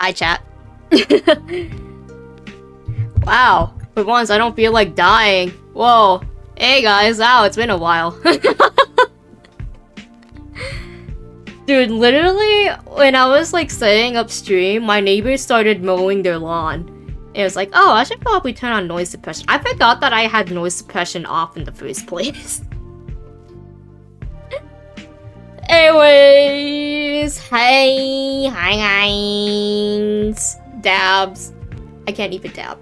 Hi, chat. Wow, for once I don't feel like dying. Whoa. Hey guys, wow, it's been a while. Dude, literally, when I was like setting up stream, my neighbors started mowing their lawn. It was like, oh, I should probably turn on noise suppression. I forgot that I had noise suppression off in the first place. Anyways, hey, hi guys, dabs. I can't even dab.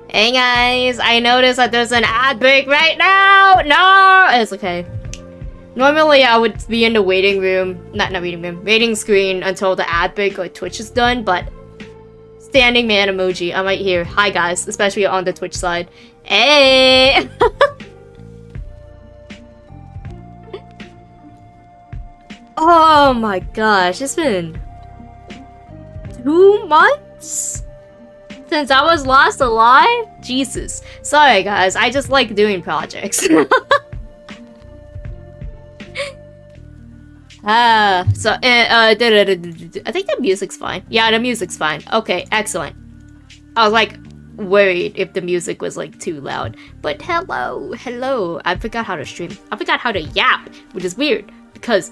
Hey guys, I noticed that there's an ad break right now. No, it's okay. Normally I would be in the waiting room, not waiting room, waiting screen until the ad break or Twitch is done, but standing man emoji, I'm right here. Hi guys, especially on the Twitch side. Hey! Oh my gosh, it's been 2 months since I was last alive? Jesus. Sorry guys, I just like doing projects. I think the music's fine. Yeah, the music's fine. Okay, excellent. I was like worried if the music was like too loud. But hello. I forgot how to stream. I forgot how to yap, which is weird because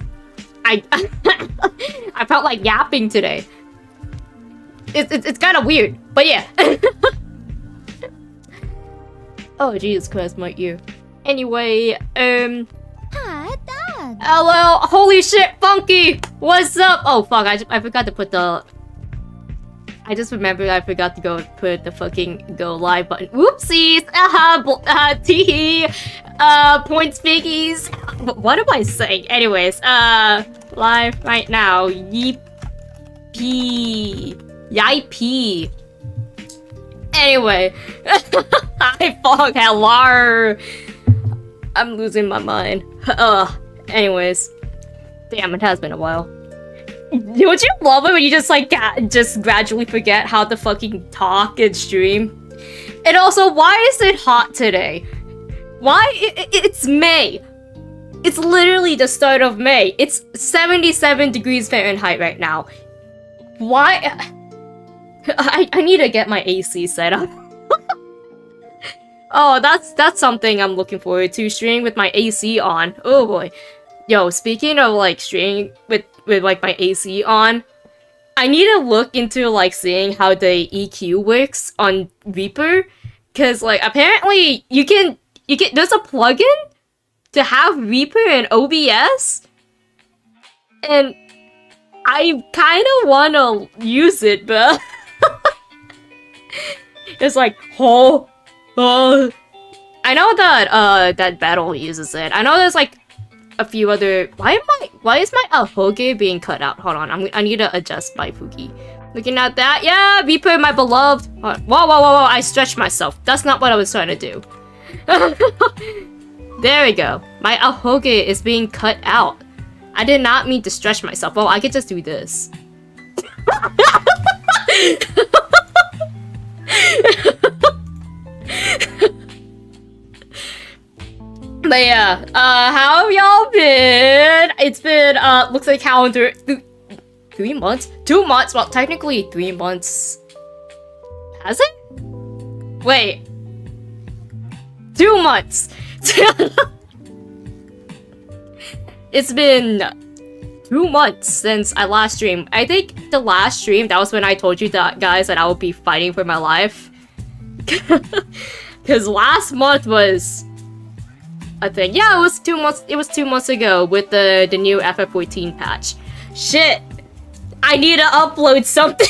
I felt like yapping today. It's kind of weird, but yeah. Oh Jesus Christ, my ear. Anyway, hello, holy shit, Funky! What's up? Oh fuck, I forgot to put the... I just remembered I forgot to go put the fucking go live button. Whoopsies! Teehee! Point speakies! What am I saying? Anyways, live right now. Yippee! Anyway. Hi, Fog, hello! I'm losing my mind. Anyways. Damn, it has been a while. Don't you love it when you just like just gradually forget how to fucking talk and stream? And also, why is it hot today? Why? It's May. It's literally the start of May. It's 77 degrees Fahrenheit right now. Why? I need to get my AC set up. Oh, that's something I'm looking forward to, streaming with my AC on. Oh boy. Yo, speaking of like streaming with like my AC on, I need to look into like seeing how the EQ works on Reaper, cause like apparently you can there's a plugin to have Reaper and OBS, and I kind of want to use it, but it's like I know that that battle uses it. I know there's like a few other... Why is my ahoge being cut out? Hold on, I need to adjust my Fuki. Looking at that, yeah, Reaper, my beloved. Whoa, I stretched myself. That's not what I was trying to do. There we go. My ahoge is being cut out. I did not mean to stretch myself. Oh, I could just do this. But yeah, how have y'all been? It's been, looks like calendar, 3 months? 2 months? Well, technically 3 months. Has it? Wait. 2 months! It's been 2 months since I last streamed. I think the last stream, that was when I told you that, guys, that I would be fighting for my life. Because last month was... I think, yeah, it was 2 months. It was 2 months ago with the new FF14 patch. Shit, I need to upload something.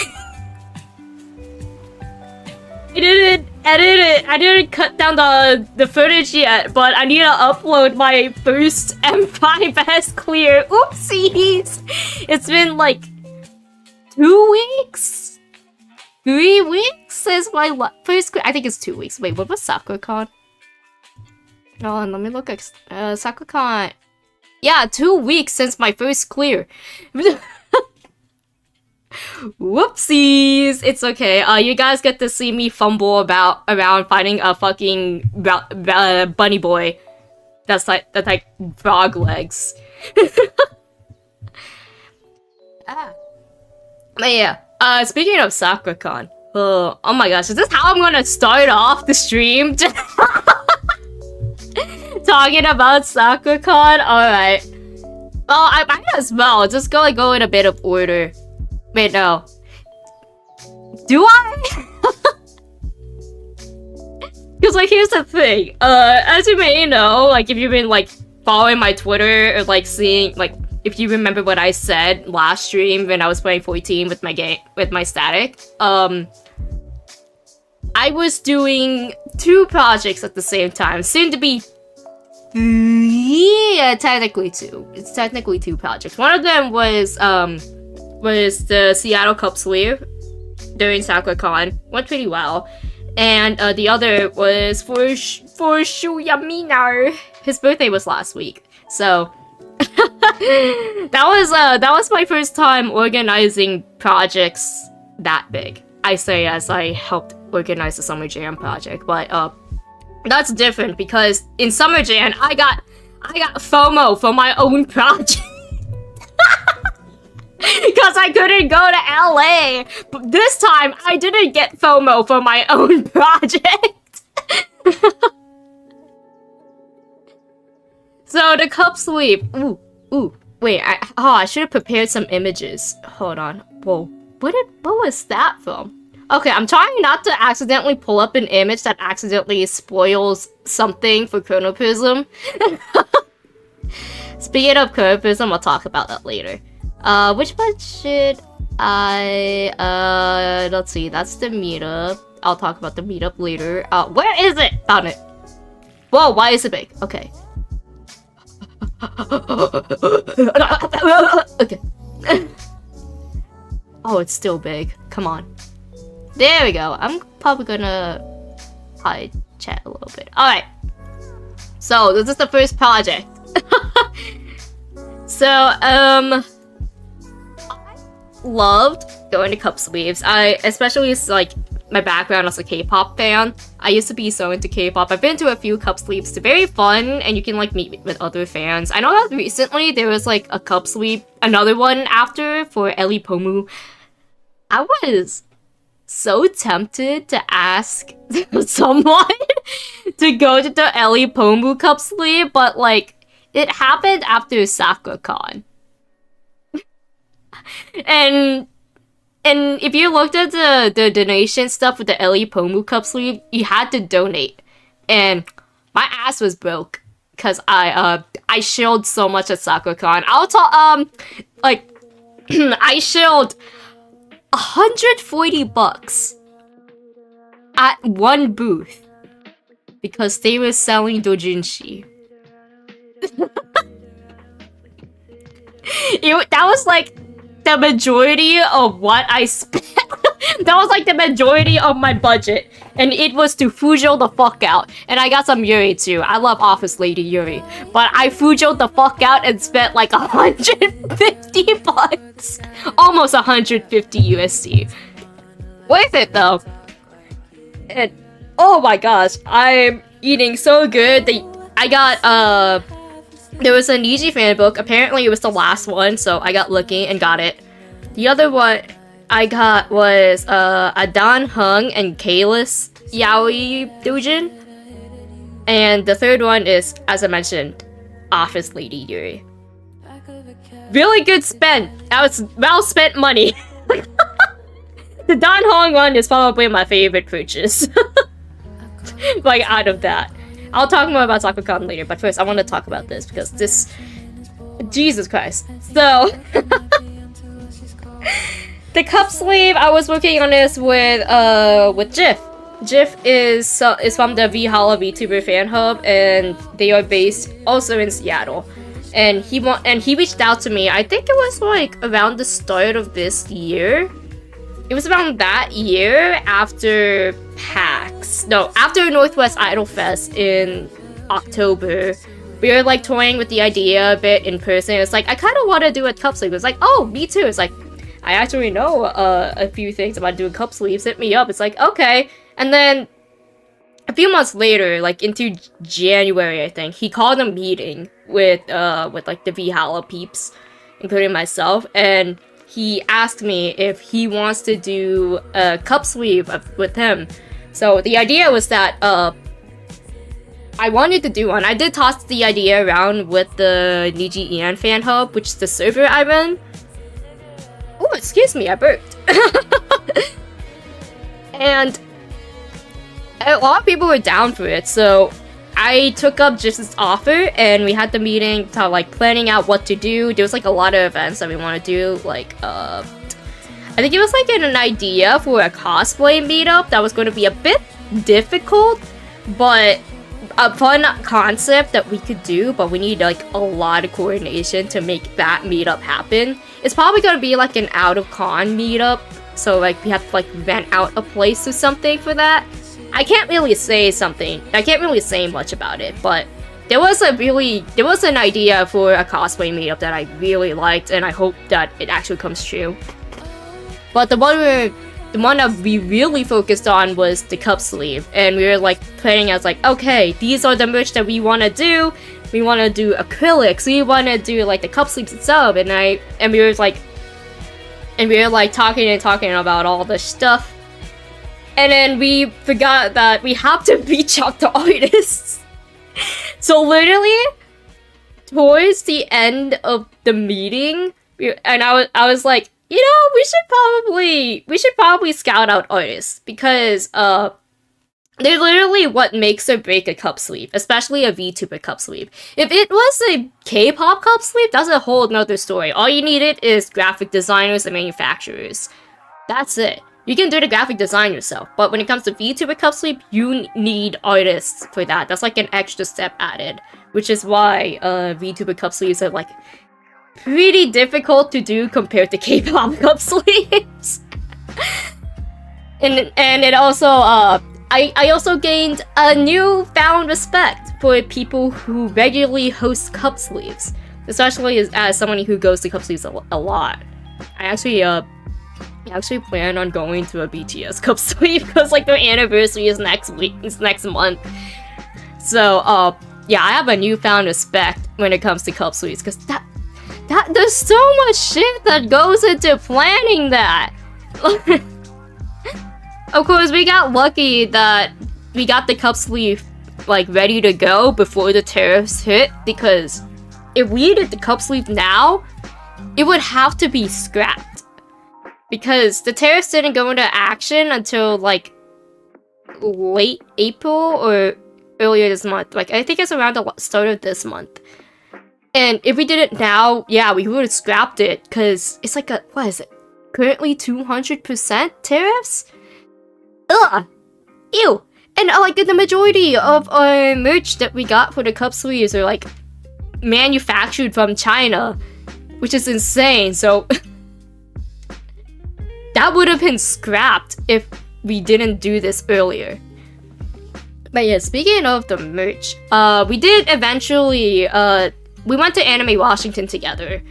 I didn't edit it. I didn't cut down the footage yet, but I need to upload my first M5S clear. Oopsies! It's been like 2 weeks, 3 weeks since my first clear. I think it's 2 weeks. Wait, what was SakuraCon? Hold on, let me look at SakuraCon. Yeah, 2 weeks since my first clear. Whoopsies! It's okay. You guys get to see me fumble around finding a fucking bunny boy. That's like frog legs. But yeah, speaking of SakuraCon, oh my gosh, is this how I'm gonna start off the stream? Talking about SakuraCon? Alright. Well, I might as well just go in a bit of order. Wait, no. Do I? Because, like, here's the thing. As you may know, like, if you've been, like, following my Twitter or, like, seeing, like, if you remember what I said last stream when I was playing 14 with my static, I was doing 2 projects at the same time. Soon to be 3, yeah, technically 2. It's technically 2 projects. One of them was the Seattle Cup sleeve during SakuraCon. Went pretty well. And the other was for Shuyamina. His birthday was last week, so that was my first time organizing projects that big. I say as I helped organize the Summer Jam project, but that's different because in Summer Jam I got FOMO for my own project. Because I couldn't go to LA. But this time, I didn't get FOMO for my own project. So, the cup sleeve. Ooh. Wait, I should have prepared some images. Hold on. Whoa. What was that from? Okay, I'm trying not to accidentally pull up an image that accidentally spoils something for Chronoprism. Speaking of Chronoprism, I'll talk about that later. Which one should I, let's see, that's the meetup. I'll talk about the meetup later. Where is it? Found it. Whoa, why is it big? Okay. Okay. Oh, it's still big. Come on. There we go. I'm probably gonna hide chat a little bit. Alright. So, this is the first project. So, I loved going to cup sleeves. I especially like my background as a K-pop fan. I used to be so into K-pop. I've been to a few cup sleeves. They're very fun, and you can like meet with other fans. I know that recently there was like a cup sleeve, another one after for Ellie Pomu. I was so tempted to ask someone to go to the Ellie Pomu cup sleeve, but like it happened after SakuraCon. And if you looked at the donation stuff with the Ellie Pomu cup sleeve, you had to donate. And my ass was broke because I shilled so much at SakuraCon. I'll talk like I shilled $140 at one booth because they were selling doujinshi. That was like the majority of what I spent. That was like the majority of my budget. And it was to Fujo the fuck out. And I got some Yuri too. I love Office Lady Yuri. But I Fujo the fuck out and spent like $150. Almost 150 USD. Worth it though. And oh my gosh, I'm eating so good. I got there was a Niji fan book. Apparently it was the last one, so I got lucky and got it. The other one I got was a Dan Hung and Kalis Yaoi Doujin. And the third one is, as I mentioned, Office Lady Yuri. Really good spend. That was well spent money. The Dan Hong one is probably my favorite purchase. Like out of that. I'll talk more about SakuraCon later, but first I want to talk about this because this... Jesus Christ. So... the cup sleeve, I was working on this with Jif. Jif is from the VHalla VTuber fan hub, and they are based also in Seattle. And he reached out to me, I think it was like around the start of this year. It was around that year after PAX. No, after Northwest Idol Fest in October. We were like toying with the idea a bit in person. It's like, I kind of want to do a cup sleeve. It's like, oh, me too. It's like, I actually know a few things about doing cup sleeves. Hit me up. It's like, okay. And then a few months later, like into January, I think, he called a meeting with like the VHalla peeps, including myself, and he asked me if he wants to do a cup sleeve with him. So the idea was that I wanted to do one. I did toss the idea around with the Niji Ian fan hub, which is the server I run. Oh, excuse me, I burped. And a lot of people were down for it, so I took up Jess's offer, and we had the meeting to like planning out what to do. There was like a lot of events that we want to do, like I think it was like an idea for a cosplay meetup that was going to be a bit difficult, but a fun concept that we could do, but we need like a lot of coordination to make that meetup happen. It's probably going to be like an out of con meetup, so like we have to like rent out a place or something for that. I can't really say much about it, but there was an idea for a cosplay meetup that I really liked, and I hope that it actually comes true. But the one that we really focused on was the cup sleeve, and we were like planning as like, okay, these are the merch that we want to do. We want to do acrylics. We want to do like the cup sleeves itself, and we were talking about all this stuff. And then we forgot that we have to reach out to artists. So literally, towards the end of the meeting, I was like, you know, we should probably scout out artists, because they're literally what makes or break a cup sleeve, especially a VTuber cup sleeve. If it was a K-pop cup sleeve, that's a whole nother story. All you needed is graphic designers and manufacturers. That's it. You can do the graphic design yourself, but when it comes to VTuber cup sleeve, you need artists for that. That's like an extra step added, which is why VTuber cup sleeves are like pretty difficult to do compared to K-pop cup sleeves. and it also I also gained a newfound respect for people who regularly host cup sleeves, especially as someone who goes to cup sleeves a lot. I actually plan on going to a BTS cup sleeve because like their anniversary is next month. So yeah, I have a newfound respect when it comes to cup sleeves, because that there's so much shit that goes into planning that. Of course, we got lucky that we got the cup sleeve like ready to go before the tariffs hit, because if we did the cup sleeve now, it would have to be scrapped, because the tariffs didn't go into action until like late April or earlier this month. Like I think it's around the start of this month. And if we did it now, yeah, we would have scrapped it, because it's like what is it? Currently 200% tariffs? Ugh! Ew! And like the majority of our merch that we got for the cup sleeves are like manufactured from China, which is insane. So that would have been scrapped if we didn't do this earlier. But yeah, speaking of the merch, we did eventually, we went to Anime Washington together.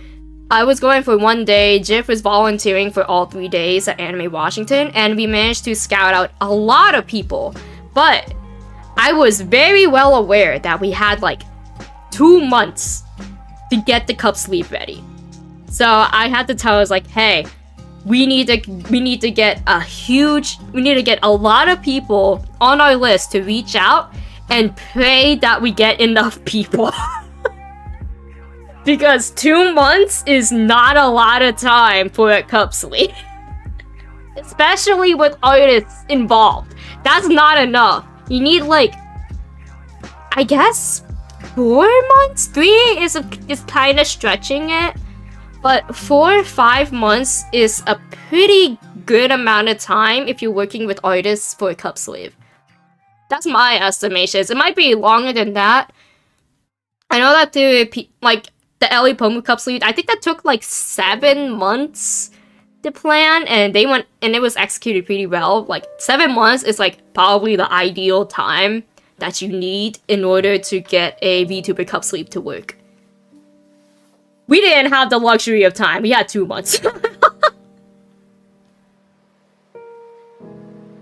I was going for 1 day, Jiff was volunteering for all 3 days at Anime Washington, and we managed to scout out a lot of people. But I was very well aware that we had like 2 months to get the cup sleeve ready. So I had to tell us like, hey, we need to get a lot of people on our list to reach out and pray that we get enough people. Because 2 months is not a lot of time for a cup sleeve. Especially with artists involved. That's not enough. You need like, I guess 4 months? 3 is kind of stretching it. But 4 or 5 months is a pretty good amount of time if you're working with artists for a cup sleeve. That's my estimations. It might be longer than that. I know that the Ellie Pomu cup sleeve, I think that took like 7 months to plan, and it was executed pretty well. Like 7 months is like probably the ideal time that you need in order to get a VTuber cup sleeve to work. We didn't have the luxury of time. We had 2 months.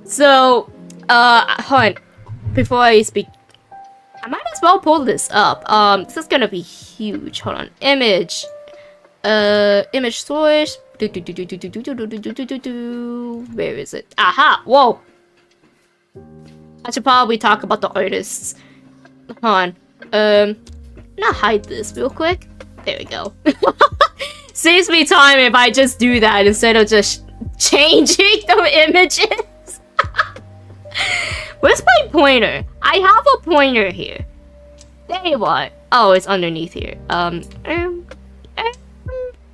So, hold on. Before I speak, I might as well pull this up. This is gonna be huge. Hold on. Image. Image source. Where is it? Aha! Whoa! I should probably talk about the artists. Hold on. Not hide this real quick. There we go. Saves me time if I just do that instead of just changing the images. Where's my pointer? I have a pointer here. There you are. Oh, it's underneath here.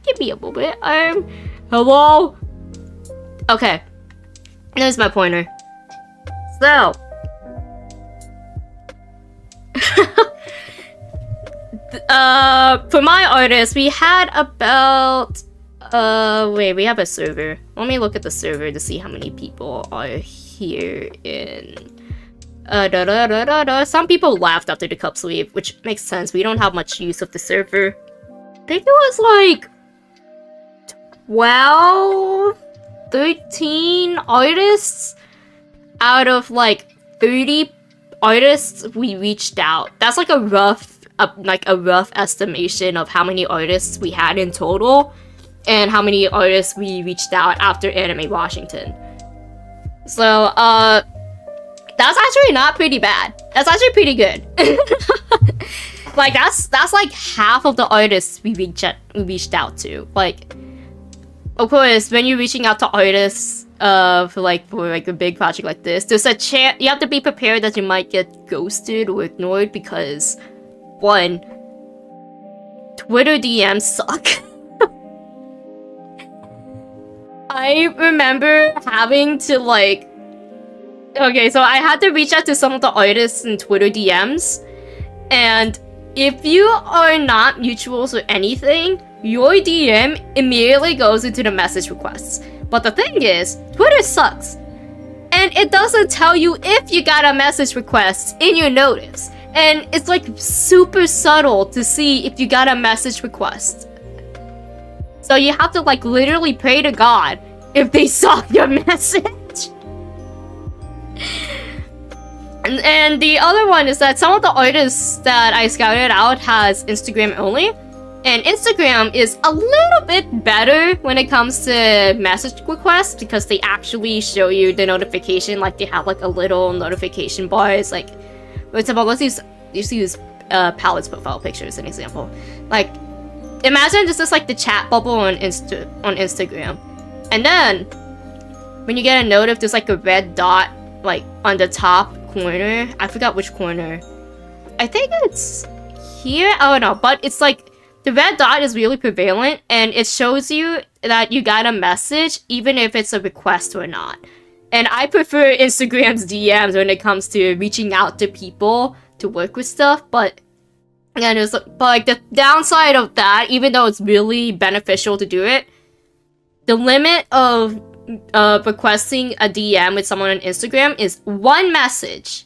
Give me a moment. Hello? Okay. There's my pointer. So. For my artist, we had about wait, we have a server. Let me look at the server to see how many people are here in some people left after the cup sleeve, which makes sense. We don't have much use of the server. I think it was like 12, 13 artists out of like 30 artists we reached out. That's like a rough estimation of how many artists we had in total and how many artists we reached out after Anime Washington. So that's actually not pretty bad. That's actually pretty good. Like that's like half of the artists we reached out to. Like, of course, when you're reaching out to artists for a big project like this, there's a chance you have to be prepared that you might get ghosted or ignored because, one, Twitter DMs suck. I remember having to okay, so I had to reach out to some of the artists in Twitter DMs, and if you are not mutuals or anything, your DM immediately goes into the message requests. But the thing is, Twitter sucks. And it doesn't tell you if you got a message request in your notice. And it's like super subtle to see if you got a message request. So you have to literally pray to God if they saw your message. And the other one is that some of the artists that I scouted out has Instagram only. And Instagram is a little bit better when it comes to message requests because they actually show you the notification. Like they have a little notification bar. It's like, for example, let's use Palette's profile picture as an example. Like, imagine this is like the chat bubble on Instagram. And then when you get a note if there's a red dot on the top corner, I forgot which corner. I think it's here. I don't know, but it's the red dot is really prevalent and it shows you that you got a message even if it's a request or not. And I prefer Instagram's DMs when it comes to reaching out to people to work with stuff, but the downside of that, even though it's really beneficial to do it, the limit of requesting a DM with someone on Instagram is one message.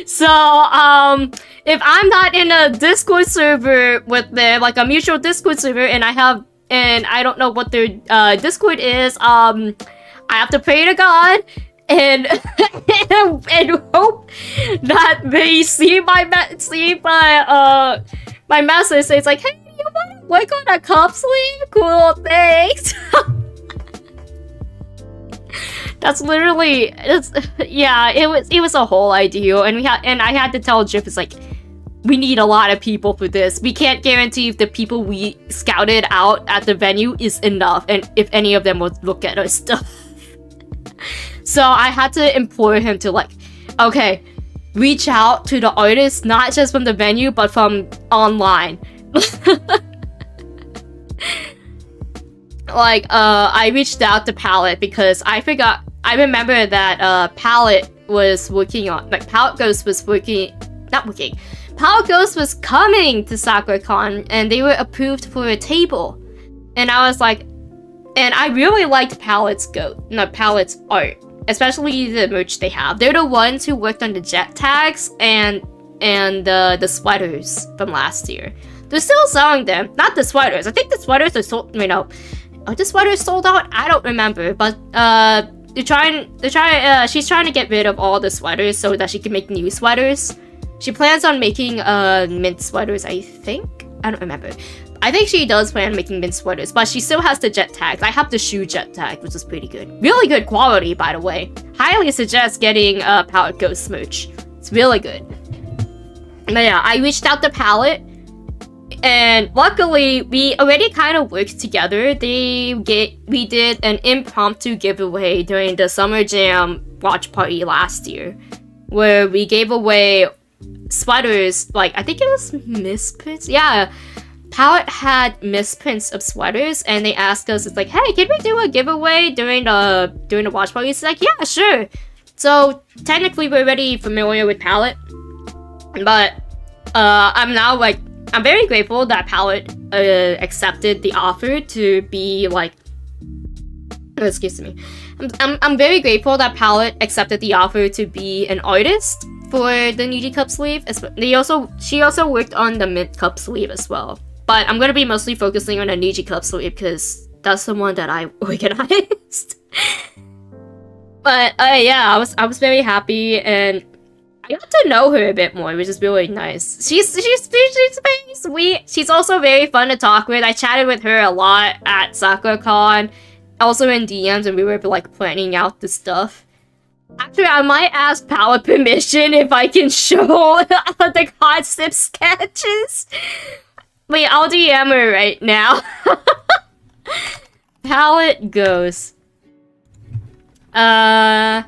So, if I'm not in a Discord server with them, a mutual Discord server, and I don't know what their Discord is, I have to pray to God and and hope that they see my message. So it's like, hey, you want to work on a cup sleeve? Cool, thanks. That's literally, yeah, it was a whole idea, and I had to tell Jeff, it's like, we need a lot of people for this. We can't guarantee if the people we scouted out at the venue is enough, and if any of them will look at our stuff. So I had to implore him to okay, reach out to the artists, not just from the venue, but from online. I reached out to Palette because I remember that Palette was working on, Palette Ghost was Palette Ghost was coming to SakuraCon and they were approved for a table. And I was like, and I really liked Palette's art, especially the merch they have. They're the ones who worked on the jet tags and the sweaters from last year. They're still selling them, not the sweaters. I think the sweaters are sold, are the sweaters sold out? I don't remember, but she's trying to get rid of all the sweaters so that she can make new sweaters. She plans on making mint sweaters, I think. I don't remember. I think she does plan on making mint sweaters, but she still has the jet tags. I have the shoe jet tag, which is pretty good. Really good quality, by the way. Highly suggest getting Palette Ghost merch. It's really good. But yeah, I reached out to Palette, and luckily we already kind of worked together. We did an impromptu giveaway during the Summer Jam watch party last year, where we gave away sweaters, like I think it was misprints. Yeah, Palette had misprints of sweaters, and they asked us, it's like, hey, can we do a giveaway during the watch party? It's like, yeah, sure. So technically we're already familiar with Palette, but I'm very grateful that Palette accepted the offer to be like, excuse me. I'm very grateful that Palette accepted the offer to be an artist for the Niji cup sleeve. She also worked on the mint cup sleeve as well. But I'm gonna be mostly focusing on the Niji cup sleeve because that's the one that I organized. But yeah, I was very happy, and I got to know her a bit more, which is really nice. She's very sweet. She's also very fun to talk with. I chatted with her a lot at SakuraCon, also in DMs, and we were like planning out the stuff. Actually, I might ask Palette permission if I can show the concept sketches. Wait, I'll DM her right now. Palette goes. I'm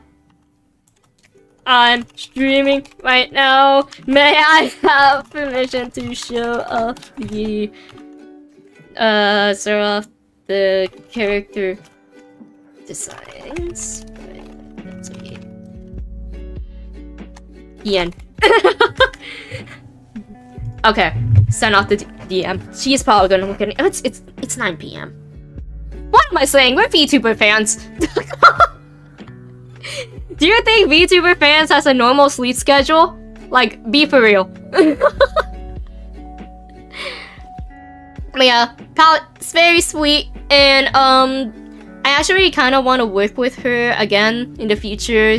streaming right now. May I have permission to show off the character designs? The end. Okay, send off the DM. She's probably gonna look at it. It's 9 p.m. What am I saying? We're VTuber fans. Do you think VTuber fans has a normal sleep schedule? Like, be for real. But yeah, Palette's very sweet, and I actually kind of want to work with her again in the future.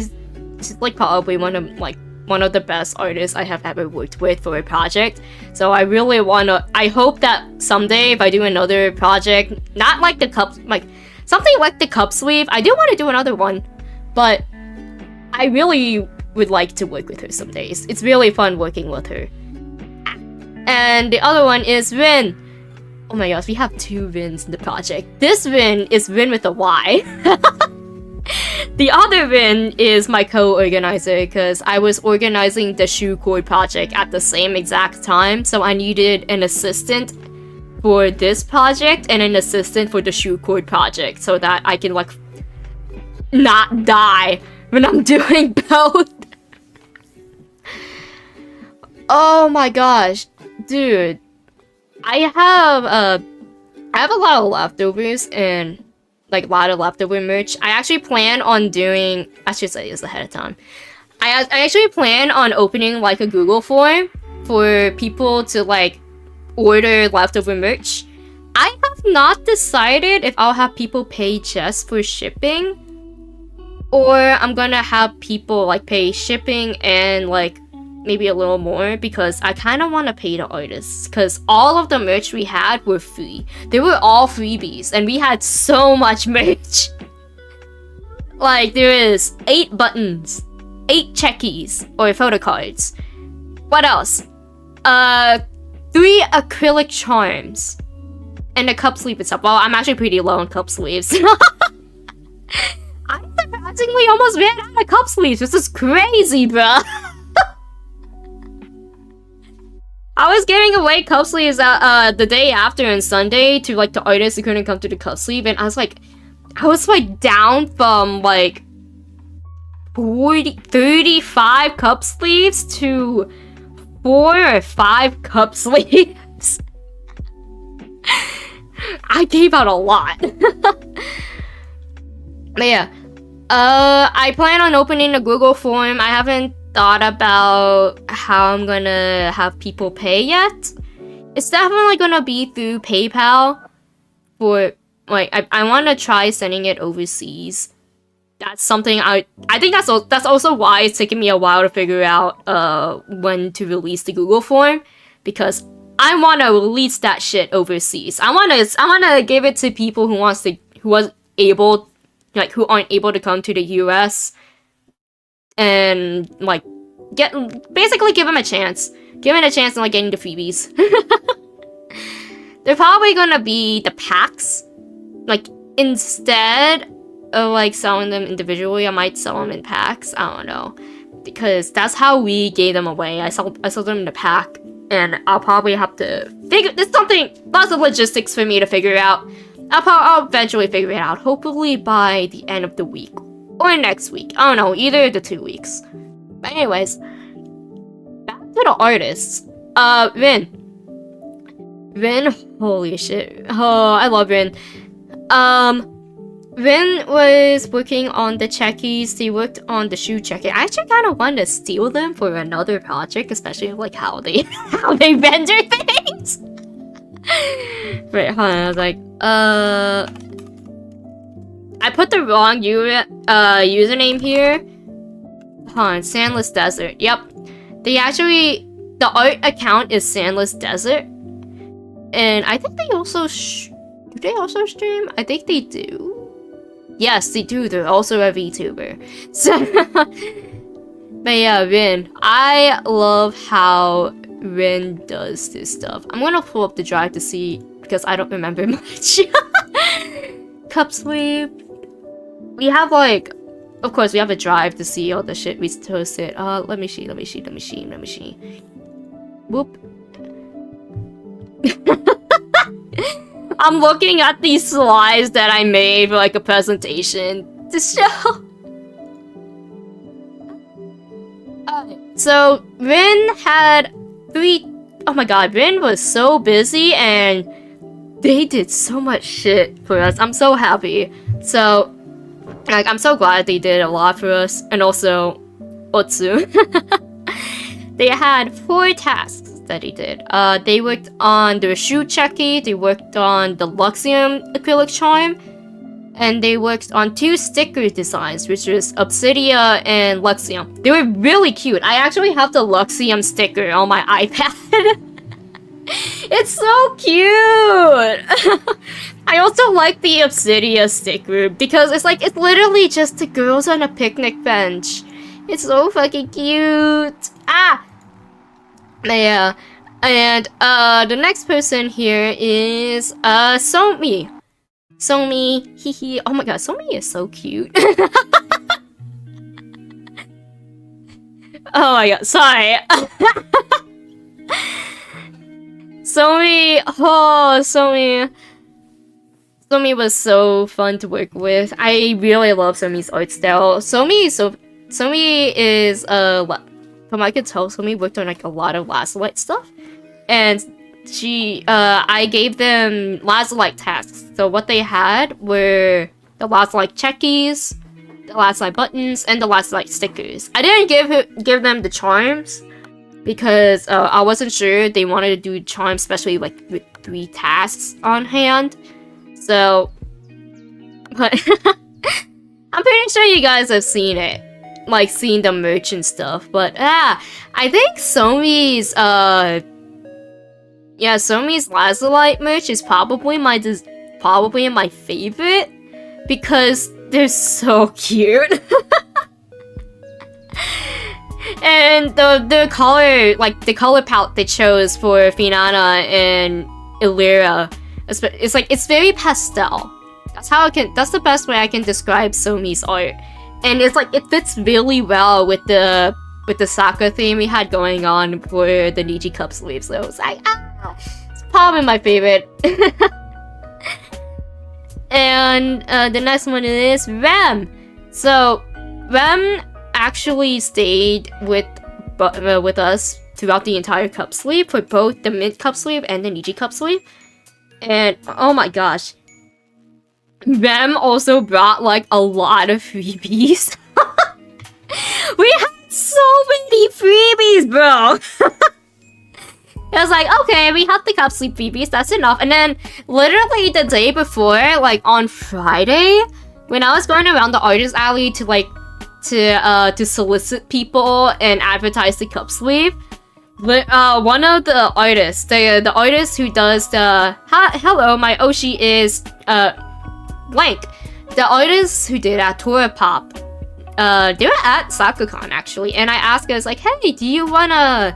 She's like probably one of the best artists I have ever worked with for a project. So I really wanna. I hope that someday if I do another project, not like the cup, like something like the cup sleeve. I do want to do another one, but I really would like to work with her some days. It's really fun working with her. And the other one is Rin. Oh my gosh, we have 2 Rins in the project. This Rin is Rin with a Y. The other Rin is my co-organizer because I was organizing the shoe cord project at the same exact time, so I needed an assistant for this project and an assistant for the shoe cord project so that I can like not die when I'm doing both. Oh my gosh, dude. I have a lot of leftovers and like a lot of leftover merch. I actually plan on doing, I should say this ahead of time. I actually plan on opening like a Google form for people to like order leftover merch. I have not decided if I'll have people pay just for shipping, or I'm gonna have people like pay shipping and like maybe a little more, because I kind of want to pay the artists because all of the merch we had were free. They were all freebies and we had so much merch. Like there is 8 buttons, 8 checkies or photo cards. What else? 3 acrylic charms and a cup sleeve itself. Well, I'm actually pretty low on cup sleeves. I surprisingly almost ran out of cup sleeves. This is crazy, bruh. I was giving away cup sleeves the day after on Sunday to like the artists who couldn't come to the cup sleeve, and I was like down from like 35 cup sleeves to 4 or 5 cup sleeves. I gave out a lot. But yeah, I plan on opening a Google form. I haven't thought about how I'm gonna have people pay yet. It's definitely gonna be through PayPal for like I want to try sending it overseas that's something I think that's also why it's taking me a while to figure out when to release the Google form, because I want to release that shit overseas. I want to give it to people who aren't able to come to the US, and like basically give them a chance. Give it a chance in like getting the freebies. They're probably gonna be the packs. Like, instead of like selling them individually, I might sell them in packs. I don't know, because that's how we gave them away. I sold them in a pack, and I'll probably have to figure. There's lots of logistics for me to figure out. I'll eventually figure it out. Hopefully by the end of the week or next week. I don't know, either of the 2 weeks. But anyways, back to the artists. Rin, holy shit. Oh, I love Rin. Rin was working on the checkies. They worked on the shoe checking. I actually kind of wanted to steal them for another project, especially like how they render things. Wait, hold on. I was like, I put the wrong username here. Hold on, Sandless Desert. Yep. The art account is Sandless Desert. And I think they also do they also stream? I think they do. Yes, they do. They're also a VTuber. So, but yeah, Rin. I love how Rin does this stuff. I'm gonna pull up the drive to see, because I don't remember much. Cup sleeve. We have like, of course, we have a drive to see all the shit we toasted. Let me see. Whoop. I'm looking at these slides that I made for like a presentation to show. So Rin had 3. Oh my god, Rin was so busy and they did so much shit for us. I'm so happy. So, like, I'm so glad they did a lot for us. And also, Otsu. They had 4 tasks that they did. They worked on the shoe checky, they worked on the Luxium acrylic charm, and they worked on 2 sticker designs, which was Obsidia and Luxium. They were really cute. I actually have the Luxium sticker on my iPad. It's so cute! I also like the Obsidia sticker because it's literally just the girls on a picnic bench. It's so fucking cute. Yeah. And the next person here is Somi. Somi, hehe. Oh my god, Somi is so cute. Oh my god, sorry. Somi was so fun to work with. I really love Somi's art style. Somi is from I could tell, Somi worked on like a lot of Lazulite stuff, and I gave them Lazulite tasks. So what they had were the Lazulite checkies, the Lazulite buttons, and the Lazulite stickers. I didn't give them the charms because I wasn't sure they wanted to do charms, especially like with 3 tasks on hand. So, but I'm pretty sure you guys have seen it, like seen the merch and stuff. But I think Somi's Lazulite merch is probably my favorite because they're so cute. And the color palette they chose for Finana and Illyria, it's very pastel. That's the best way I can describe Somi's art. And it's like it fits really well with the soccer theme we had going on for the Niji cup sleeve. So it's like it's probably my favorite. And the next one is Rem. So Rem actually stayed with us throughout the entire cup sleeve for both the mint cup sleeve and the Niji cup sleeve. And oh my gosh, Rem also brought like a lot of freebies. We had so many freebies, bro. It was like, okay, we have the cup sleeve freebies, that's enough. And then literally the day before, like on Friday, when I was going around the artist alley to solicit people and advertise the cup sleeve, one of the artists, the artist who does the hello, my Oshi is blank. The artist who did Atora Pop, they were at SakuCon actually, and I asked her, I was like, hey, do you wanna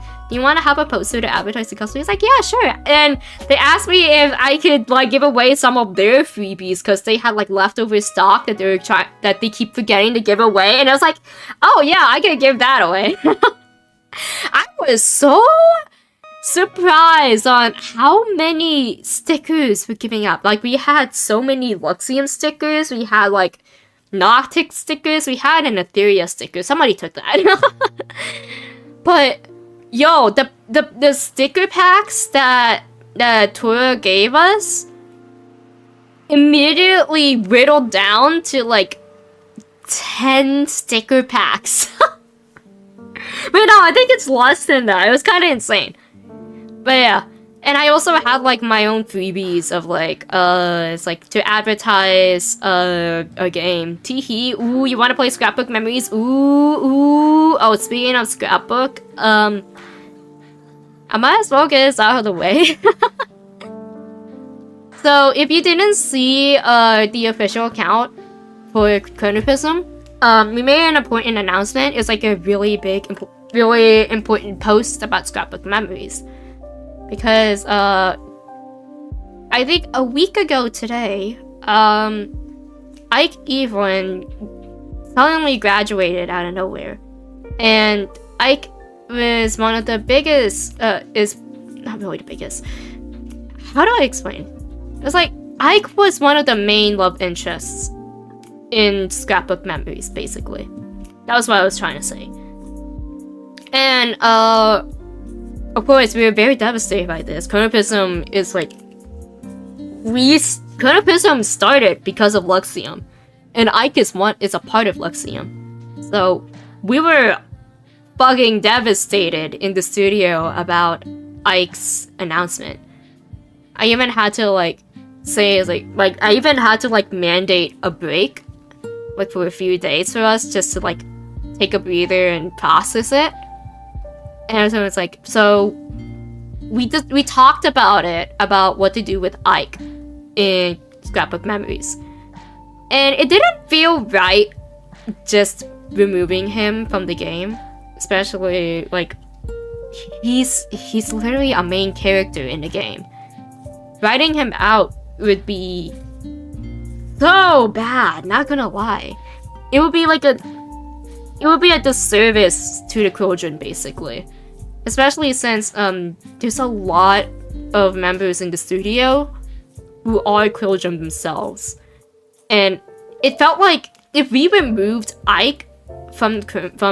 have a poster to advertise the cup sleeve? He's like, yeah, sure. And they asked me if I could like give away some of their freebies because they had like leftover stock that they keep forgetting to give away, and I was like, oh yeah, I can give that away. I was so surprised on how many stickers we're giving up. Like, we had so many Luxium stickers, we had like Noctic stickers, we had an Etheria sticker. Somebody took that. But yo, the sticker packs that Tora gave us immediately whittled down to like 10 sticker packs. But no, I think it's less than that. It was kind of insane. But yeah, and I also had like my own freebies of like it's like to advertise a game. Teehee. Ooh, you want to play Scrapbook Memories? Ooh. Oh, speaking of Scrapbook, I might as well get this out of the way. So if you didn't see the official account for Chronopism, we made an important announcement. It's like a really big, really important post about Scrapbook Memories. Because, I think a week ago today, Ike Evelyn suddenly graduated out of nowhere. And Ike was one of the biggest, is not really the biggest. How do I explain? It was like, Ike was one of the main love interests in Scrapbook Memories, basically. That was what I was trying to say. And, of course, we were very devastated by this. Chronopism is like... Chronopism started because of Luxium. And Ike is a part of Luxium. So, we were fucking devastated in the studio about Ike's announcement. I even had to like say, like I even had to like mandate a break like for a few days for us just to like take a breather and process it. And so it's like, so we talked about it, about what to do with Ike in Scrapbook Memories. And it didn't feel right just removing him from the game. Especially, like, he's literally a main character in the game. Writing him out would be so bad, not gonna lie. It would be a disservice to the children, basically. Especially since there's a lot of members in the studio who are children themselves. And it felt like if we removed Ike from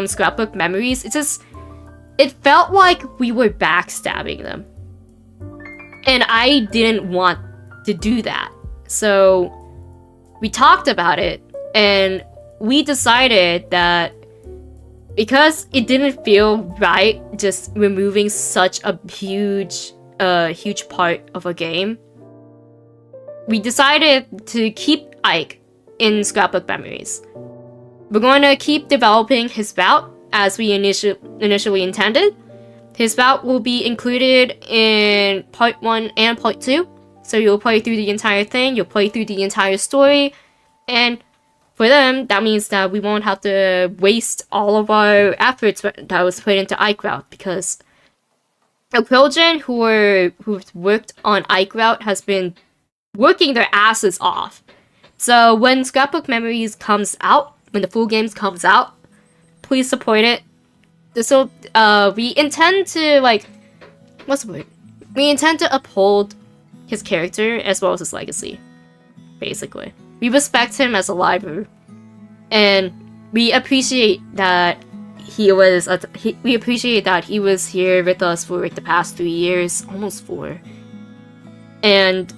Scrapbook Memories, it felt like we were backstabbing them. And I didn't want to do that. So we talked about it, and we decided that because it didn't feel right just removing such a huge part of a game, we decided to keep Ike in Scrapbook Memories. We're going to keep developing his bout as we initially intended. His bout will be included in part 1 and part 2. So you'll play through the entire thing, you'll play through the entire story, and for them, that means that we won't have to waste all of our efforts that was put into Ike Route, because the children who've worked on Ike Route has been working their asses off. So when Scrapbook Memories comes out, when the full game comes out, please support it. So we intend to we intend to uphold his character as well as his legacy, basically. We respect him as a liver, and we appreciate that he was here with us for like the past 3 years, almost 4. And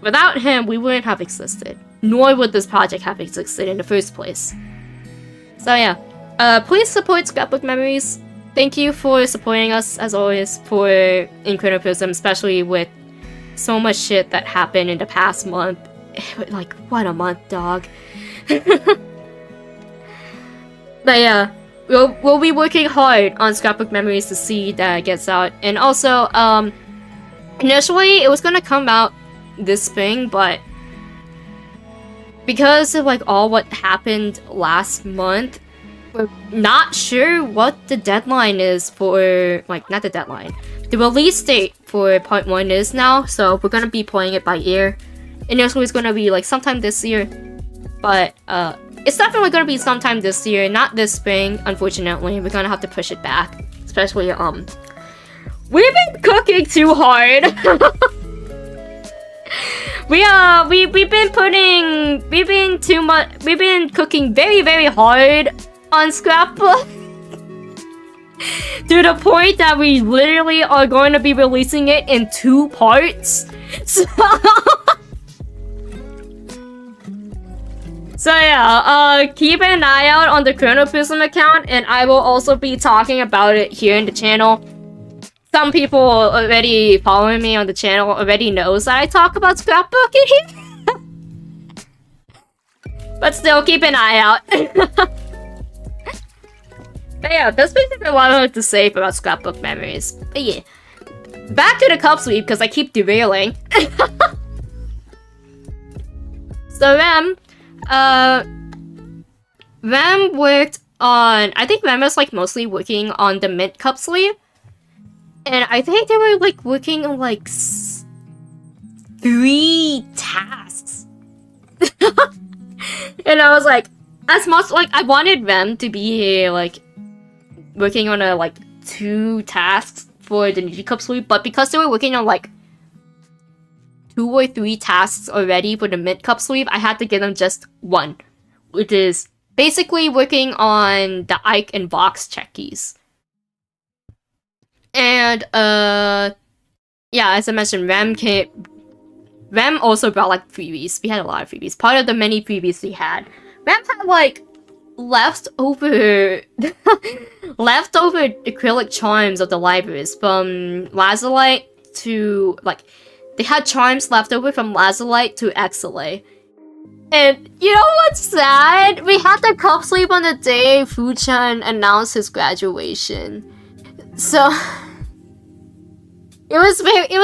without him, we wouldn't have existed, nor would this project have existed in the first place. So yeah, please support Scrapbook Memories. Thank you for supporting us as always for Chronopism, especially with so much shit that happened in the past month. Like, what a month, dog. But yeah, we'll be working hard on Scrapbook Memories to see that it gets out. And also, initially it was gonna come out this spring, but because of like all what happened last month, we're not sure what the deadline is for, like, not the deadline, the release date for part 1 is now, so we're gonna be playing it by ear. Initially it's gonna be like sometime this year, but it's definitely gonna be sometime this year, not this spring, unfortunately. We're gonna have to push it back, especially we've been cooking too hard. we've been cooking very hard on Scrapbook to the point that we literally are going to be releasing it in 2 parts. So yeah, keep an eye out on the Chronoprism account, and I will also be talking about it here in the channel. Some people already following me on the channel already knows that I talk about Scrapbook in here. But still, keep an eye out. But yeah, that's basically what I wanted to say about Scrapbook Memories. But yeah, back to the cup sweep, because I keep derailing. So Rem worked on, I think Rem was like mostly working on the mint cup sleeve, and I think they were like working on like 3 tasks. And I was like, as much like I wanted Rem to be like working on a like 2 tasks for the Niji cup sleeve, but because they were working on like 2 or 3 tasks already for the mint cup sleeve, I had to give them just 1, which is basically working on the Ike and Vox check keys. And yeah, as I mentioned, Rem also brought like freebies. We had a lot of freebies. Part of the many freebies we had, Rem had like leftover acrylic charms of the libraries from Lazulite to like. They had charms left over from Lazulite to Exilate. And you know what's sad? We had the cup sleeve on the day Fu-chan announced his graduation. So it was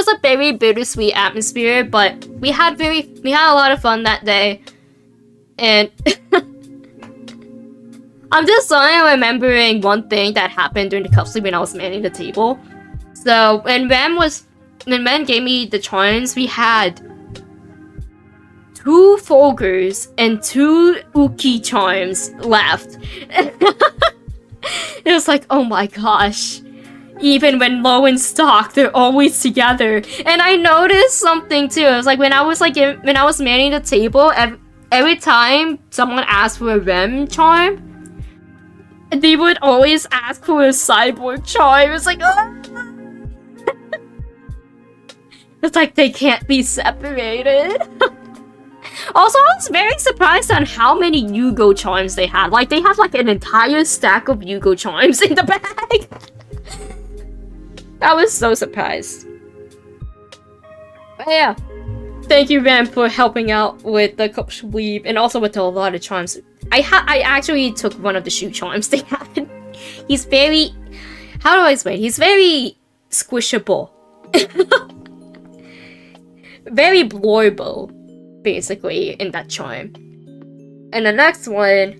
a very bittersweet atmosphere, but we had a lot of fun that day. And I'm just suddenly remembering one thing that happened during the cup sleeve when I was manning the table. So when Rem gave me the charms, we had 2 Folgers and 2 Uki charms left. It was like, oh my gosh. Even when low in stock, they're always together. And I noticed something too. It was like when I was manning the table, every time someone asked for a Rem charm, they would always ask for a Cyborg charm. It was like, oh. It's like they can't be separated. Also, I was very surprised on how many Yugo charms they had. Like, they had like an entire stack of Yugo charms in the bag. I was so surprised. But yeah, thank you, Rem, for helping out with the cup sleeve and also with a lot of charms. I actually took one of the shoe charms they had. He's very, how do I explain? He's very squishable. Very blurble, basically, in that charm. And the next one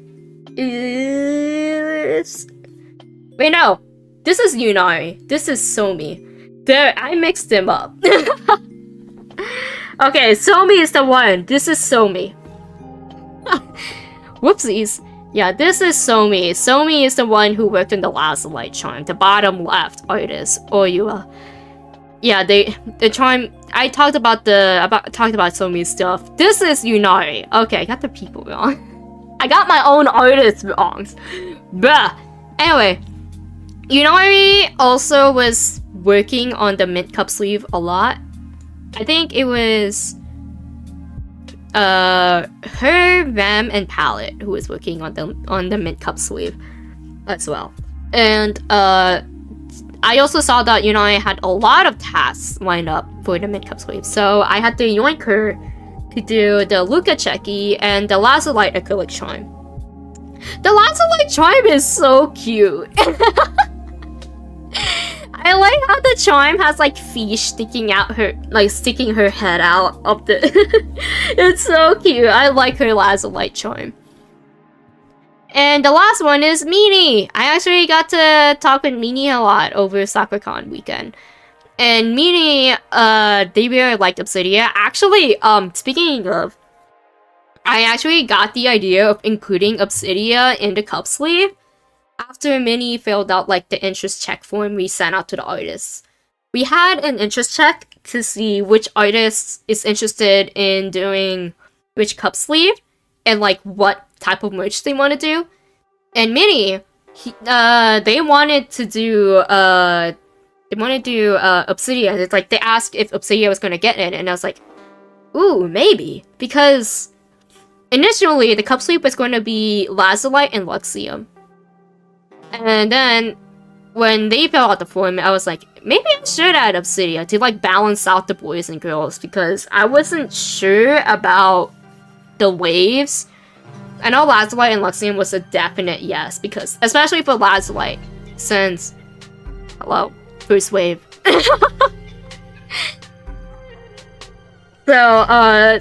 is... Wait, no. This is Yunari. This is Somi. There, I mixed them up. Okay, Somi is the one. This is Somi. Whoopsies. Yeah, this is Somi. Somi is the one who worked in the Lazulite charm. The bottom left artist, Oyua. Yeah, the charm. I talked about Somi's stuff. This is Yunari. Okay, I got the people wrong. I got my own artists wrong. Bruh. Anyway, Yunari also was working on the mint cup sleeve a lot. I think it was her, Rem, and Palette who was working on the mint cup sleeve as well. And I also saw that Yunari had a lot of tasks lined up for the mint cup sleeve, so I had to yoink her to do the Luca Checky and the Lazulite acrylic charm. The Lazulite charm is so cute. I like how the charm has like fish sticking her head out of the. It's so cute. I like her Lazulite charm. And the last one is Meanie. I actually got to talk with Meanie a lot over SakuraCon weekend. And Meanie, they really liked Obsidia. Actually, speaking of, I actually got the idea of including Obsidia in the cup sleeve after Meanie filled out like the interest check form we sent out to the artists. We had an interest check to see which artist is interested in doing which cup sleeve and like what type of merch they want to do. And Meanie, they wanted to do Obsidia. It's like they asked if Obsidia was gonna get in, and I was like, ooh, maybe, because initially the cup sleeve was going to be Lazulite and Luxium. And then when they filled out the form, I was like, maybe I should add Obsidia to like balance out the boys and girls, because I wasn't sure about the waves. I know Lazulite and Luxium was a definite yes, because especially for Lazulite, since hello, first wave. So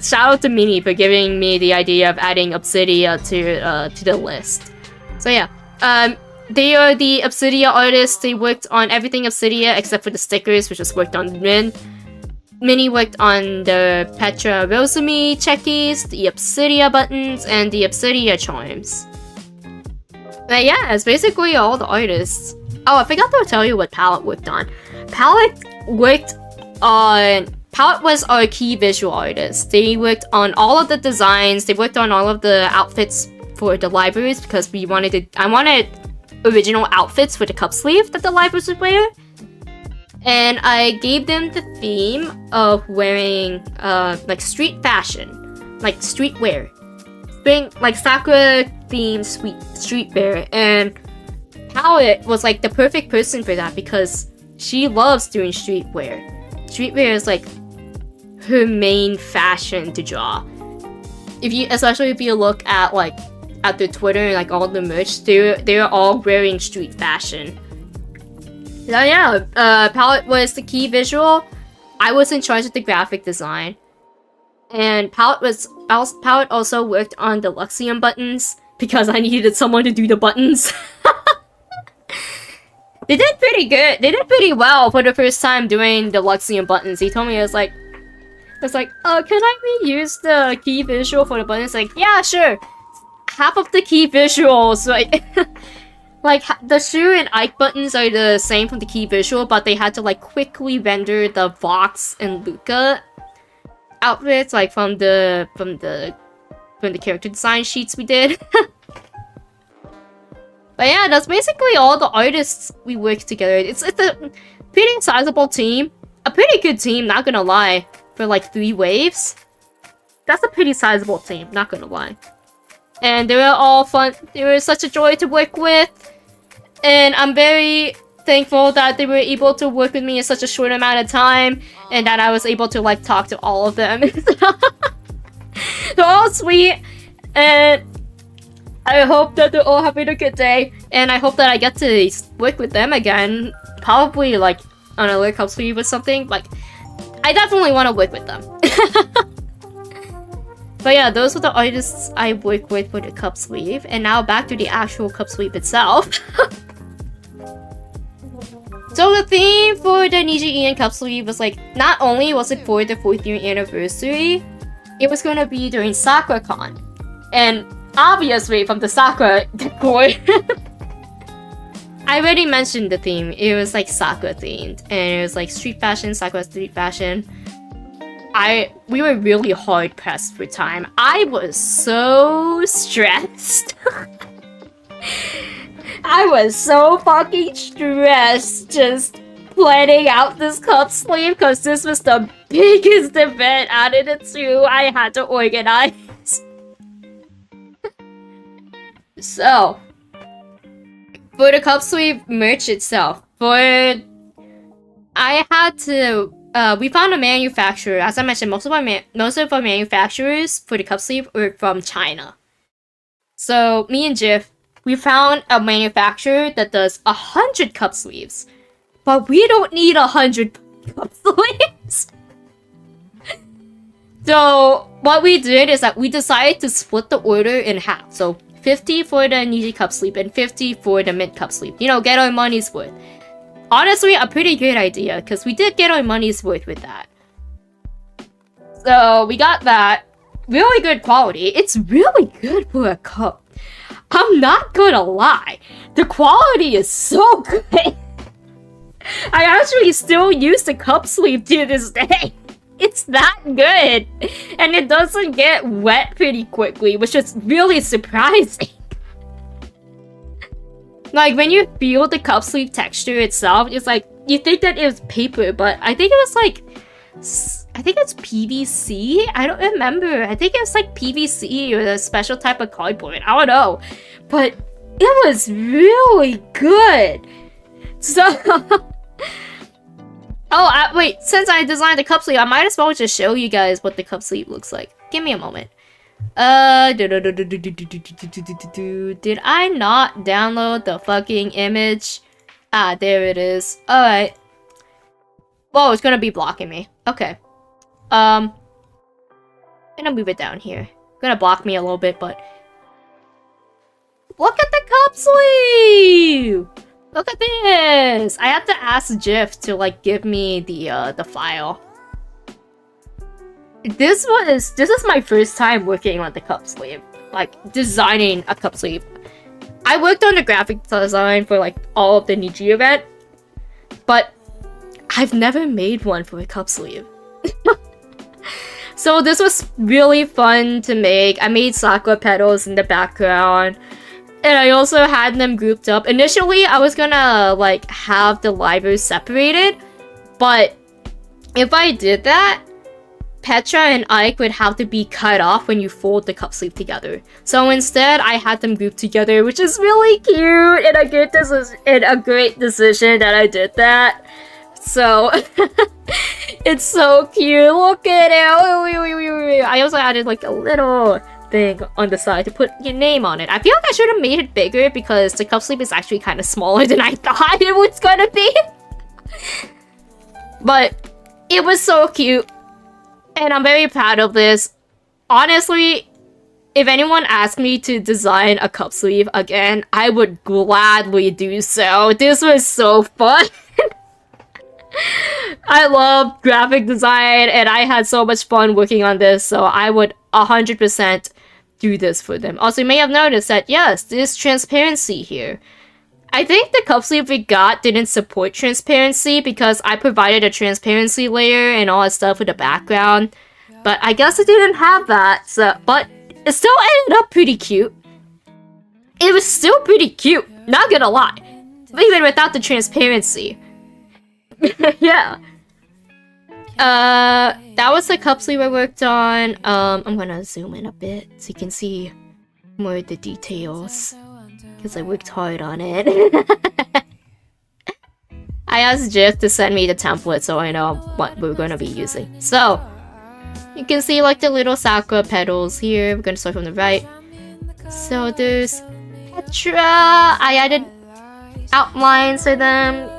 shout out to Meanie for giving me the idea of adding Obsidia to the list. So yeah, they are the Obsidia artists. They worked on everything Obsidia except for the stickers, which was worked on Min. Meanie worked on the Petra Rosami checkies, the Obsidia buttons, and the Obsidia charms. But yeah, it's basically all the artists. Oh, I forgot to tell you what Palette worked on. Palette was our key visual artist. They worked on all of the designs. They worked on all of the outfits for the libraries, because I wanted original outfits for the cup sleeve that the libraries would wear. And I gave them the theme of wearing like street fashion, like streetwear, like Sakura themed streetwear. And Palette was like the perfect person for that, because she loves doing streetwear. Streetwear is like her main fashion to draw. Especially if you look at like at their Twitter and like all the merch, they're all wearing street fashion. So yeah, Palette was the key visual. I was in charge of the graphic design, and Palette also worked on the Luxium buttons, because I needed someone to do the buttons. They did pretty good. They did pretty well for the first time doing the Luxium buttons. He told me, I was like, oh, can I reuse the key visual for the buttons? Like, yeah, sure. Half of the key visuals, like, like the Shu and Ike buttons are the same from the key visual, but they had to like quickly render the Vox and Luca outfits, like from the character design sheets we did. But yeah, that's basically all the artists we worked together. It's a pretty sizable team. A pretty good team, not gonna lie. For like 3 waves. That's a pretty sizable team, not gonna lie. And they were all fun. They were such a joy to work with. And I'm very thankful that they were able to work with me in such a short amount of time. And that I was able to like talk to all of them. They're all sweet. And I hope that they're all having a good day, and I hope that I get to work with them again, probably like on a cup sleeve or something. Like, I definitely want to work with them. But yeah, those were the artists I worked with for the cup sleeve, and now back to the actual cup sleeve itself. So the theme for the Niji Ian cup sleeve was like, not only was it for the 4th year anniversary, it was going to be during SakuraCon, and obviously from the Sakura decor. I already mentioned the theme. It was like Sakura themed, and it was like street fashion, Sakura street fashion. We were really hard pressed for time. I was so stressed. I was so fucking stressed just planning out this cup sleeve, because this was the biggest event out of the 2 I had to organize. So, for the cup sleeve merch itself, I had to we found a manufacturer. As I mentioned, most of our manufacturers for the cup sleeve were from China. So me and Jiff, we found a manufacturer that does 100 cup sleeves, but we don't need 100 cup sleeves. So what we did is that we decided to split the order in half. So 50 for the Niji cup sleeve and 50 for the mint cup sleeve. You know, get our money's worth. Honestly, a pretty good idea, because we did get our money's worth with that. So we got that. Really good quality. It's really good for a cup. I'm not gonna lie. The quality is so good. I actually still use the cup sleeve to this day. It's that good. And it doesn't get wet pretty quickly, which is really surprising. Like, when you feel the cup sleeve texture itself, it's like, you think that it was paper, but I think it was like, I think it's PVC? I don't remember. I think it was like PVC or a special type of cardboard. I don't know. But it was really good. So... Oh, wait, since I designed the cup sleeve, I might as well just show you guys what the cup sleeve looks like. Give me a moment. Did I not download the fucking image? Ah, there it is. Alright. Whoa, it's gonna be blocking me. Okay. I'm gonna move it down here. Gonna block me a little bit, but... Look at the cup sleeve! Look at this! I had to ask Jiff to like give me the file. This is my first time working on the cup sleeve. Like designing a cup sleeve. I worked on the graphic design for like all of the Niji event, but I've never made one for a cup sleeve. So this was really fun to make. I made sakura petals in the background. And I also had them grouped up. Initially, I was gonna like have the livers separated, but if I did that, Petra and Ike would have to be cut off when you fold the cup sleeve together. So instead, I had them grouped together, which is really cute and a great decision that I did that. So it's so cute. Look at it. I also added like a little thing on the side to put your name on it. I feel like I should have made it bigger because the cup sleeve is actually kind of smaller than I thought it was gonna be. But it was so cute. And I'm very proud of this. Honestly, if anyone asked me to design a cup sleeve again, I would gladly do so. This was so fun. I love graphic design and I had so much fun working on this, so I would 100% do this for them. Also, you may have noticed that, yes, there's transparency here. I think the cup sleeve we got didn't support transparency because I provided a transparency layer and all that stuff with the background. But I guess it didn't have that, so, but it still ended up pretty cute. It was still pretty cute, not gonna lie. Even without the transparency. Yeah. That was the cup sleeve I worked on. I'm gonna zoom in a bit so you can see more of the details. Because I worked hard on it. I asked Jiff to send me the template so I know what we're gonna be using. So, you can see like the little sakura petals here. We're gonna start from the right. So there's Petra. I added outlines for them.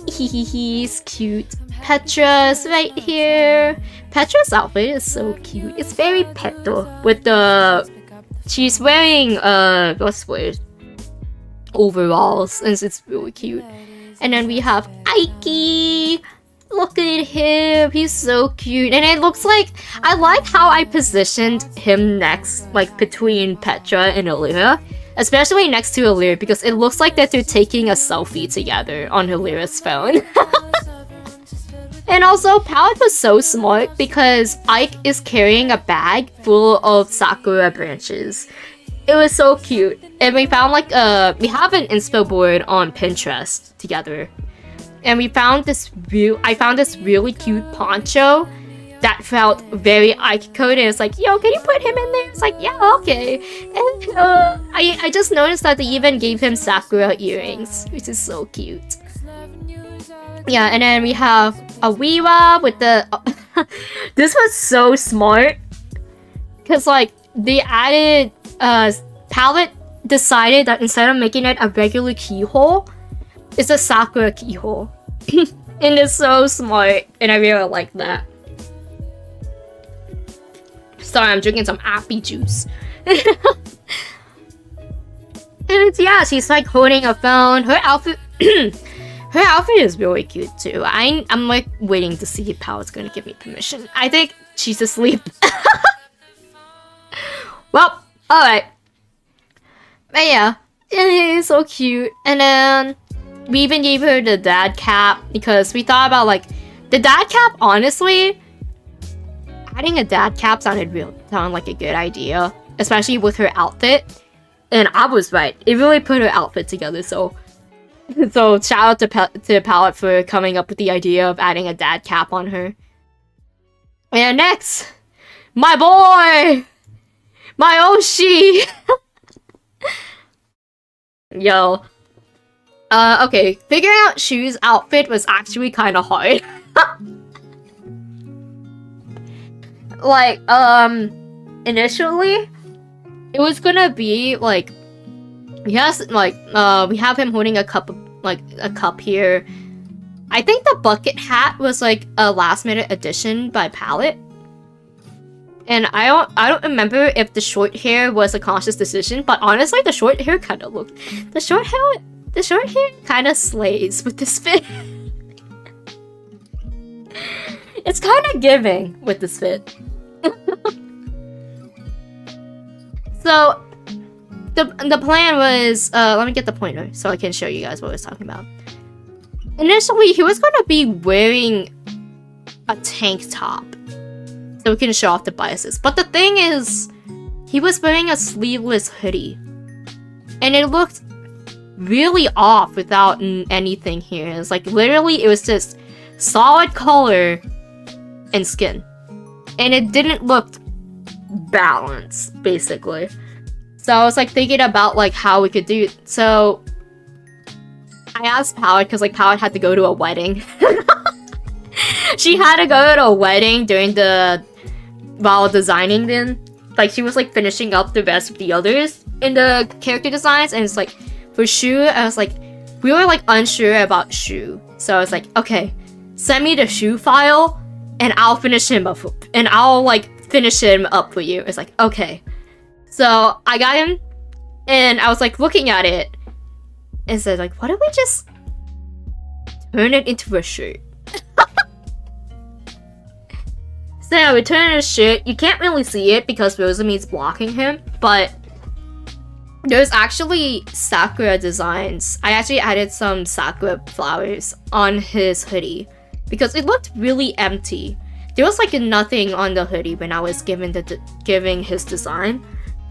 He's cute. Petra's right here. Petra's outfit is so cute. It's very petal with the... She's wearing what's weird? Overalls, and it's really cute. And then we have Ike. Look at him. He's so cute. And it looks like... I like how I positioned him next, like between Petra and Alira. Especially next to Alira, because it looks like that they're taking a selfie together on Alira's phone. And also, Palette was so smart because Ike is carrying a bag full of sakura branches. It was so cute. And we found like we have an inspo board on Pinterest together. And we found I found this really cute poncho that felt very Ike coded. It's like, yo, can you put him in there? It's like, yeah, okay. And I just noticed that they even gave him sakura earrings, which is so cute. Yeah, and then we have a Wiwa with the... This was so smart. Because, like, they added... Palette decided that instead of making it a regular keyhole, it's a Sakura keyhole. And it's so smart. And I really like that. Sorry, I'm drinking some appy juice. And yeah, she's like holding a phone. Her outfit... Her outfit is really cute too. I'm like waiting to see if Pal's gonna give me permission. I think she's asleep. Well, alright. But yeah, it is so cute. And then we even gave her the dad cap because we thought about like the dad cap. Honestly, adding a dad cap sounded like a good idea, especially with her outfit. And I was right. It really put her outfit together. So shout out to Palette for coming up with the idea of adding a dad cap on her. And next, my boy, my Oshi. Yo. Okay, figuring out Shu's outfit was actually kind of hard. Like, initially, it was gonna be like, yes, like, we have him holding a cup, a cup here. I think the bucket hat was like a last minute addition by Palette. And I don't remember if the short hair was a conscious decision, but honestly, the short hair kind of looked... The short hair kind of slays with this fit. It's kind of giving with this fit. So, the plan was... let me get the pointer so I can show you guys what I was talking about. Initially, he was going to be wearing a tank top, so we can show off the biases. But the thing is, he was wearing a sleeveless hoodie. And it looked really off without anything here. It's like, literally, it was just solid color and skin. And it didn't look balanced, basically. So I was like thinking about like how we could do it. So I asked Palette, because like Palette had to go to a wedding. She had to go to a wedding while designing them. Like, she was like finishing up the rest of the others in the character designs, and it's like for Shu, I was like, we were like unsure about Shu, so I was like, okay, send me the Shu file and I'll finish him up, and I'll like finish him up for you. It's like, okay. So I got him, and I was like looking at it and said like, why don't we just turn it into a shirt? So yeah, we turn his shirt. You can't really see it because Rosami's blocking him, but there's actually Sakura designs. I actually added some Sakura flowers on his hoodie because it looked really empty. There was like nothing on the hoodie when I was giving his design.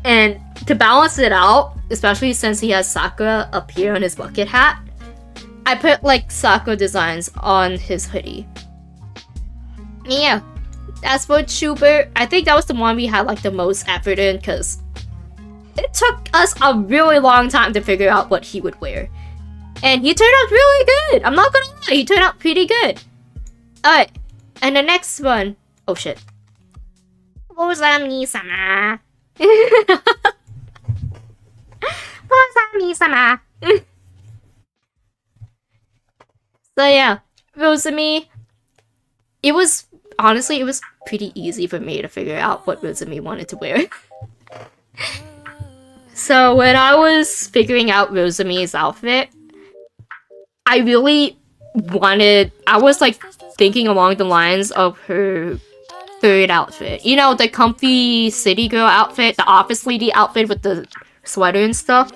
And to balance it out, especially since he has Sakura up here on his bucket hat, I put like Sakura designs on his hoodie. Yeah. As for Schubert, I think that was the one we had like the most effort in because it took us a really long time to figure out what he would wear. And he turned out really good! I'm not gonna lie, he turned out pretty good. Alright, and the next one... Oh shit. Rosami-sama. Rosami-sama. So yeah, Rosami... Honestly, it was pretty easy for me to figure out what Rosami wanted to wear. So when I was figuring out Rosami's outfit, I was like thinking along the lines of her third outfit. You know, the comfy city girl outfit, the office lady outfit with the sweater and stuff.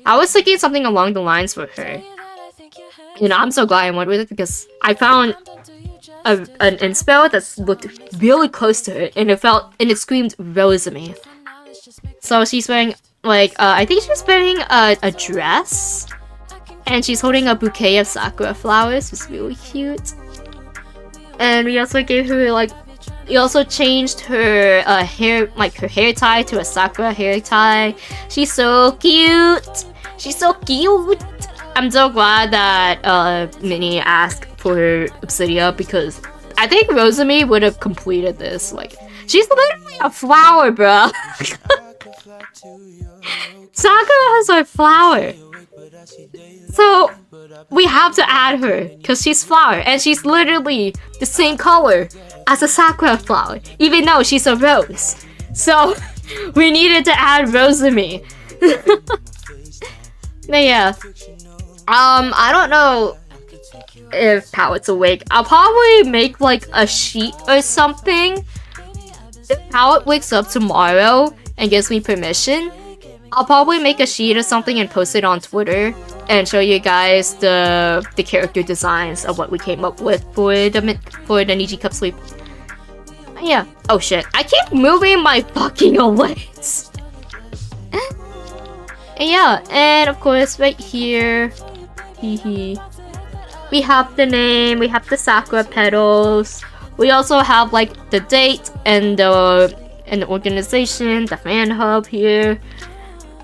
I was thinking something along the lines for her. You know, I'm so glad I went with it because I found an inspo that looked really close to it, and it screamed Rosami. So she's wearing like I think she's wearing a dress, and she's holding a bouquet of sakura flowers. It's really cute. And we also gave her like, we also changed her hair, like her hair tie to a sakura hair tie. She's so cute. She's so cute. I'm so glad that Minnie asked for Obsidia because I think Rosemi would have completed this. Like, she's literally a flower, bruh. Sakura has a flower. So, we have to add her because she's flower and she's literally the same color as a Sakura flower, even though she's a rose. So, we needed to add Rosemi. But yeah. I don't know if Pallet's awake. I'll probably make like a sheet or something. If Pallet wakes up tomorrow and gives me permission, I'll probably make a sheet or something and post it on Twitter and show you guys the character designs of what we came up with for the Niji Cup Sleep. Yeah. Oh shit. I keep moving my fucking legs. Yeah, and of course right here, we have the name, we have the Sakura petals. We also have like the date and the organization, the fan hub here.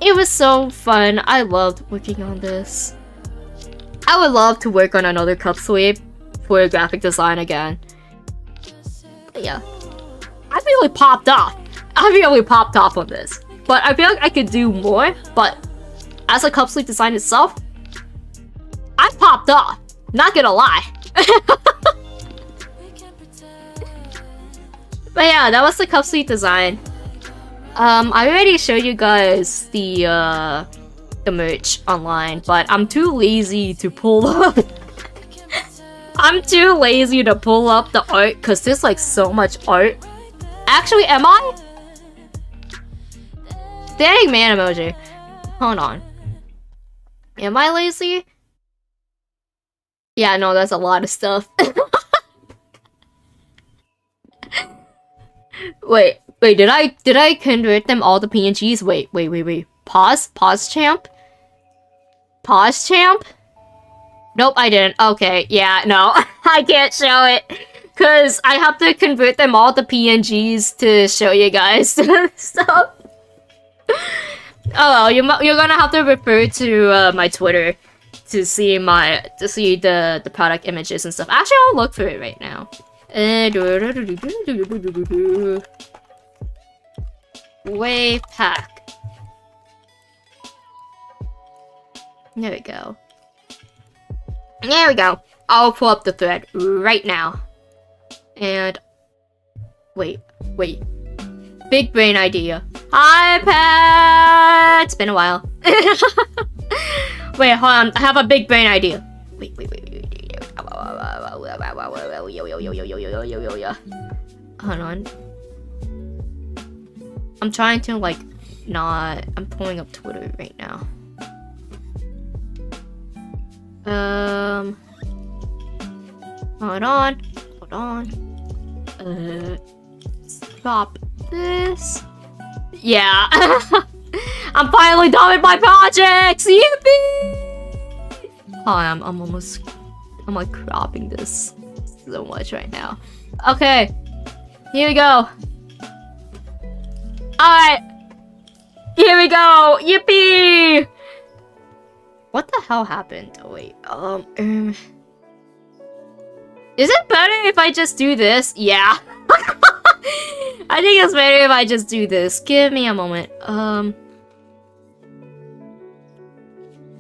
It was so fun. I loved working on this. I would love to work on another cup sweep for graphic design again. But yeah, I really popped off. On this. But I feel like I could do more, but as a cup sleeve design itself, I popped off. Not gonna lie. But yeah, that was the cup sleeve design. I already showed you guys the merch online, but I'm too lazy to pull up. I'm too lazy to pull up the art because there's like so much art. Actually, am I? Dang man emoji. Hold on. Am I lazy? Yeah, no, that's a lot of stuff. Wait, did I convert them all to PNGs? Wait. Pause champ? Pause champ? Nope, I didn't. Okay, yeah, no. I can't show it. Cause I have to convert them all to PNGs to show you guys stuff. Oh well, you're gonna have to refer to my Twitter to see the product images and stuff. Actually, I'll look for it right now. Way pack. There we go. There we go. I'll pull up the thread right now. And wait. Big brain idea. Hi, Pat! It's been a while. Wait, hold on. I have a big brain idea. Wait. Hold on. I'm trying to, like, not... I'm pulling up Twitter right now. Hold on. Stop this. Yeah. I'm finally done with my projects! Yippee! Oh, I'm like cropping this so much right now. Okay. Here we go. Alright. Here we go. Yippee! What the hell happened? Oh, wait. Is it better if I just do this? Yeah. I think it's better if I just do this. Give me a moment.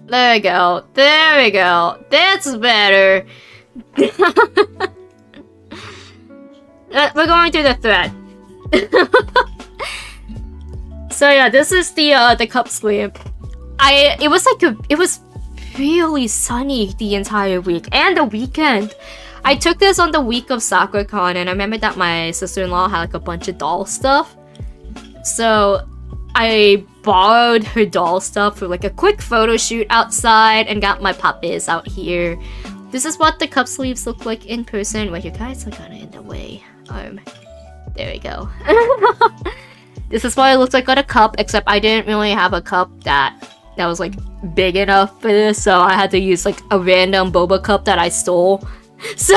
There we go. That's better. We're going through the thread. So yeah, this is the cup sleeve. It was really sunny the entire week and the weekend. I took this on the week of SakuraCon, and I remember that my sister-in-law had like a bunch of doll stuff. So I borrowed her doll stuff for like a quick photo shoot outside and got my puppies out here. This is what the cup sleeves look like in person. Wait, you guys are kind of in the way. There we go. This is what it looks like on a cup, except I didn't really have a cup that was like big enough for this, so I had to use like a random boba cup that I stole. So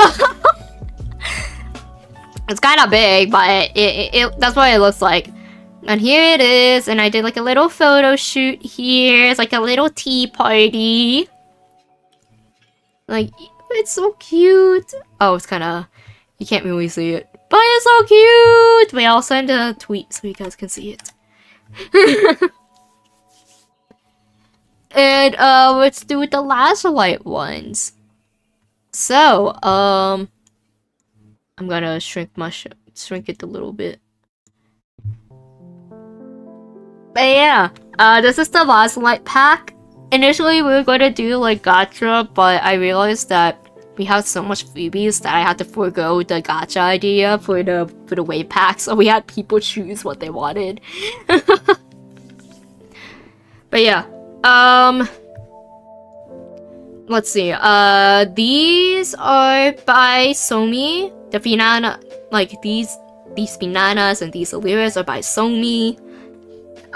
it's kind of big, but that's what it looks like. And here it is, and I did like a little photo shoot here. It's like a little tea party. Like, it's so cute. Oh, it's kind of, you can't really see it, but it's so cute. Wait, I'll send a tweet so you guys can see it. And let's do the last light ones. So, I'm gonna shrink it a little bit. But yeah, this is the last light pack. Initially, we were going to do like gacha, but I realized that we have so much freebies that I had to forego the gacha idea for the wave pack. So we had people choose what they wanted. But yeah, let's see. These are by Somi. The Finana, like these Finanas and these Aliras are by Somi.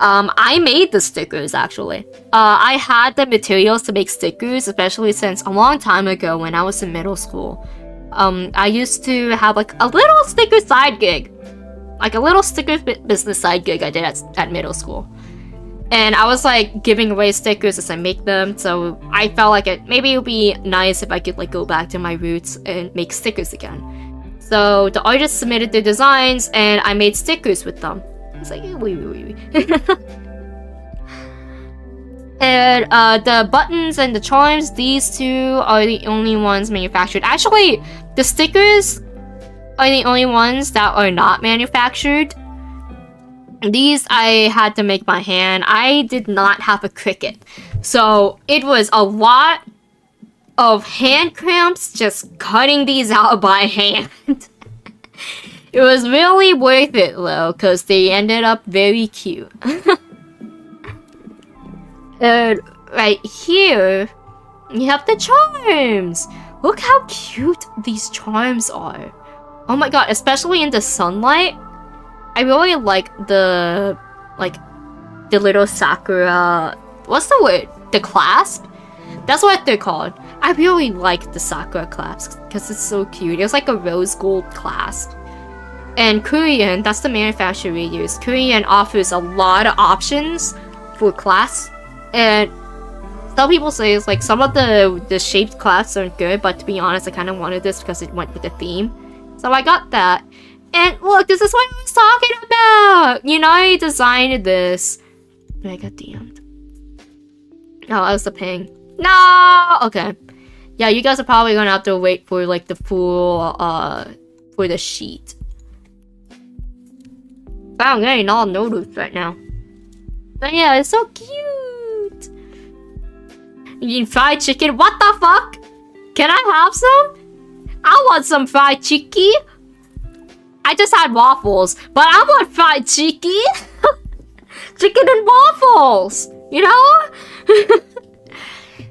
I made the stickers actually. I had the materials to make stickers, especially since a long time ago when I was in middle school. I used to have like a little sticker side gig. Like a little sticker business side gig I did at middle school. And I was like giving away stickers as I make them, so I felt like maybe it would be nice if I could like go back to my roots and make stickers again. So the artists submitted their designs and I made stickers with them. It's like, wee. And the buttons and the charms, these two are the only ones manufactured. Actually, the stickers are the only ones that are not manufactured. These I had to make by hand. I did not have a Cricut. So it was a lot of hand cramps just cutting these out by hand. It was really worth it though, because they ended up very cute. And right here, you have the charms. Look how cute these charms are. Oh my god, especially in the sunlight. I really like the little sakura. What's the word? The clasp? That's what they're called. I really like the sakura clasp because it's so cute. It's like a rose gold clasp. And Korean, that's the manufacturer we use. Korean offers a lot of options for clasps. And some people say it's like some of the shaped clasps aren't good, but to be honest, I kind of wanted this because it went with the theme. So I got that. And look, this is what I was talking about! You know, I designed this. I got DM'd. Oh, that was the ping. No! Okay. Yeah, you guys are probably gonna have to wait for like the full, for the sheet. Wow, I'm getting all noticed right now. But yeah, it's so cute! You need fried chicken? What the fuck? Can I have some? I want some fried chicken! I just had waffles, but I want fried chicken! Chicken and waffles! You know?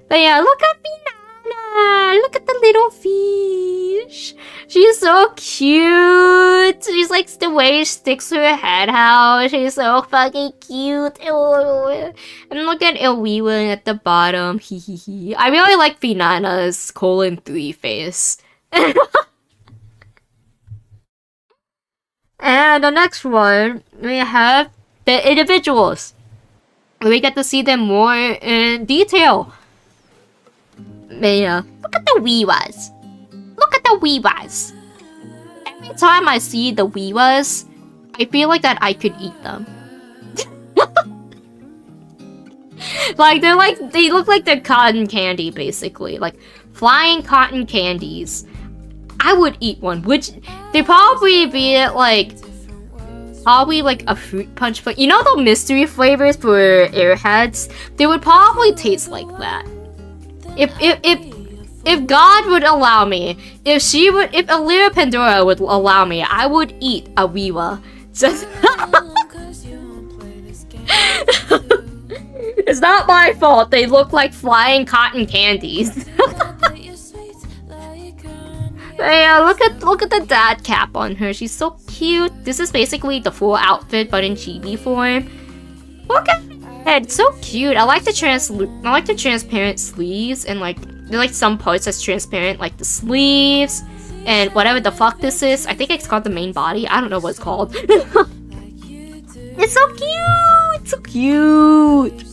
But yeah, look at Banana! Look at the little fish! She's so cute! She's like the way she sticks her head out. She's so fucking cute. And look at Ilwiwa at the bottom. Hehehe. I really like Banana's :3 face. And the next one, we have the individuals. We get to see them more in detail. But yeah, look at the Wiwas. Look at the Wiwas. Every time I see the Wiwas, I feel like that I could eat them. Like they look like they're cotton candy basically, like flying cotton candies. I would eat one, which they probably be like a fruit punch, but you know the mystery flavors for Airheads? They would probably taste like that. If God would allow me, if Alira Pandora would allow me, I would eat a Wiwa. Just it's not my fault. They look like flying cotton candies. Yeah, look at the dad cap on her. She's so cute. This is basically the full outfit, but in chibi form. Look at her head, so cute. I like the transparent sleeves, and like some parts that's transparent, like the sleeves and whatever the fuck this is. I think it's called the main body. I don't know what it's called. It's so cute. It's so cute.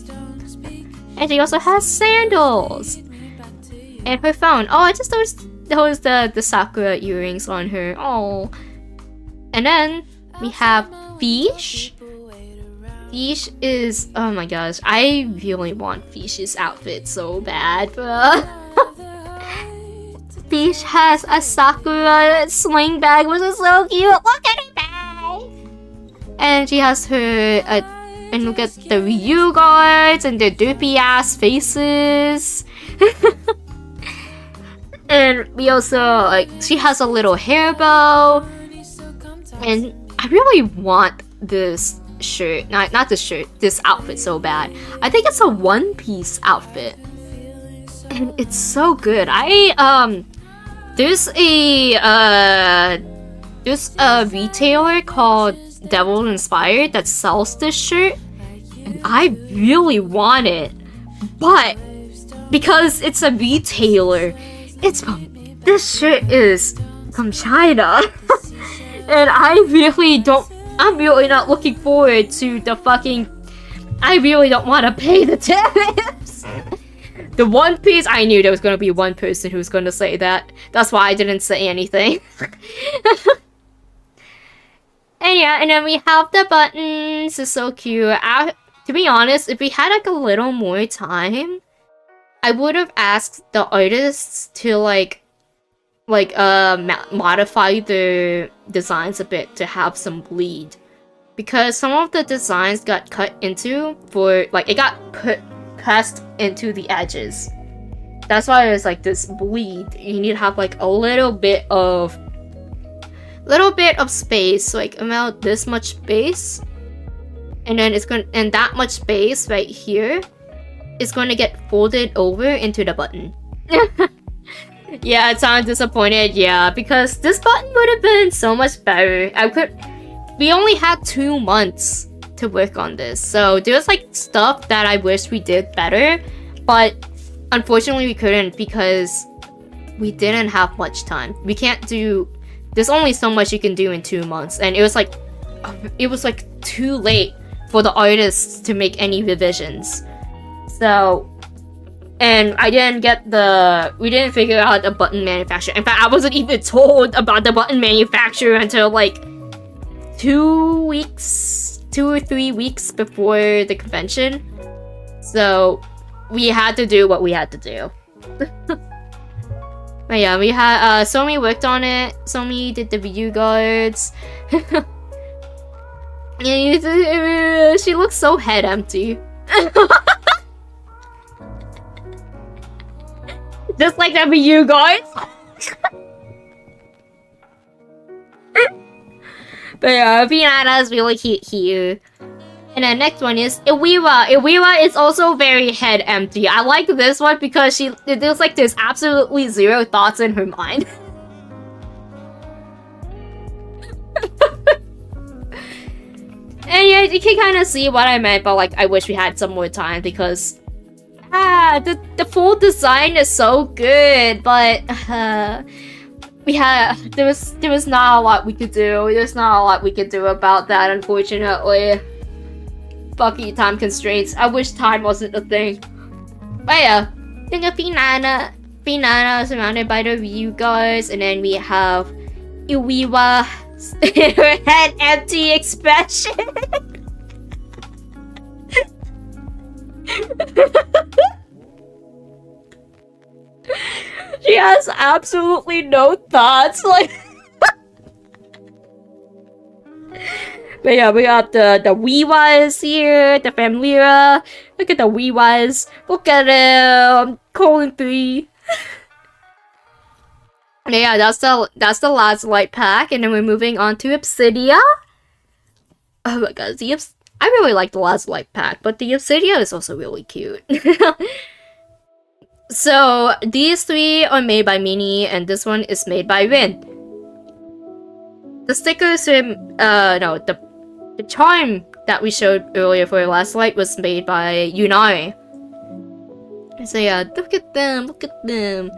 And she also has sandals. And her phone. Oh, I just noticed the Sakura earrings on her. Oh. And then we have Fish. Fish is, oh my gosh, I really want Fish's outfit so bad, but Fish has a Sakura sling bag, which is so cute. Look at her bag! And she has her, and look at the Ryu guards and their derpy ass faces. And we also, like, she has a little hair bow. And I really want this shirt, not this shirt, this outfit so bad. I think it's a one-piece outfit. And it's so good. There's a retailer called Devil Inspired that sells this shirt. And I really want it. But because it's a retailer, this shirt is from China. And I'm really not looking forward to the fucking... I really don't want to pay the tariffs. The one piece, I knew there was going to be one person who was going to say that. That's why I didn't say anything. And yeah, and then we have the buttons. It's so cute. To be honest, if we had like a little more time, I would have asked the artists to modify the designs a bit to have some bleed, because some of the designs got cut into it got pressed into the edges. That's why there's like this bleed. You need to have like a little bit of space, like about this much space, and then that much space right here is going to get folded over into the button. Yeah, it sounds disappointed, yeah, because this button would have been so much better. We only had 2 months to work on this, so there's like stuff that I wish we did better, but unfortunately we couldn't because we didn't have much time. There's only so much you can do in 2 months, and it was like too late for the artists to make any revisions. So, and we didn't figure out the button manufacturer. In fact, I wasn't even told about the button manufacturer until like 2 or 3 weeks before the convention. So, we had to do what we had to do. But yeah, we had, Somi worked on it. Somi did the view guards. And she looks so head empty. Just like that view guards. But yeah, Pinata is really cute here. And the next one is Iwiwa. Iwiwa is also very head empty. I like this one because it feels like there's absolutely zero thoughts in her mind. And yeah, you can kind of see what I meant, but like, I wish we had some more time because the full design is so good, but there was not a lot we could do. There's not a lot we could do about that, unfortunately. Fucking time constraints. I wish time wasn't a thing. But yeah, think of Pinana surrounded by the Ryu guards, and then we have Iwiwa, her head empty expression. She has absolutely no thoughts, like. But yeah, we got the Wiwas here, the Familira. Look at the Wiwas. Look at him. Colon 3. Yeah, that's the last light pack, and then we're moving on to Obsidia. Oh my god, I really like the last light pack, but the Obsidia is also really cute. So these 3 are made by Mini, and this one is made by Rin. The stickers are, the charm that we showed earlier for the last light was made by Yunari. So yeah, look at them.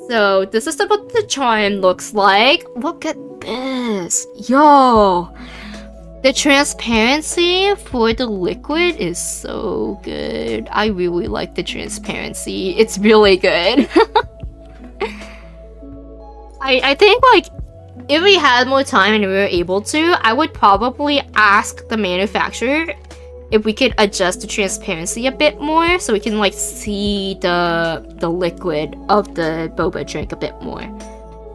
So this is what the charm looks like. Look at this. Yo! The transparency for the liquid is so good. I really like the transparency. It's really good. I think like if we had more time and we were able to, I would probably ask the manufacturer if we could adjust the transparency a bit more so we can like see the liquid of the boba drink a bit more.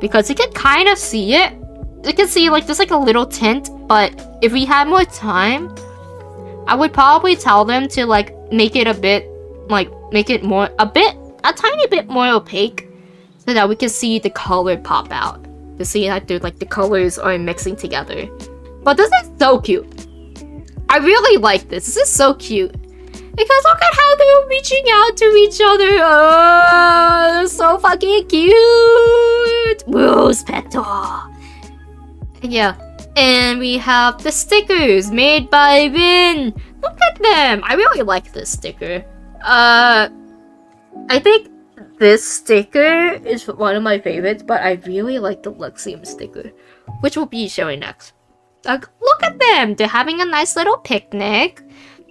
Because you can kind of see it. You can see like there's like a little tint, but if we had more time, I would probably tell them to like make it a bit, like make it more, a tiny bit more opaque so that we can see the color pop out. To see that like the colors are mixing together. But this is so cute. I really like this. This is so cute. Because look at how they're reaching out to each other. Oh, they're so fucking cute. Rose petal. Yeah. And we have the stickers made by Vin. Look at them. I really like this sticker. I think this sticker is one of my favorites, but I really like the Luxium sticker, which we'll be showing next. Like, look at them. They're having a nice little picnic.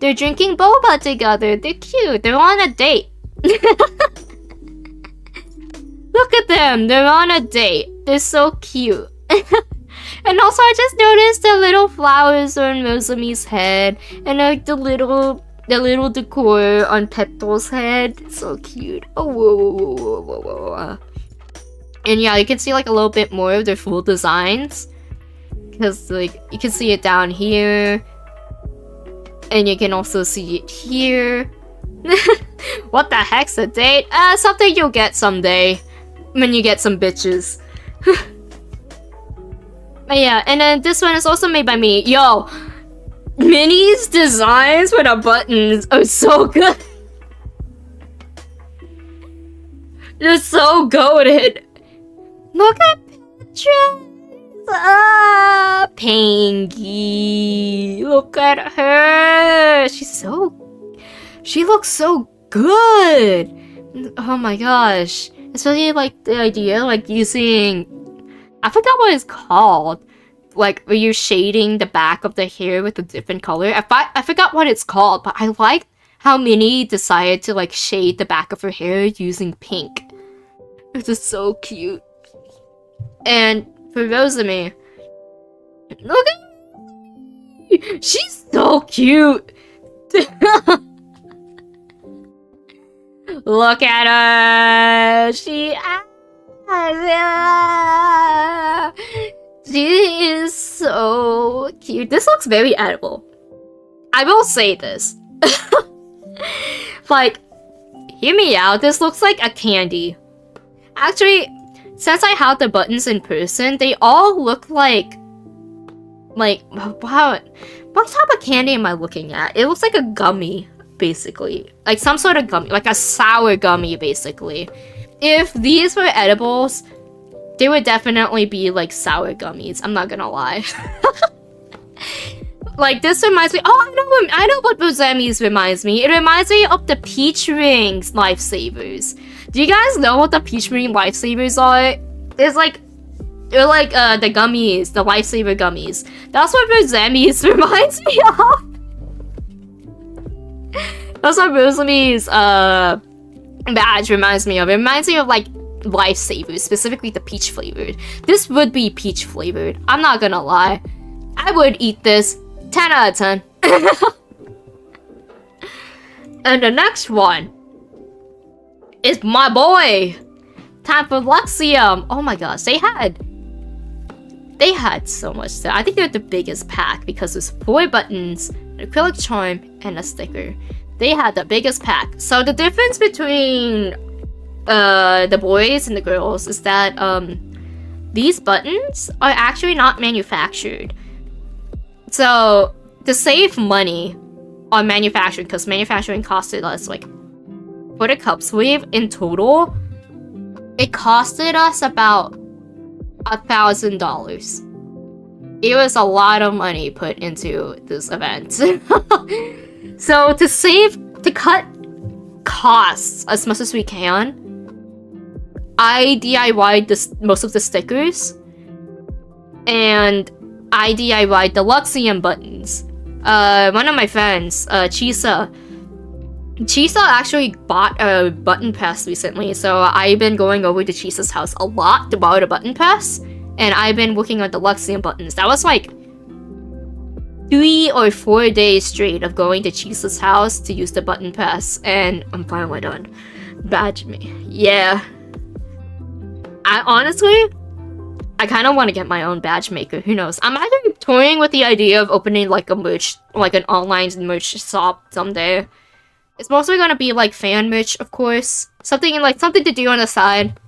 They're drinking boba together. They're cute. They're on a date. Look at them. They're on a date. They're so cute. And also, I just noticed the little flowers on Rosami's head, and like the little decor on Petal's head. It's so cute. Oh, whoa, whoa, whoa, whoa, whoa. And yeah, you can see like a little bit more of their full designs, because like you can see it down here, and you can also see it here. What the heck's a date? Something you'll get someday when you get some bitches. But yeah, and then this one is also made by me. Yo, Minnie's designs for the buttons are so good. They're so goated. Look at Petra. Pangy. Look at her. She looks so good. Oh my gosh. Especially like the idea like using, I forgot what it's called. Like, where you're shading the back of the hair with a different color. I forgot what it's called, but I like how Minnie decided to, like, shade the back of her hair using pink. It's just so cute. And for Rosami, look at her! She's so cute! Look at her! She is so cute. This looks very edible. I will say this. Like, hear me out. This looks like a candy. Actually, since I have the buttons in person, they all look like wow. What type of candy am I looking at? It looks like a gummy, basically. Like some sort of gummy, like a sour gummy, basically. If these were edibles, they would definitely be like sour gummies. I'm not gonna lie. Like this reminds me. Oh, I know what Rosami's reminds me. It reminds me of the Peach Rings lifesavers. Do you guys know what the Peach Ring lifesavers are? They're like the gummies, the lifesaver gummies. That's what Rosami's reminds me of. That's what Rosami's badge reminds me of. It reminds me of like lifesavers, specifically the peach flavored. This would be peach flavored. I'm not gonna lie. I would eat this 10 out of 10. And the next one is my boy. Time for Luxium. Oh my gosh, they had so much stuff. I think they're the biggest pack because there's 4 buttons, an acrylic charm, and a sticker. They had the biggest pack. So the difference between the boys and the girls is that these buttons are actually not manufactured. So to save money on manufacturing, because manufacturing costed us like, for the cup sleeve in total, it costed us about $1,000. It was a lot of money put into this event. So to cut costs as much as we can, I DIY'd most of the stickers, and I DIY Deluxium buttons. One of my friends, Chisa actually bought a button press recently, so I've been going over to Chisa's house a lot to borrow the button press, and I've been working on Deluxium buttons. That was like 3 or 4 days straight of going to Chisa's house to use the button press, and I'm finally done. Badge me. Yeah. I kind of want to get my own badge maker. Who knows? I'm actually toying with the idea of opening like a merch, like an online merch shop someday. It's mostly gonna be like fan merch, of course. Something to do on the side.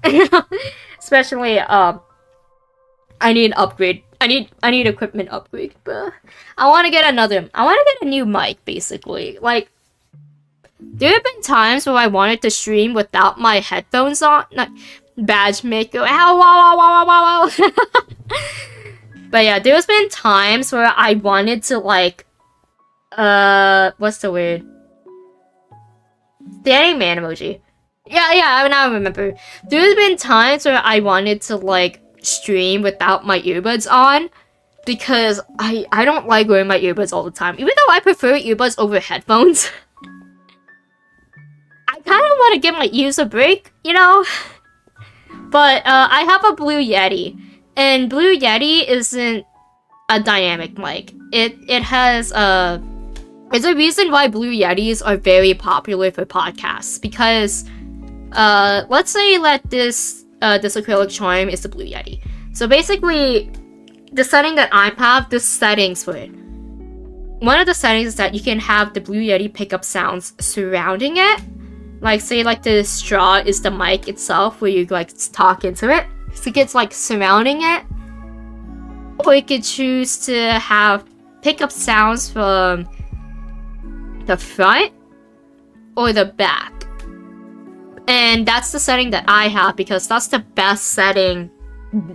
Especially, I need upgrade. I need equipment upgrade, but I want to get a new mic, basically. Like, there have been times where I wanted to stream without my headphones on. Like, badge maker. Ow, wow, wow, wow, wow, wow. But yeah, there's been times where I wanted to like, what's the word? Standing man emoji. Yeah, now I remember. There's been times where I wanted to like stream without my earbuds on because I don't like wearing my earbuds all the time. Even though I prefer earbuds over headphones. I kind of want to give my ears a break, you know? But I have a Blue Yeti, and Blue Yeti isn't a dynamic mic. It has there's a reason why Blue Yetis are very popular for podcasts, because let's say that this acrylic charm is the Blue Yeti. So basically, the setting that I have, the settings for it. One of the settings is that you can have the Blue Yeti pick up sounds surrounding it. Like, say, like, the straw is the mic itself, where you, like, talk into it. So it gets, like, surrounding it. Or you could choose to have pick-up sounds from the front or the back. And that's the setting that I have, because that's the best setting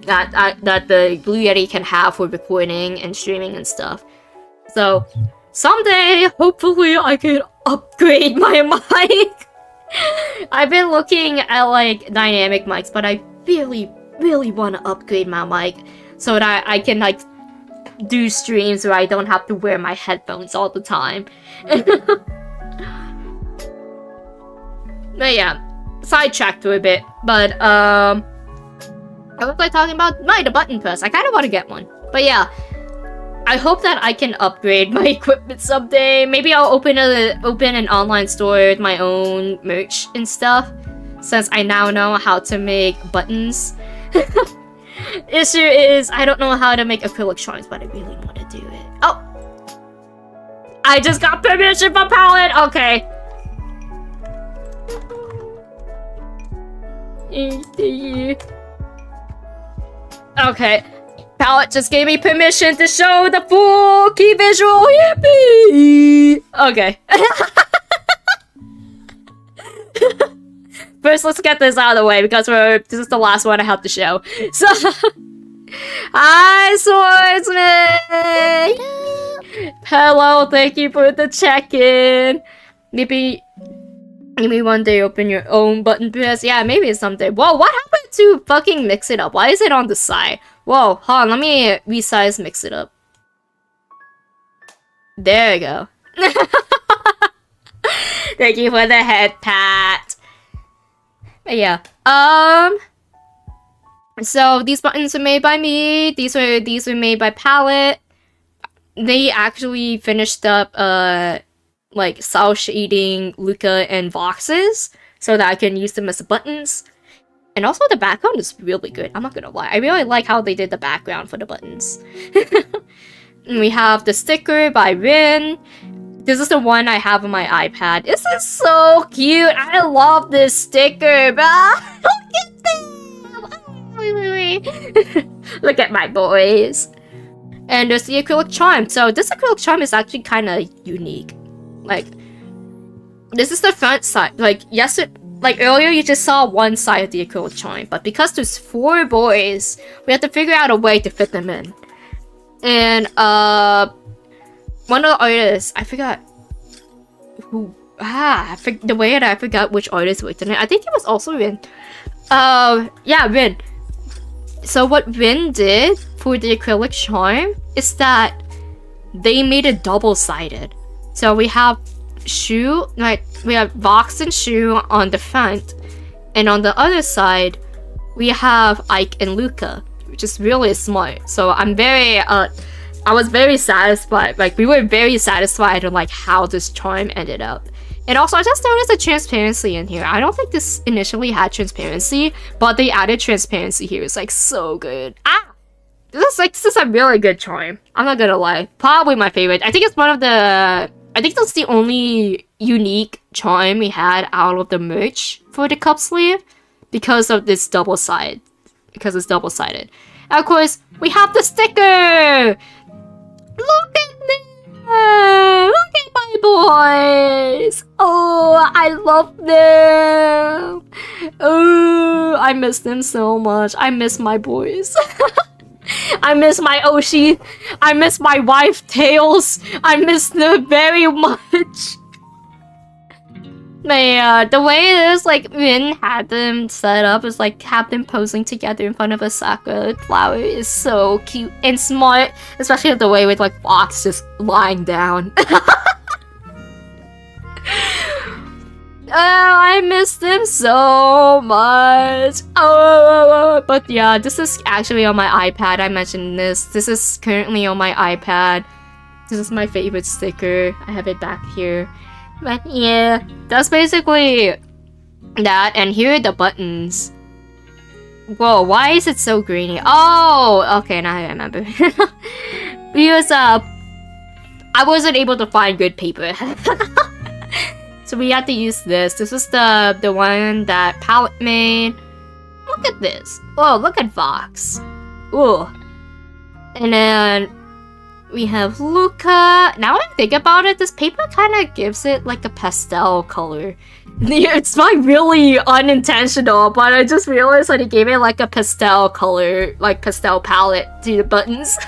that the Blue Yeti can have for recording and streaming and stuff. So, someday, hopefully, I can upgrade my mic. I've been looking at like dynamic mics, but I really want to upgrade my mic so that I can like do streams where I don't have to wear my headphones all the time. But yeah, sidetracked for a bit. But I was like talking about the button press. I kind of want to get one. But yeah, I hope that I can upgrade my equipment someday. Maybe I'll open an online store with my own merch and stuff, since I now know how to make buttons. Issue is, I don't know how to make acrylic charms, but I really want to do it. Oh! I just got permission from Palette! Okay. Okay. Palette just gave me permission to show the full key visual. Yippee! Okay. First, let's get this out of the way, because this is the last one I have to show. So, hi, Swordsman! Hello, thank you for the check-in. Maybe one day open your own button press. Yeah, maybe someday. Whoa, what happened to fucking mix it up? Why is it on the side? Whoa, hold on, let me resize mix it up. There we go. Thank you for the head pat. But yeah, so these buttons were made by me. These were made by Palette. They actually finished up like cell shading Luca and Voxes so that I can use them as buttons. And also the background is really good, I'm not gonna lie. I really like how they did the background for the buttons. And we have the sticker by Rin. This is the one I have on my iPad. This is so cute. I love this sticker, bro. Look at them. Look at my boys. And there's the acrylic charm. So this acrylic charm is actually kind of unique. Like, this is the front side. Like, earlier you just saw one side of the acrylic charm, but because there's 4 boys, we have to figure out a way to fit them in. And one of the artists, I forgot who. I forgot which artist worked on it. I think it was also Rin. Yeah, Rin. So what Rin did for the acrylic charm is that they made it double-sided. So we have Shu, like we have Vox and Shu on the front, and on the other side we have Ike and Luca, which is really smart. So I'm very I was very satisfied, like we were very satisfied on like how this charm ended up. And also I just noticed the transparency in here. I don't think this initially had transparency, but they added transparency here. It's like so good. This is a really good charm. I'm not gonna lie. Probably my favorite. I think it's one of the, I think that's the only unique charm we had out of the merch for the cup sleeve because of this double side. Because it's double-sided. And of course, we have the sticker! Look at them! Look at my boys! Oh, I love them! Oh, I miss them so much. I miss my boys. I miss my Oshi. I miss my wife, Tails. I miss them very much. But yeah, the way it is, like, Min had them set up is like have them posing together in front of a sakura flower is so cute and smart, especially the way with like Fox just lying down. Oh, I miss them so much. Oh, but yeah, this is actually on my iPad. I mentioned this. This is currently on my iPad. This is my favorite sticker. I have it back here. But yeah, that's basically that. And here are the buttons. Whoa, why is it so grainy? Oh, okay, now I remember. Because I wasn't able to find good paper. So we had to use this. This is the one that Palette made. Look at this. Oh, look at Vox. Ooh. And then we have Luca. Now I think about it, this paper kind of gives it like a pastel color. It's not really unintentional, but I just realized that it gave it like a pastel color, like pastel palette to the buttons.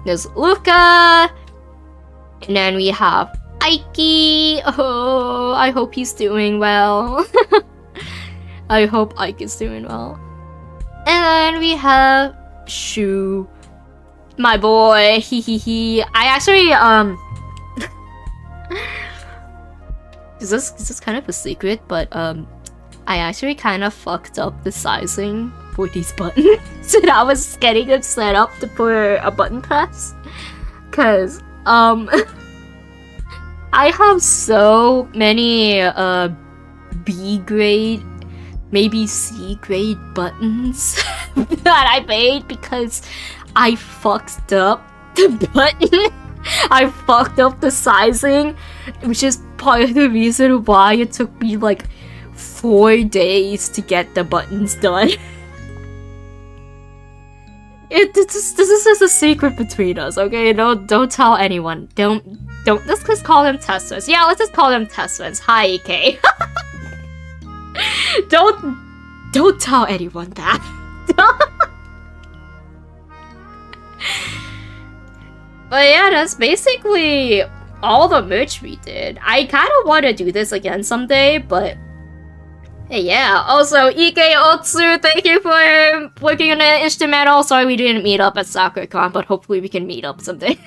There's Luca. And then we have Ike. Oh, I hope he's doing well. I hope Ike is doing well. And then we have Shu. My boy, he. I actually, this is kind of a secret, but, I actually kind of fucked up the sizing for these buttons. So I was getting them set up to put a button press. Cause, I have so many, B grade, maybe C grade buttons that I made because I fucked up the button. I fucked up the sizing, which is part of the reason why it took me like 4 days to get the buttons done. This is just a secret between us, okay? Don't tell anyone. Don't. Let's just call them test runs. Yeah, let's just call them test runs. Hi, EK. Don't tell anyone that. But yeah, that's basically all the merch we did. I kind of want to do this again someday, but hey, yeah. Also, Ike Otsu, thank you for working on the instrumental. Sorry we didn't meet up at SakuraCon, but hopefully we can meet up someday.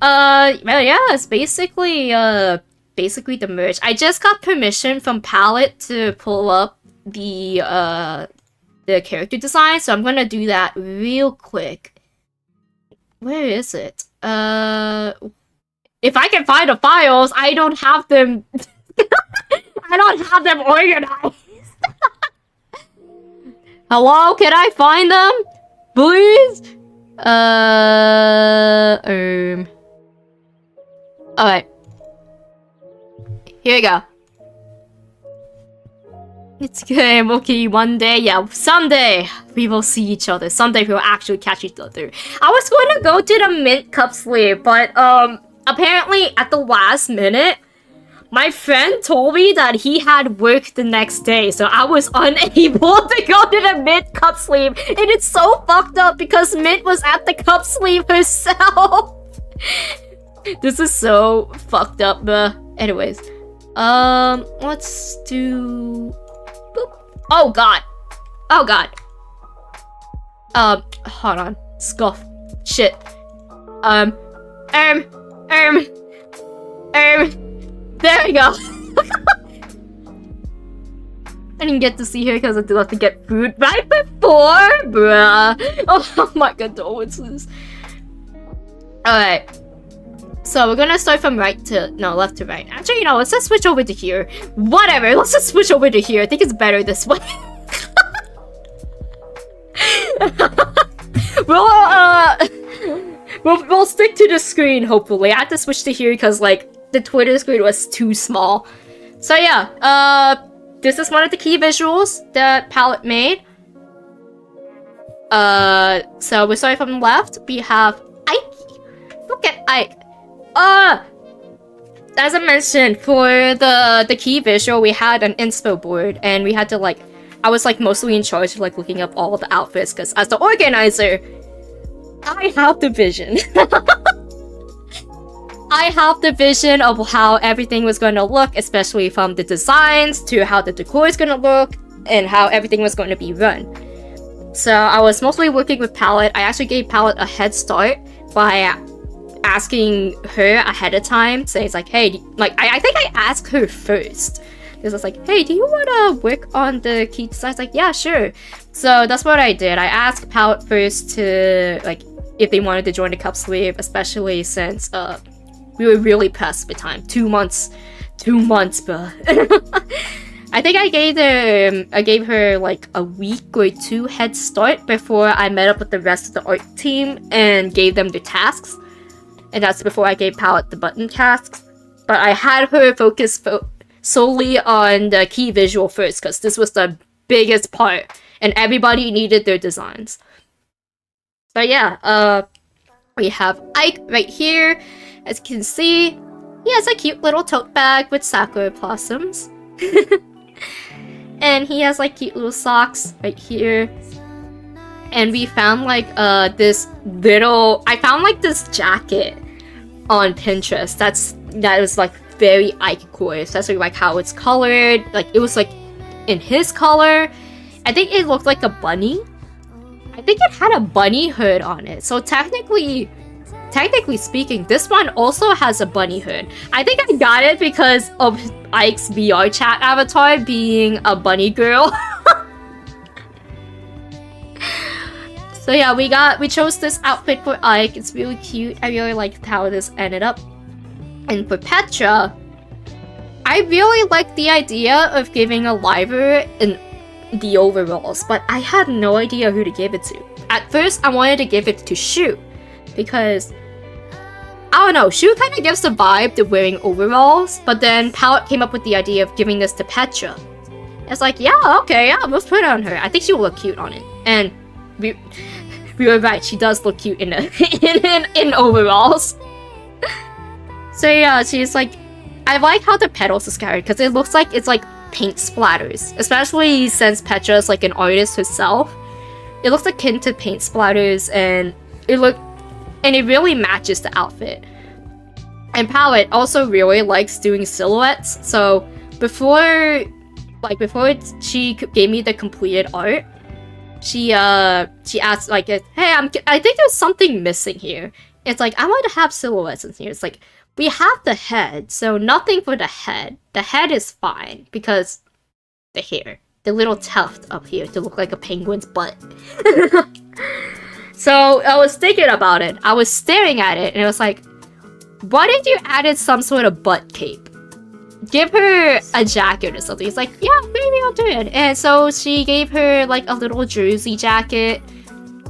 Well, yeah, it's basically the merch. I just got permission from Palette to pull up the character design, so I'm gonna do that real quick. Where is it? If I can find the files, I don't have them. I don't have them organized. Hello, can I find them? Please? Alright. Here we go. It's good, okay, one day, yeah, someday we will see each other. Someday we will actually catch each other. I was going to go to the mint cup sleeve, but apparently at the last minute, my friend told me that he had work the next day, so I was unable to go to the mint cup sleeve. And it's so fucked up because Mint was at the cup sleeve herself. This is so fucked up, but anyways. Let's do... Boop. Oh god. Oh god. Hold on. Scuff. Shit. There we go. I didn't get to see her because I did have to get food right before, bruh. Oh my condolences. Alright. So we're gonna start from left to right. Actually, you know, let's just switch over to here. Whatever, let's just switch over to here. I think it's better this way. We'll stick to the screen, hopefully. I had to switch to here because, like, the Twitter screen was too small. So yeah, this is one of the key visuals that Palette made. So we start from the left. We have Ike. Look at Ike. As I mentioned, for the key visual, we had an inspo board, and we had to, like, I was, like, mostly in charge of, like, looking up all the outfits, because as the organizer, I have the vision. I have the vision of how everything was going to look, especially from the designs to how the decor is going to look and how everything was going to be run. So I was mostly working with Palette. I actually gave Palette a head start by asking her ahead of time. So it's like, hey, like, I think I asked her first. Because I was like, hey, do you want to work on the key designs? Like, yeah, sure. So that's what I did. I asked Palette first to, like, if they wanted to join the cup sleeve, especially since we were really pressed for time. 2 months, bruh. I think I gave her like a week or two head start before I met up with the rest of the art team and gave them the tasks. And that's before I gave Palette the button tasks. But I had her focus solely on the key visual first, because this was the biggest part, and everybody needed their designs. So yeah, we have Ike right here. As you can see, he has a cute little tote bag with sakura blossoms. And he has like cute little socks right here. And we found like I found like this jacket on Pinterest that was like very Ike-core, especially like how it's colored. Like it was like in his color. I think it looked like a bunny. I think it had a bunny hood on it. So technically speaking, this one also has a bunny hood. I think I got it because of Ike's VR chat avatar being a bunny girl. So yeah, we chose this outfit for Ike. It's really cute. I really liked how this ended up. And for Petra, I really liked the idea of giving a liver in the overalls, but I had no idea who to give it to. At first, I wanted to give it to Shu, because I don't know, Shu kind of gives the vibe to wearing overalls, but then Palette came up with the idea of giving this to Petra. It's like, yeah, okay, yeah, let's put it on her. I think she will look cute on it. And we were right, she does look cute in in overalls. So yeah, she's like, I like how the petals is scattered, because it looks like it's like paint splatters, especially since Petra's like an artist herself. It looks akin to paint splatters, and it really matches the outfit. And Palette also really likes doing silhouettes. So before she gave me the completed art, she asked like, hey, I think there's something missing here. It's like, I want to have silhouettes in here. It's like, we have the head, so nothing for the head. The head is fine because the hair, the little tuft up here to look like a penguin's butt. So I was thinking about it. I was staring at it, and it was like, why did you add some sort of butt cape? Give her a jacket or something. It's like, yeah, maybe I'll do it. And so she gave her like a little jersey jacket,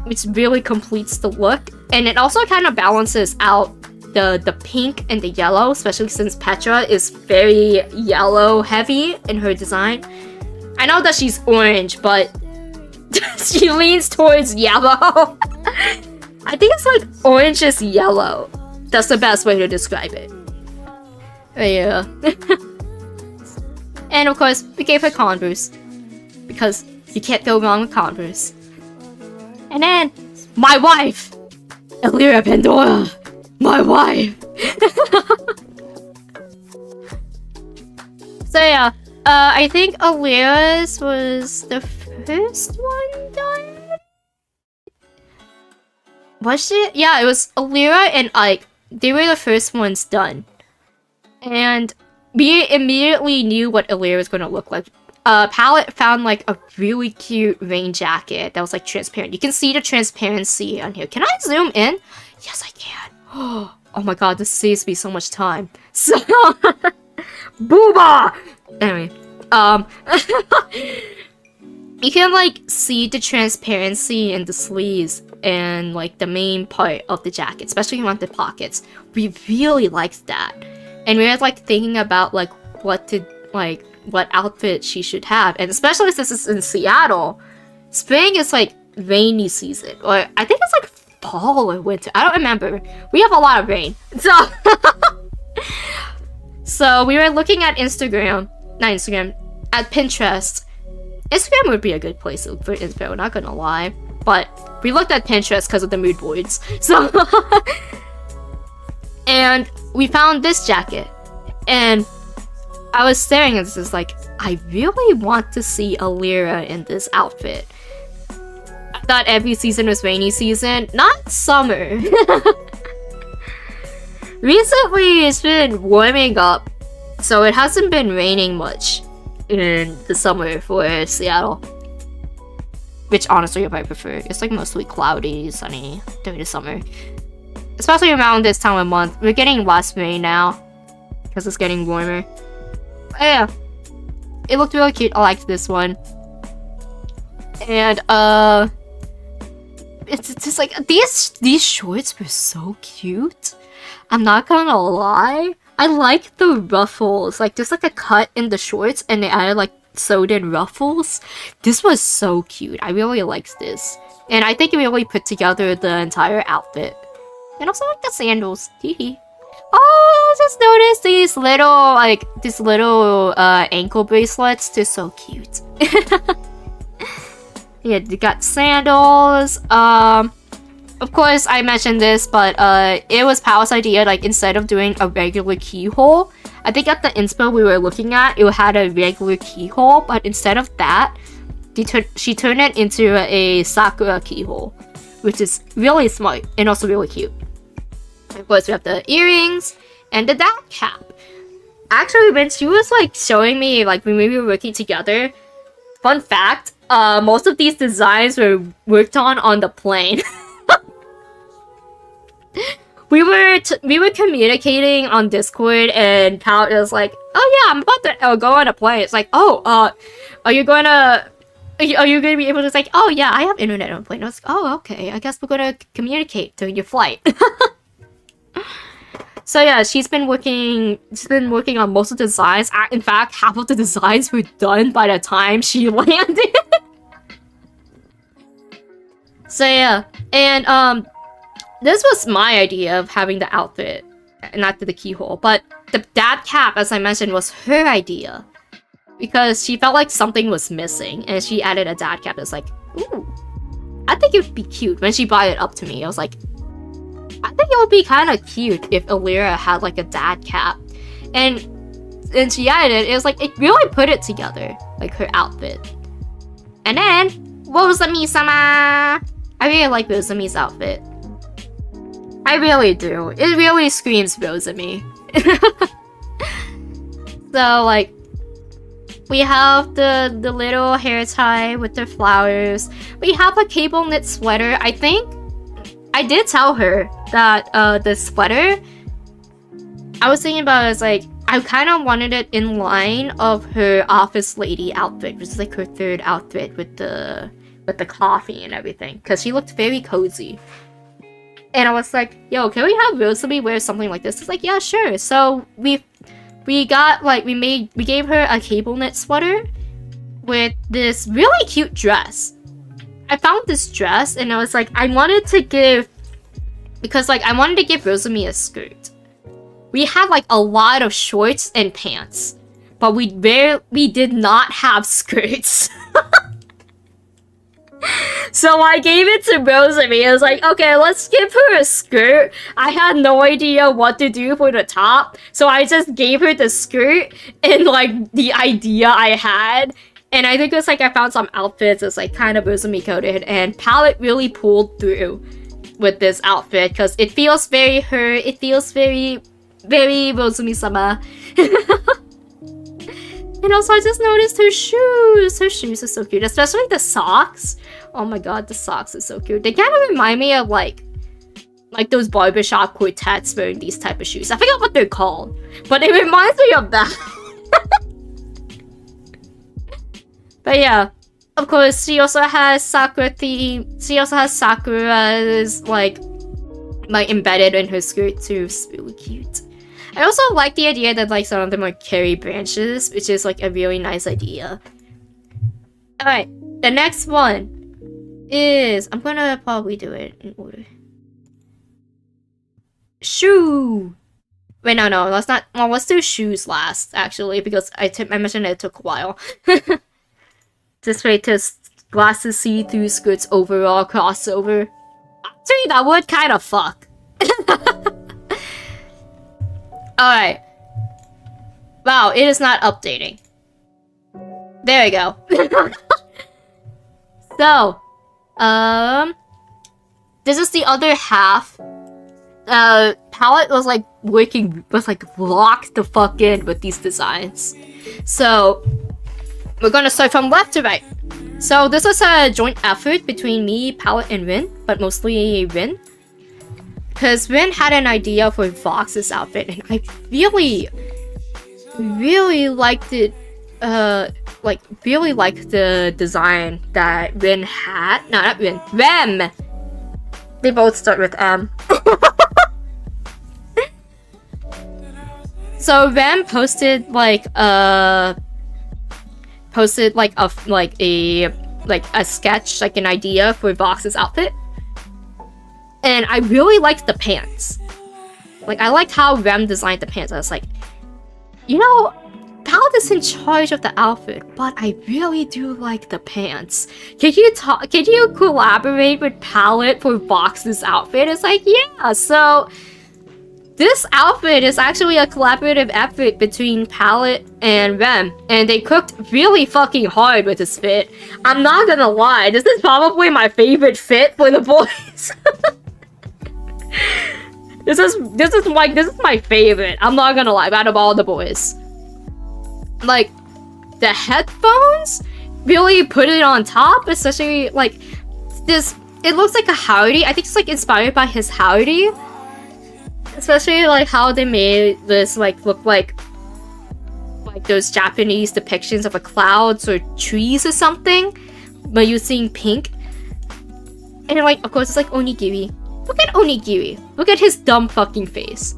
which really completes the look. And it also kind of balances out the pink and the yellow, especially since Petra is very yellow heavy in her design. I know that she's orange, but she leans towards yellow. I think it's like orange is yellow. That's the best way to describe it. Yeah. And of course, we gave her Converse, because you can't go wrong with Converse. And then, my wife! Elira Pandora! My wife! So yeah, I think Elira's was the first one done? Was it? Yeah, it was Alira and Ike. They were the first ones done. And we immediately knew what Alira was going to look like. Palette found like a really cute rain jacket that was like transparent. You can see the transparency on here. Can I zoom in? Yes, I can. Oh my god, this saves me so much time. So, booba! Anyway, you can like see the transparency in the sleeves and like the main part of the jacket, especially around the pockets. We really liked that. And we were like thinking about like what outfit she should have. And especially since this is in Seattle, spring is like rainy season. Or I think it's like fall or winter. I don't remember. We have a lot of rain. So we were looking at at Pinterest. Instagram would be a good place to look for info, not gonna lie. But we looked at Pinterest because of the mood boards. So and we found this jacket. And I was staring at this like, I really want to see Alira in this outfit. I thought every season was rainy season, not summer. Recently, it's been warming up, so it hasn't been raining much in the summer for Seattle. Which honestly, I probably prefer. It's like mostly cloudy, sunny during the summer. Especially around this time of month. We're getting less rain now, because it's getting warmer. But yeah, it looked really cute. I liked this one. And it's just like these shorts were so cute. I'm not gonna lie. I like the ruffles. Like there's like a cut in the shorts and they added like sewed in ruffles. This was so cute. I really liked this. And I think it really put together the entire outfit. And also like the sandals. Teehee. Oh, I just noticed these little ankle bracelets. They're so cute. Yeah, they got sandals. Of course, I mentioned this, but it was Pal's idea. Like instead of doing a regular keyhole, I think at the inspo we were looking at, it had a regular keyhole, but instead of that, she turned it into a sakura keyhole, which is really smart and also really cute. Of course, we have the earrings and the dad cap. Actually, when she was like showing me, like when we were working together, fun fact, most of these designs were worked on the plane. We were communicating on Discord, and Pal was like, "Oh yeah, I'm about to go on a plane." It's like, "Oh, are you gonna be able to?" It's like, "Oh yeah, I have internet on a plane." I was like, "Oh okay, I guess we're gonna communicate during your flight." So yeah, she's been working on most of the designs. In fact, half of the designs were done by the time she landed. So yeah, and this was my idea of having the outfit, not the keyhole, but the dad cap, as I mentioned, was her idea. Because she felt like something was missing, and she added a dad cap. It's like, ooh, I think it would be cute. When she brought it up to me, I was like, I think it would be kind of cute if Alira had like a dad cap. And she added it, was like, it really put it together, like her outfit. And then, Rosami-sama! I really like Rosami's outfit. I really do. It really screams Rosami. So, like, we have the little hair tie with the flowers. We have a cable knit sweater. I think I did tell her that the sweater, I was thinking about it as like, I kind of wanted it in line of her office lady outfit, which is like her third outfit with the coffee and everything, because she looked very cozy. And I was like, yo, can we have Rosami wear something like this? It's like, yeah, sure. So we got like, we gave her a cable knit sweater with this really cute dress. I found this dress and I was like, I wanted to give Rosami a skirt. We had like a lot of shorts and pants, but we did not have skirts. So I gave it to Rosami. I was like, okay, let's give her a skirt. I had no idea what to do for the top, so I just gave her the skirt and like the idea I had. And I think it was like I found some outfits that's like kind of Rosami coded, and palette really pulled through. with this outfit because it feels very her. It feels very Rosumi-sama. And also, I just noticed her shoes. Her shoes are so cute, especially the socks. Oh my god, the socks are so cute. They kind of remind me of like those barbershop quartets wearing these type of shoes. I forgot what they're called, but it reminds me of that. But yeah, of course, she also has Sakura theme. She also has Sakura's like embedded in her skirt too. It's really cute. I also like the idea that like some of them are carry branches, which is like a really nice idea. Alright, the next one is, I'm gonna probably do it in order. Shoe! Wait, no, let's not, well, let's do shoes last, actually, because I mentioned it took a while. This way to glasses, see-through skirts, overall crossover. Actually, that would kind of fuck. Alright. Wow, it is not updating. There we go. So, this is the other half. Palette was like locked the fuck in with these designs. So, we're gonna start from left to right. So, this was a joint effort between me, Palette, and Rin, but mostly Rin. Because Rin had an idea for Vox's outfit, and I really liked it. Really liked the design that Rin had. No, not Rin. Rem! They both start with M. So Rem posted a sketch, like an idea for Vox's outfit. And I really liked the pants. Like, I liked how Rem designed the pants. I was like, you know, Palette is in charge of the outfit, but I really do like the pants. Can you collaborate with Palette for Vox's outfit? It's like, yeah, so this outfit is actually a collaborative effort between Palette and Rem, and they cooked really fucking hard with this fit. I'm not gonna lie, this is probably my favorite fit for the boys. This is my favorite. I'm not gonna lie, out of all the boys. Like, the headphones really put it on top, especially like this. It looks like a howdy. I think it's like inspired by his howdy. Especially like how they made this like look like those Japanese depictions of a clouds or trees or something, but using pink. And like, of course, it's like onigiri. Look at onigiri. Look at his dumb fucking face.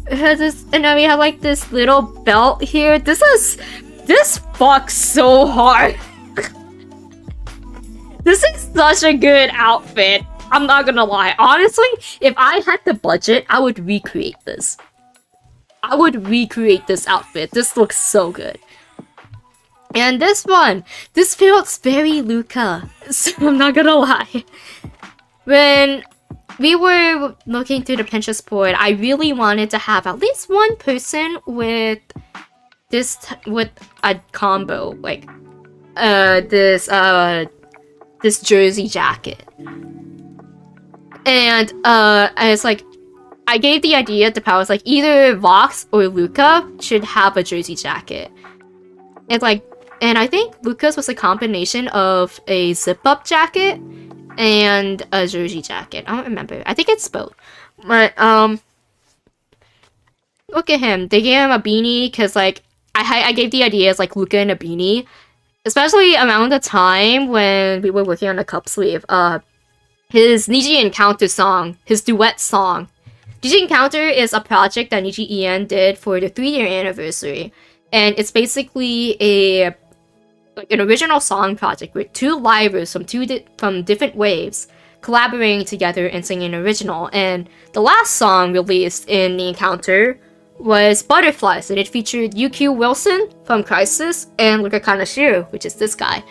It has this, and then we have like this little belt here. This fucks so hard. This is such a good outfit. I'm not gonna lie. Honestly, if I had the budget, I would recreate this. I would recreate this outfit. This looks so good. And this one, this feels very Luca. So I'm not gonna lie. When we were looking through the Pinterest board, I really wanted to have at least one person with with a combo, like this jersey jacket. And it's like, I gave the idea to Pal, was like either Vox or Luca should have a jersey jacket. It's like, and I think Luca's was a combination of a zip-up jacket and a jersey jacket. I don't remember. I think it's both. But look at him. They gave him a beanie because like I gave the idea as like Luca in a beanie, especially around the time when we were working on the cup sleeve. His Niji Encounter song, his duet song. Niji Encounter is a project that Niji En did for the 3-year anniversary, and it's basically an original song project with 2 livers from different waves collaborating together and singing an original. And the last song released in the Encounter was Butterflies, and it featured UQ Wilson from Crisis and Luca Kanashiro, which is this guy.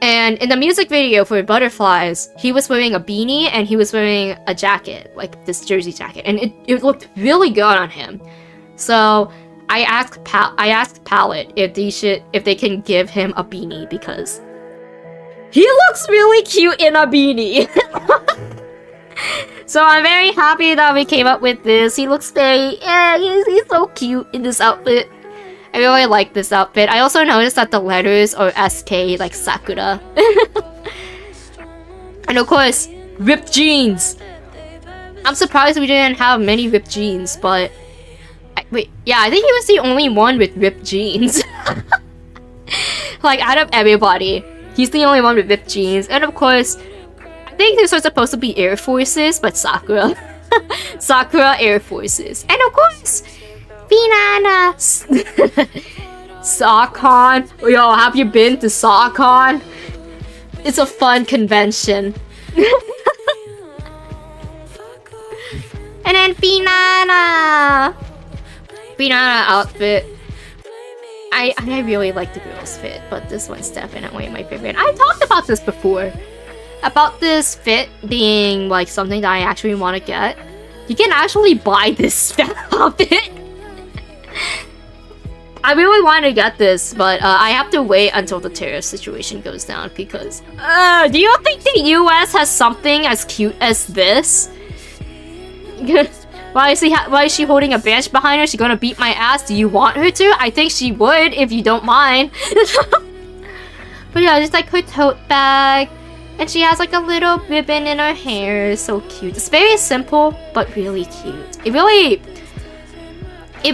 And in the music video for Butterflies, he was wearing a beanie and he was wearing a jacket, like this jersey jacket, and it looked really good on him. So I asked Palette if they can give him a beanie, because He looks really cute in a beanie. So I'm very happy that we came up with this. He looks very, he's so cute in this outfit. I really like this outfit. I also noticed that the letters are SK, like Sakura. And of course, ripped jeans. I'm surprised we didn't have many ripped jeans, but... wait, yeah, I think he was the only one with ripped jeans. Like, out of everybody, he's the only one with ripped jeans. And of course, I think these are supposed to be Air Forces, but Sakura. Sakura Air Forces. And of course, Banana. SawCon. Yo, have you been to SawCon? It's a fun convention. And then Banana outfit. I really like the girl's fit, but this one's definitely my favorite. I talked about this before. About this fit being like something that I actually want to get. You can actually buy this outfit. I really want to get this, but I have to wait until the terrorist situation goes down because... do you think the US has something as cute as this? Why is she holding a bench behind her? She gonna beat my ass? Do you want her to? I think she would, if you don't mind. But yeah, just like her tote bag. And she has like a little ribbon in her hair. It's so cute. It's very simple, but really cute. It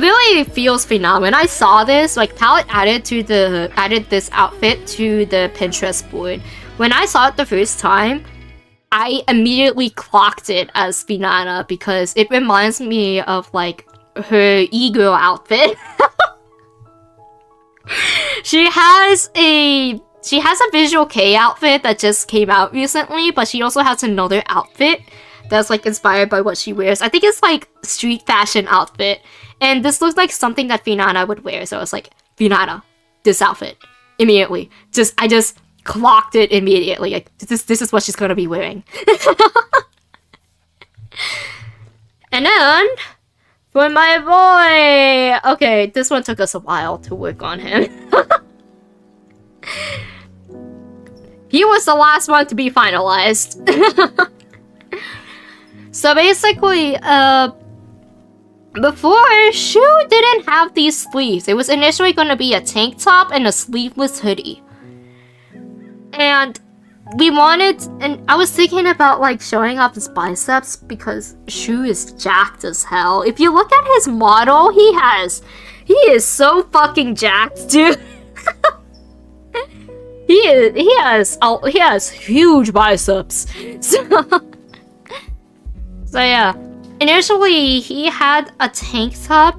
really feels phenomenal. When I saw this, like Palette added this outfit to the Pinterest board. When I saw it the first time, I immediately clocked it as Banana because it reminds me of like her e-girl outfit. She has a Visual K outfit that just came out recently, but she also has another outfit that's like inspired by what she wears. I think it's like street fashion outfit. And this looks like something that Banana would wear. So I was like, Banana, this outfit. Immediately. I just clocked it immediately. Like, this is what she's gonna be wearing. And then, for my boy! Okay, this one took us a while to work on him. He was the last one to be finalized. So basically, before, Shu didn't have these sleeves. It was initially going to be a tank top and a sleeveless hoodie. And I was thinking about like showing off his biceps because Shu is jacked as hell. If you look at his model, he is so fucking jacked, dude. He has huge biceps. So yeah. Initially, he had a tank top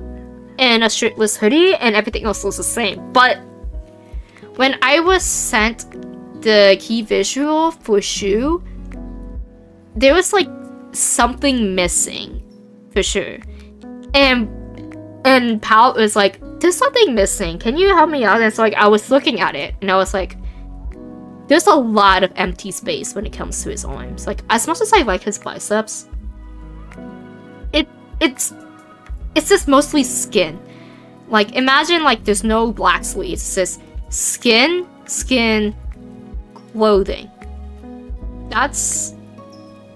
and a shirtless hoodie, and everything else was the same. But when I was sent the key visual for Shu, there was like something missing, for sure. And Pal was like, "There's something missing. Can you help me out?" And so like I was looking at it, and I was like, "There's a lot of empty space when it comes to his arms. Like as much as I like his biceps." It's just mostly skin. Like imagine like there's no black sleeves. It's just skin, clothing. That's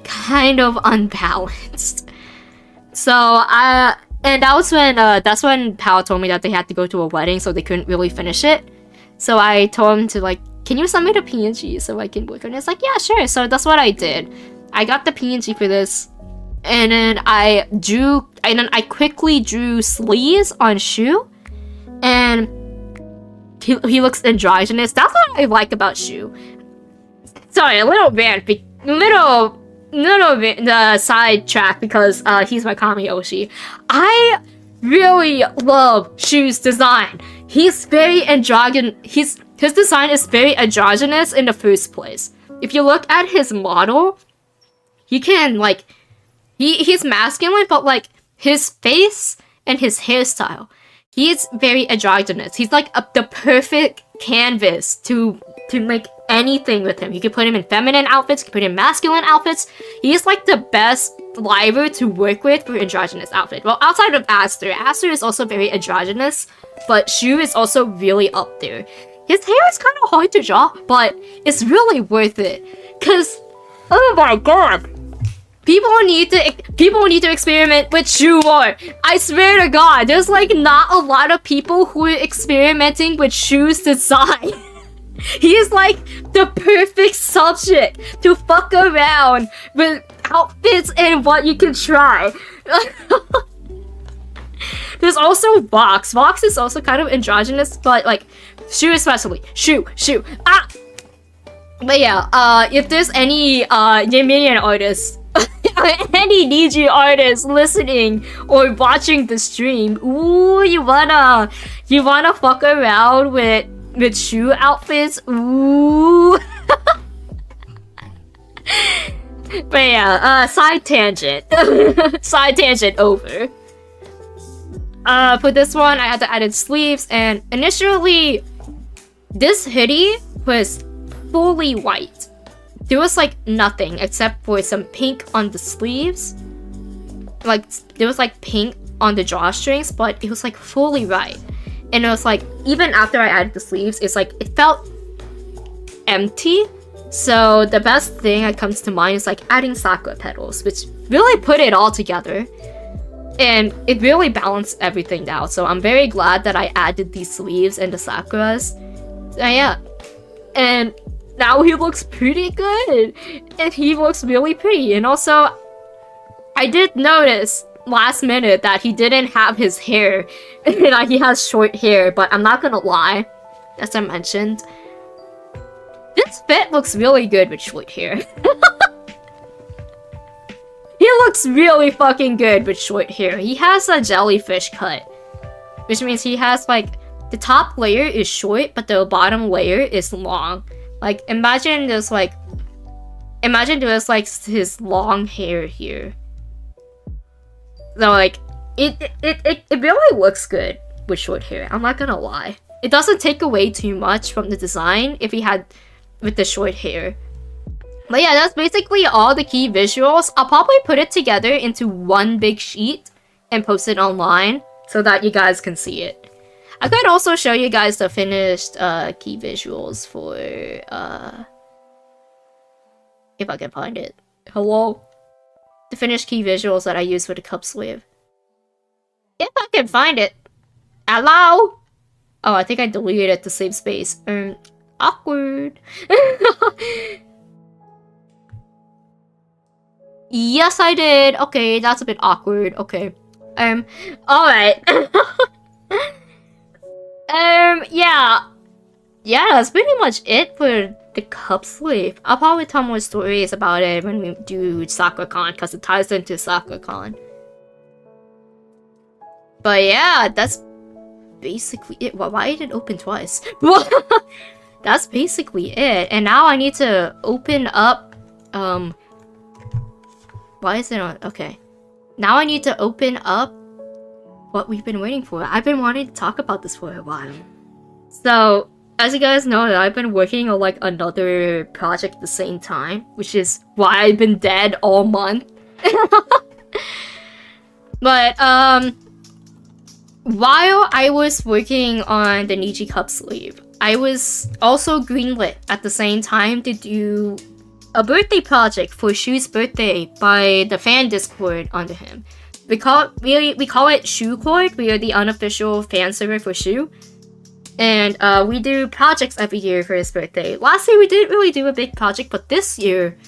kind of unbalanced. So and that's when Pal told me that they had to go to a wedding, so they couldn't really finish it. So I told him to like, can you send me the PNG so I can work on it? It's like, yeah, sure. So that's what I did. I got the PNG for this. And then I quickly drew sleeves on Shu, and he looks androgynous. That's what I like about Shu. Sorry, a little side track because he's my Kamiyoshi. I really love Shu's design. He's very androgynous. His design is very androgynous in the first place. If you look at his model, he can like. He's masculine, but like his face and his hairstyle, he's very androgynous. He's like the perfect canvas to make anything with him. You can put him in feminine outfits, you can put him in masculine outfits. He's like the best liver to work with for androgynous outfit. Well, outside of Aster is also very androgynous, but Shu is also really up there. His hair is kind of hard to draw, but it's really worth it. Cause, oh my god, people need to experiment with shoe art. I swear to God, there's like not a lot of people who are experimenting with shoes design. He is like the perfect subject to fuck around with outfits and what you can try. There's also Vox. Vox is also kind of androgynous, but like shoe especially. Shoe. Ah! But yeah, if there's any Yemenian artists, any Niji artists listening or watching the stream, ooh, you wanna fuck around with shoe outfits, ooh. But yeah, side tangent. Side tangent over. For this one, I had to add in sleeves, and initially, this hoodie was fully white. There was like nothing except for some pink on the sleeves. Like, there was like pink on the drawstrings, but it was like fully white. And it was like, even after I added the sleeves, it's like, it felt empty. So the best thing that comes to mind is like adding sakura petals, which really put it all together. And it really balanced everything out. So I'm very glad that I added these sleeves and the sakuras. Yeah. And now he looks pretty good. And he looks really pretty. And also, I did notice last minute that he didn't have his hair. Like, he has short hair, but I'm not gonna lie. As I mentioned, this fit looks really good with short hair. He looks really fucking good with short hair. He has a jellyfish cut, which means he has like, the top layer is short, but the bottom layer is long. Like, imagine there's like his long hair here. So like, it really looks good with short hair. I'm not gonna lie. It doesn't take away too much from the design if he had with the short hair. But yeah, that's basically all the key visuals. I'll probably put it together into one big sheet and post it online so that you guys can see it. I could also show you guys the finished key visuals for if I can find it. Hello? The finished key visuals that I use for the cup sleeve. If I can find it. Hello? Oh, I think I deleted it to save space. Awkward. Yes, I did. Okay, that's a bit awkward. Okay. Alright. Yeah. Yeah, that's pretty much it for the cup sleeve. I'll probably tell more stories about it when we do SakuraCon, because it ties into SakuraCon. But yeah, that's basically it. Why did it open twice? That's basically it. And now I need to open up, why is it on? Okay. Now I need to open up what we've been waiting for. I've been wanting to talk about this for a while. So, as you guys know, I've been working on like another project at the same time, which is why I've been dead all month. But, while I was working on the Niji Cup sleeve, I was also greenlit at the same time to do a birthday project for Shu's birthday by the fan Discord under him. We call it Shu Court. We are the unofficial fan server for Shu. And we do projects every year for his birthday. Last year we didn't really do a big project, but this year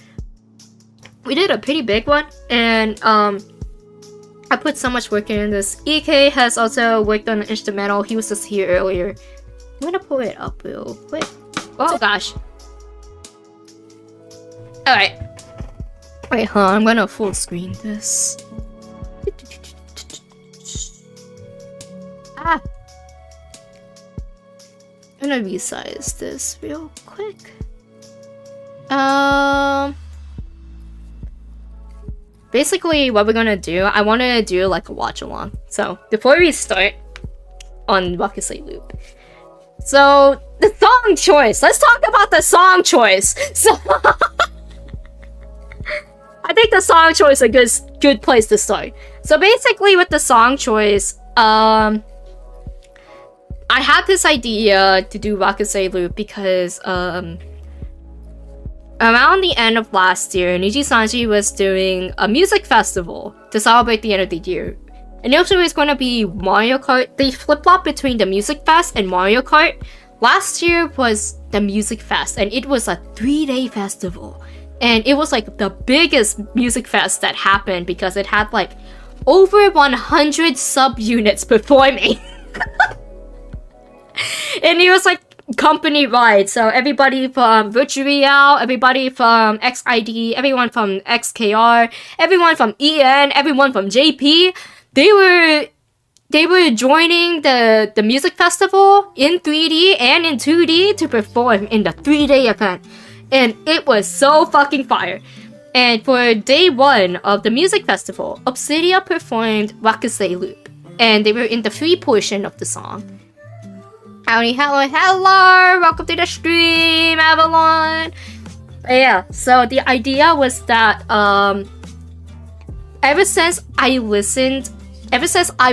we did a pretty big one. And I put so much work in this. EK has also worked on an instrumental. He was just here earlier. I'm gonna pull it up real quick. Oh gosh. Alright. Wait, hold on. I'm gonna full screen this. Ah! I'm gonna resize this real quick. Basically, what we're gonna do, I want to do like a watch along. So, before we start on Rocket Slate Loop. So, the song choice. Let's talk about the song choice. So, I think the song choice is a good place to start. So basically with the song choice, I had this idea to do Wakusei Loop because around the end of last year, Niji Sanji was doing a music festival to celebrate the end of the year. Initially, it was going to be Mario Kart. They flip-flop between the Music Fest and Mario Kart. Last year was the Music Fest, and it was a 3-day festival. And it was like the biggest music fest that happened because it had like over 100 subunits performing. And it was like company-wide, so everybody from Virtual, everybody from XID, everyone from XKR, everyone from EN, everyone from JP, they were joining the music festival in 3D and in 2D to perform in the 3-day event. And it was so fucking fire. And for day 1 of the music festival, Obsidia performed Wakusei Loop. And they were in the free portion of the song. Howdy, hello! Welcome to the stream, Avalon! Yeah, so the idea was that, ever since I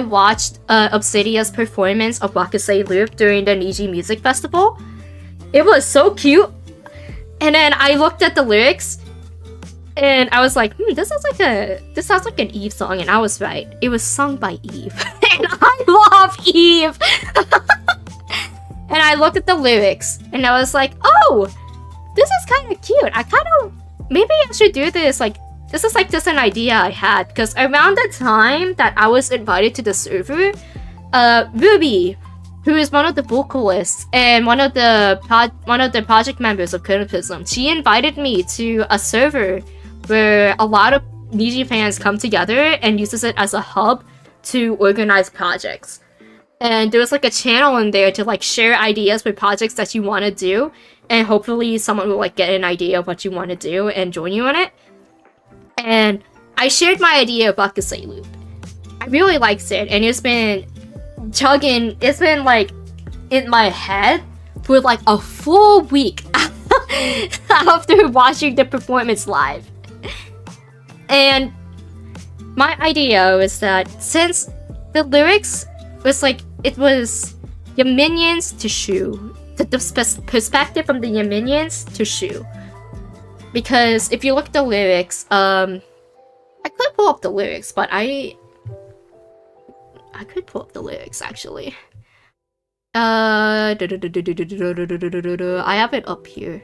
watched Obsidia's performance of Wakusei Loop during the Niji Music Festival, it was so cute. And then I looked at the lyrics, and I was like, this sounds like an Eve song, and I was right. It was sung by Eve. And I love Eve! And I looked at the lyrics, and I was like, oh, this is kind of cute. Maybe I should do this. Like, this is like just an idea I had, because around the time that I was invited to the server, Ruby, who is one of the vocalists and one of the project members of Criticism, she invited me to a server where a lot of Niji fans come together and uses it as a hub to organize projects. And there was like a channel in there to like share ideas for projects that you want to do, and hopefully someone will like get an idea of what you want to do and join you on it. And I shared my idea of Wakusei Loop. I really liked it, and it's been like in my head for like a full week after watching the performance live. And my idea was that since the lyrics was like, it was your minions to Shu, the perspective from the your minions to Shu. Because if you look at the lyrics, I could pull up the lyrics, but I could pull up the lyrics actually. I have it up here.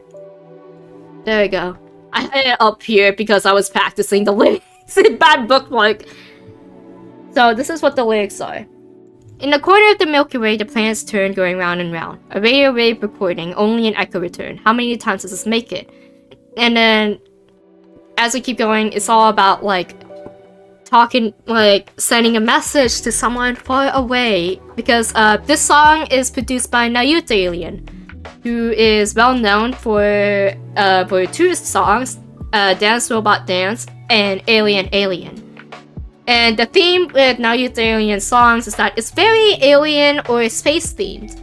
There we go. I had it up here because I was practicing the lyrics in bad bookmark. So this is what the lyrics are. In the corner of the Milky Way, the planets turn, going round and round. A radio wave recording, only an echo return. How many times does this make it? And then, as we keep going, it's all about like talking, like sending a message to someone far away. Because this song is produced by Nayute Alien, who is well known for 2 songs, Dance Robot Dance and Alien Alien. And the theme with Nayute Alien songs is that it's very alien or space themed.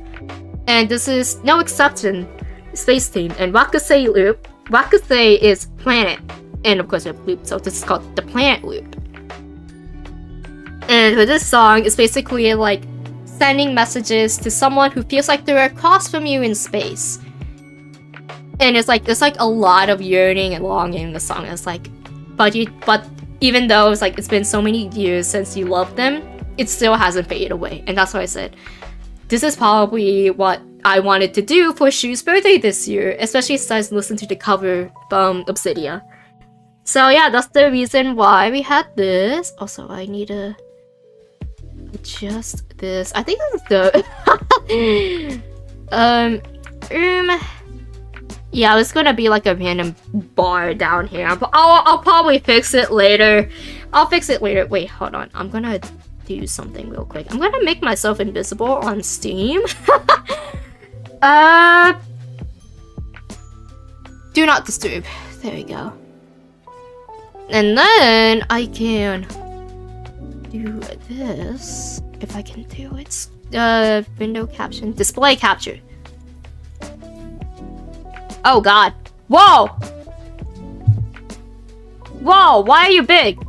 And this is no exception, space themed. And Wakusei Loop, Wakusei is planet, and of course we have loop, so this is called the planet loop. And for this song, it's basically like sending messages to someone who feels like they're across from you in space. And it's like there's like a lot of yearning and longing in the song. It's like, but even though it's like it's been so many years since you loved them, it still hasn't faded away. And that's why I said, this is probably what I wanted to do for Shu's birthday this year, especially since I listened to the cover from Obsidia. So yeah, that's the reason why we had this. Also, I need to adjust this. I think this is the yeah, it's gonna be like a random bar down here. I'll probably fix it later. I'll fix it later. Wait, hold on. I'm gonna do something real quick. I'm gonna make myself invisible on Steam. Do not disturb. There we go. And then I can do this. If I can do it. Window caption. Display capture. Oh god. Whoa! Whoa, why are you big?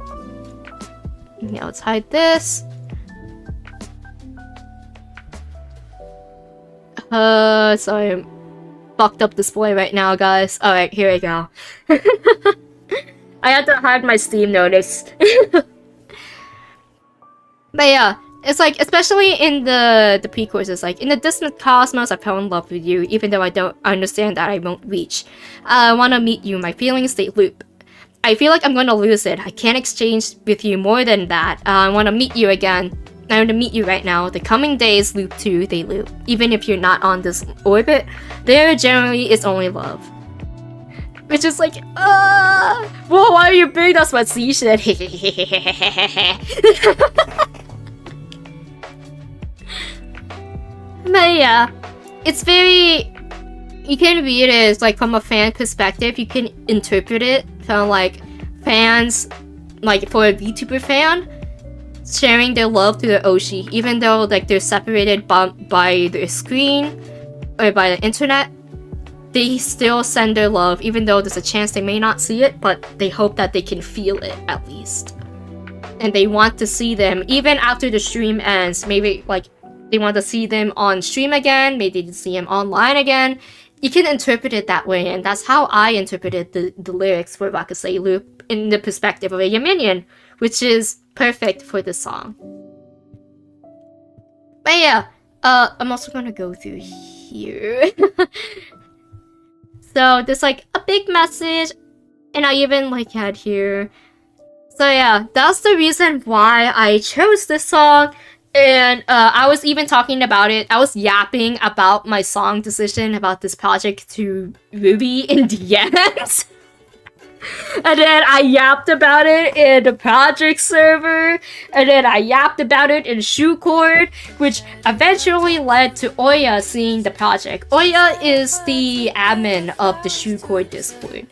Now let's hide this. Sorry, fucked up display right now, guys. Alright, here we go. I had to hide my Steam notice. But yeah, it's like, especially in the pre-courses, like, in the distant cosmos, I fell in love with you, even though I don't understand that I won't reach. I wanna meet you, my feelings, they loop. I feel like I'm gonna lose it. I can't exchange with you more than that. I wanna meet you again. I want to meet you right now. The coming days loop too, they loop. Even if you're not on this orbit, there generally is only love. Which is like, whoa, why are you big? That's what C said. But yeah, it's very, you can read it as like from a fan perspective. You can interpret it from like fans, like for a VTuber fan, sharing their love to the Oshi, even though like they're separated by their screen or by the internet, they still send their love, even though there's a chance they may not see it, but they hope that they can feel it at least. And they want to see them even after the stream ends. Maybe like they want to see them on stream again, maybe they see them online again. You can interpret it that way, and that's how I interpreted the lyrics for Bakusei Loop in the perspective of a Yaminian, which is perfect for this song. But yeah, I'm also gonna go through here. So there's like a big message, and I even like had here. So yeah, that's the reason why I chose this song. And I was even talking about it. I was yapping about my song decision about this project to Ruby in DMs. And then I yapped about it in the project server. And then I yapped about it in Shoecord, which eventually led to Oya seeing the project. Oya is the admin of the Shoecord Discord.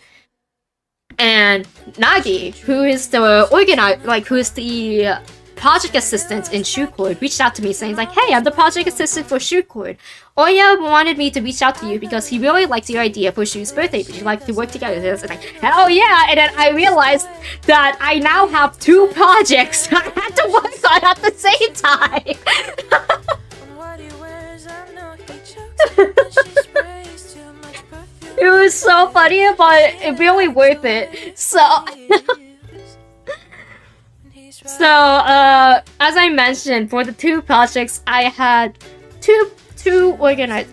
And Nagi, who is the who is the project assistant in Shoecord, reached out to me saying like, hey, I'm the project assistant for Shoecord. Oya wanted me to reach out to you because he really liked your idea for Shu's birthday. Would you like to work together? And I was like, hell yeah! And then I realized that I now have 2 projects I had to work on at the same time. It was so funny, but it really worth it. So as I mentioned, for the 2 projects, I had two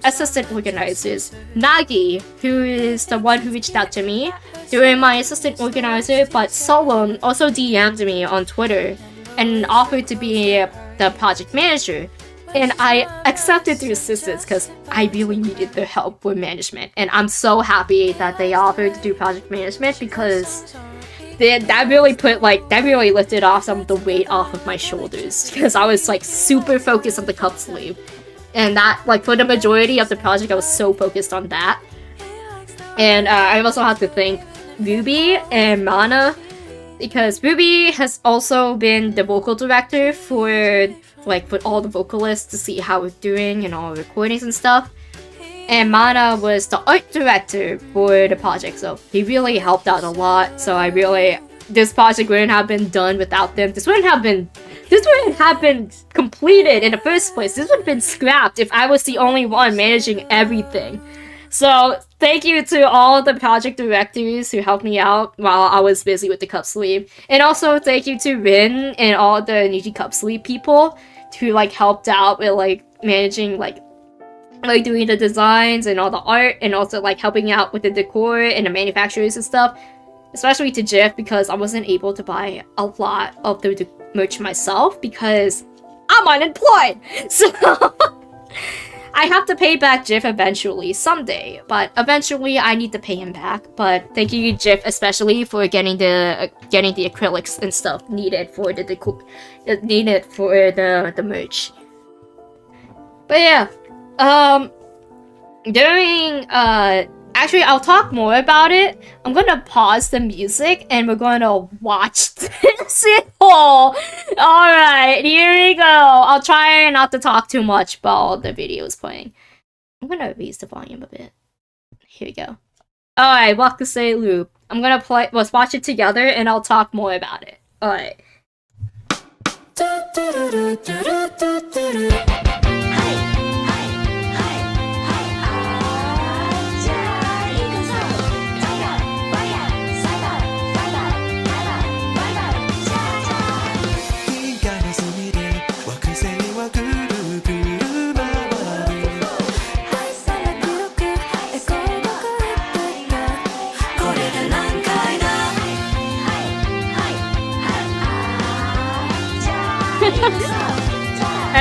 assistant organizers. Nagi, who is the one who reached out to me, they were my assistant organizer, but Solon also DM'd me on Twitter and offered to be the project manager. And I accepted their assistance because I really needed their help with management. And I'm so happy that they offered to do project management because that really lifted off some of the weight off of my shoulders, because I was like super focused on the cup sleeve, and that like for the majority of the project I was so focused on that. And I also have to thank Ruby and Mana, because Ruby has also been the vocal director for all the vocalists to see how we're doing and all the recordings and stuff. And Mana was the art director for the project, so he really helped out a lot. So this project wouldn't have been done without them. This wouldn't have been completed in the first place. This would have been scrapped if I was the only one managing everything. So thank you to all the project directors who helped me out while I was busy with the cup sleeve. And also thank you to Rin and all the Niji cup sleeve people who helped out with managing doing the designs and all the art, and also helping out with the decor and the manufacturers and stuff. Especially to Jeff, because I wasn't able to buy a lot of the merch myself because I'm unemployed. So I have to pay back Jeff eventually, someday. But eventually I need to pay him back. But thank you, Jeff, especially for getting the acrylics and stuff needed for the decor, needed for the merch. But yeah. Actually, I'll talk more about it. I'm gonna pause the music and we're gonna watch this in whole. Alright, here we go. I'll try not to talk too much while the video is playing. I'm gonna raise the volume a bit. Here we go. Alright, Bakusei Loop. Let's watch it together and I'll talk more about it. Alright.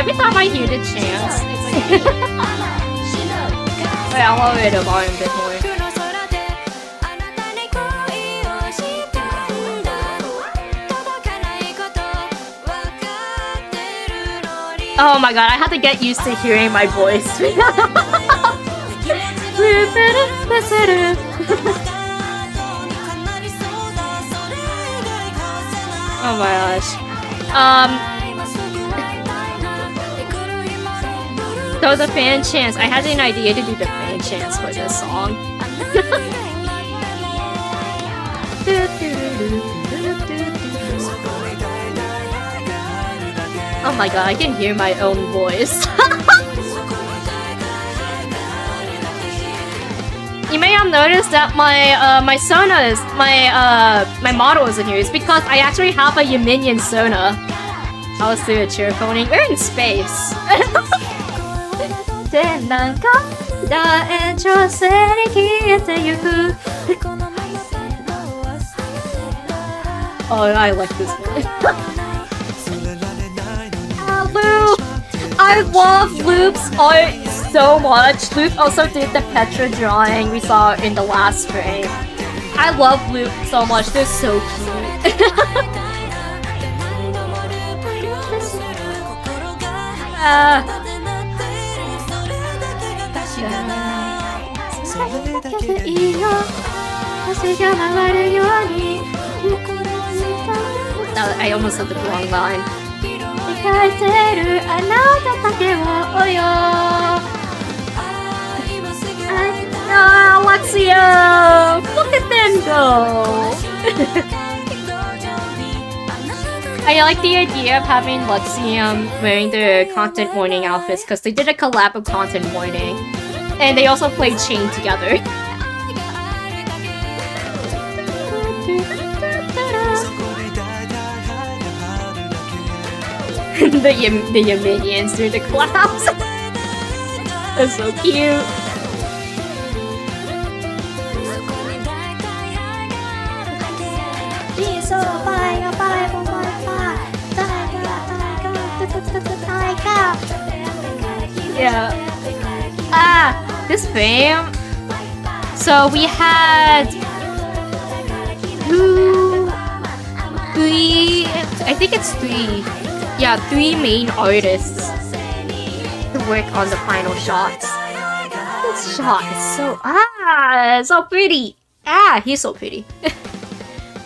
every time I hear the chants, it's like... Wait, I'll lower the volume a bit more. Oh my god, I had to get used to hearing my voice. Oh my gosh. So the fan chants, I had an idea to do the fan chants for this song. Oh my god, I can hear my own voice. You may have noticed that my Sona is my model isn't here. It's because I actually have a Yaminian Sona. I'll do a cheer phoning. We're in space. Oh, I like this one. Loop! I love Loop's art so much. Loop also did the Petra drawing we saw in the last frame. I love Loop so much. They're so cute. I almost said the wrong line. Alexia! Look at them go! I like the idea of having Luxium wearing their content morning outfits because they did a collab of content morning. And they also played Chain together. the Yaminians through the clouds. That's so cute. Yeah. This frame. So we had three. I think it's three. Yeah, three main artists to work on the final shots. This shot is so so pretty. He's so pretty.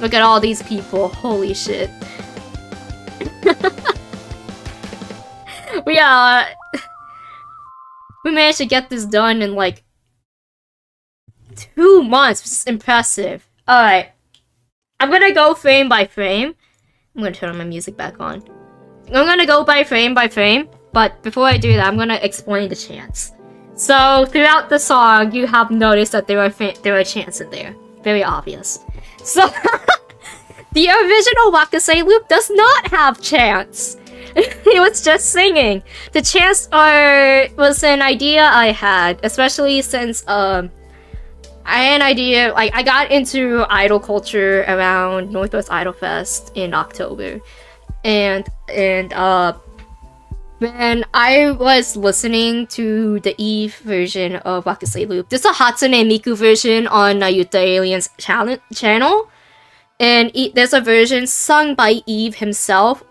Look at all these people. Holy shit. We managed to get this done in like 2 months, which is impressive. Alright. I'm gonna go frame by frame. I'm gonna turn my music back on. I'm gonna go by frame, but before I do that, I'm gonna explain the chants. So, throughout the song, you have noticed that there are chants in there. Very obvious. So, the original Wakusei loop does not have chants. It was just singing. The chants was an idea I had, especially since I had an idea, like I got into idol culture around Northwest Idol Fest in October. And when I was listening to the Eve version of Wakusei Loop, there's a Hatsune Miku version on Yuta Alien's channel. And there's a version sung by Eve himself.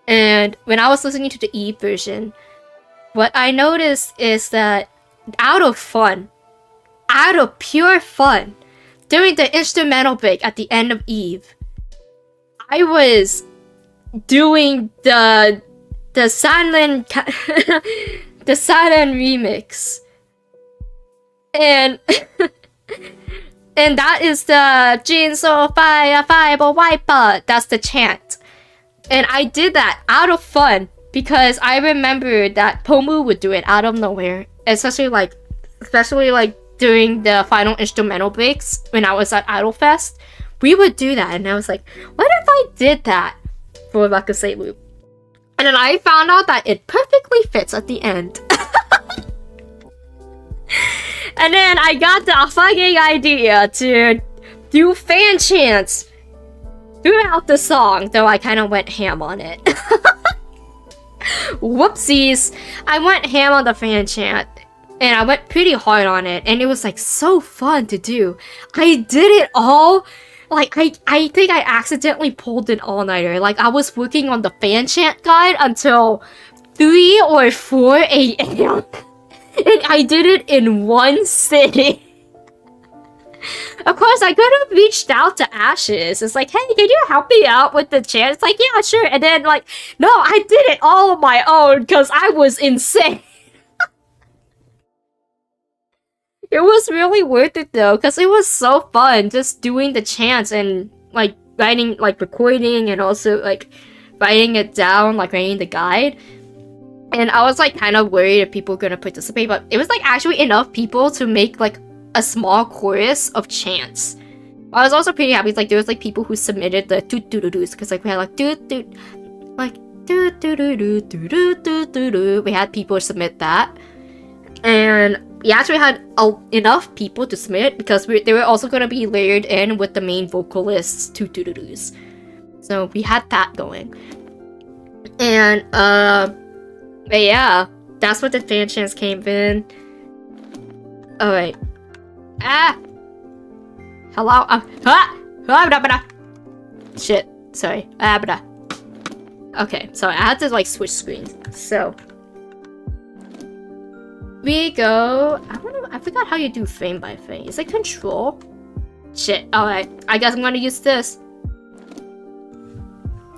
And when I was listening to the Eve version, what I noticed is that out of pure fun, during the instrumental break at the end of Eve, I was doing the Sanren the Sanren remix, and and that is the Jinso Fire Fiber Wiper. That's the chant, and I did that out of fun because I remembered that Pomu would do it out of nowhere, especially like during the final instrumental breaks when I was at Idol Fest. We would do that, and I was like, what if I did that for Wakusei Loop? And then I found out that it perfectly fits at the end. And then I got the Afage idea to do fan chants throughout the song, though I kind of went ham on it. Whoopsies. I went ham on the fan chant. And I went pretty hard on it. And it was like so fun to do. I did it all. Like, I think I accidentally pulled an all-nighter. Like, I was working on the fan chant guide until 3 or 4 a.m. And I did it in one sitting. Of course, I could have reached out to Ashes. It's like, hey, can you help me out with the chant? It's like, yeah, sure. And then, like, no, I did it all on my own because I was insane. It was really worth it though, because it was so fun just doing the chants and like writing, like recording and also like writing it down, like writing the guide. And I was like kind of worried if people were gonna participate, but it was like actually enough people to make like a small chorus of chants. I was also pretty happy, like there was like people who submitted the toot doo doo doos, because like we had like toot doot, like toot doo doo doo doo doo doo doo doo. We had people submit that, and we actually had enough people to submit because they were also going to be layered in with the main vocalist's toot-toot-toos. So we had that going. And, but yeah, that's what the fan chants came in. Alright. Hello? Shit. Sorry. Okay, so I had to like switch screens. So we go. I forgot how you do frame by frame. Is it control? Shit. Alright. I guess I'm gonna use this.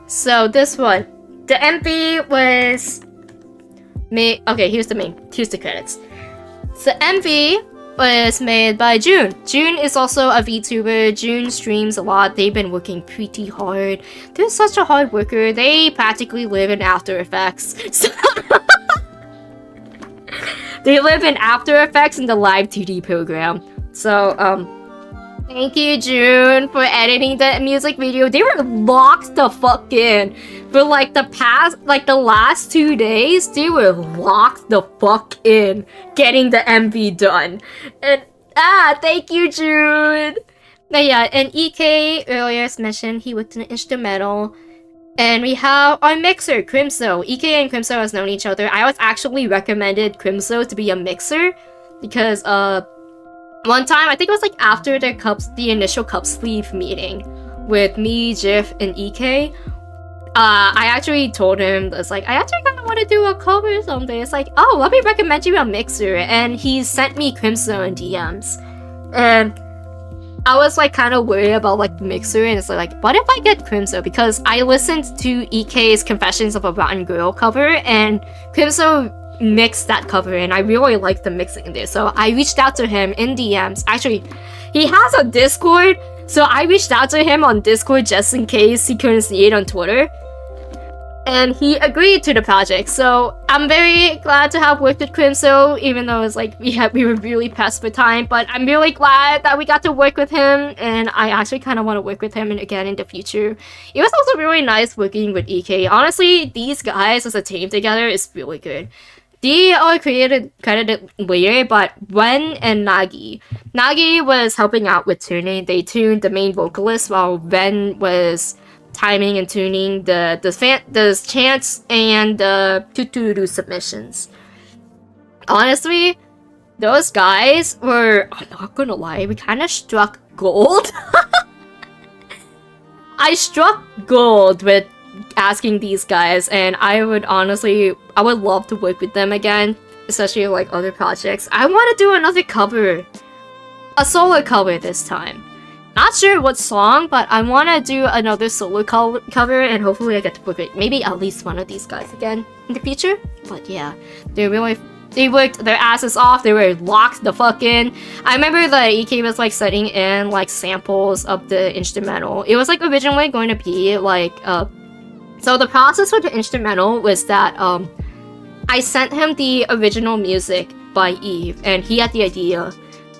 So this one. The MV was made. Okay, here's the credits. So MV was made by June. June is also a VTuber. June streams a lot. They've been working pretty hard. They're such a hard worker. They practically live in After Effects. So they live in After Effects in the live 2D program. So, thank you, June, for editing the music video. They were locked the fuck in. For like the last 2 days, they were locked the fuck in getting the MV done. And, thank you, June. But yeah, and EK earlier mentioned he worked in an instrumental. And we have our mixer, Crimso. EK and Crimso has known each other. I was actually recommended Crimso to be a mixer because one time, I think it was like after the initial cup sleeve meeting with me, Jiff, and EK, I actually told him, it's like, I actually kind of want to do a cover someday. It's like, oh, let me recommend you a mixer. And he sent me Crimso in DMs. And I was like kind of worried about like the mixer, and it's like what if I get Crimso? Because I listened to EK's Confessions of a Rotten Girl cover, and Crimso mixed that cover, and I really liked the mixing there. So I reached out to him in DMs. Actually, he has a Discord, so I reached out to him on Discord just in case he couldn't see it on Twitter. And he agreed to the project, so I'm very glad to have worked with Crimso, even though it's like we were really pressed for time. But I'm really glad that we got to work with him, and I actually kind of want to work with him again in the future. It was also really nice working with EK. Honestly, these guys as a team together is really good. They are credited later, but Ren and Nagi. Nagi was helping out with tuning. They tuned the main vocalist, while Ren was timing and tuning the chants and the tutu submissions. Honestly, those guys were, I'm not gonna lie, we kind of struck gold. I struck gold with asking these guys, and I would love to work with them again, especially like other projects. I want to do another cover, a solo cover this time. Not sure what song, but I want to do another solo cover, and hopefully I get to work with maybe at least one of these guys again in the future. But yeah, they worked their asses off. They were locked the fuck in. I remember that EK was like setting in like samples of the instrumental. It was like originally going to be like so the process for the instrumental was that I sent him the original music by Eve, and he had the idea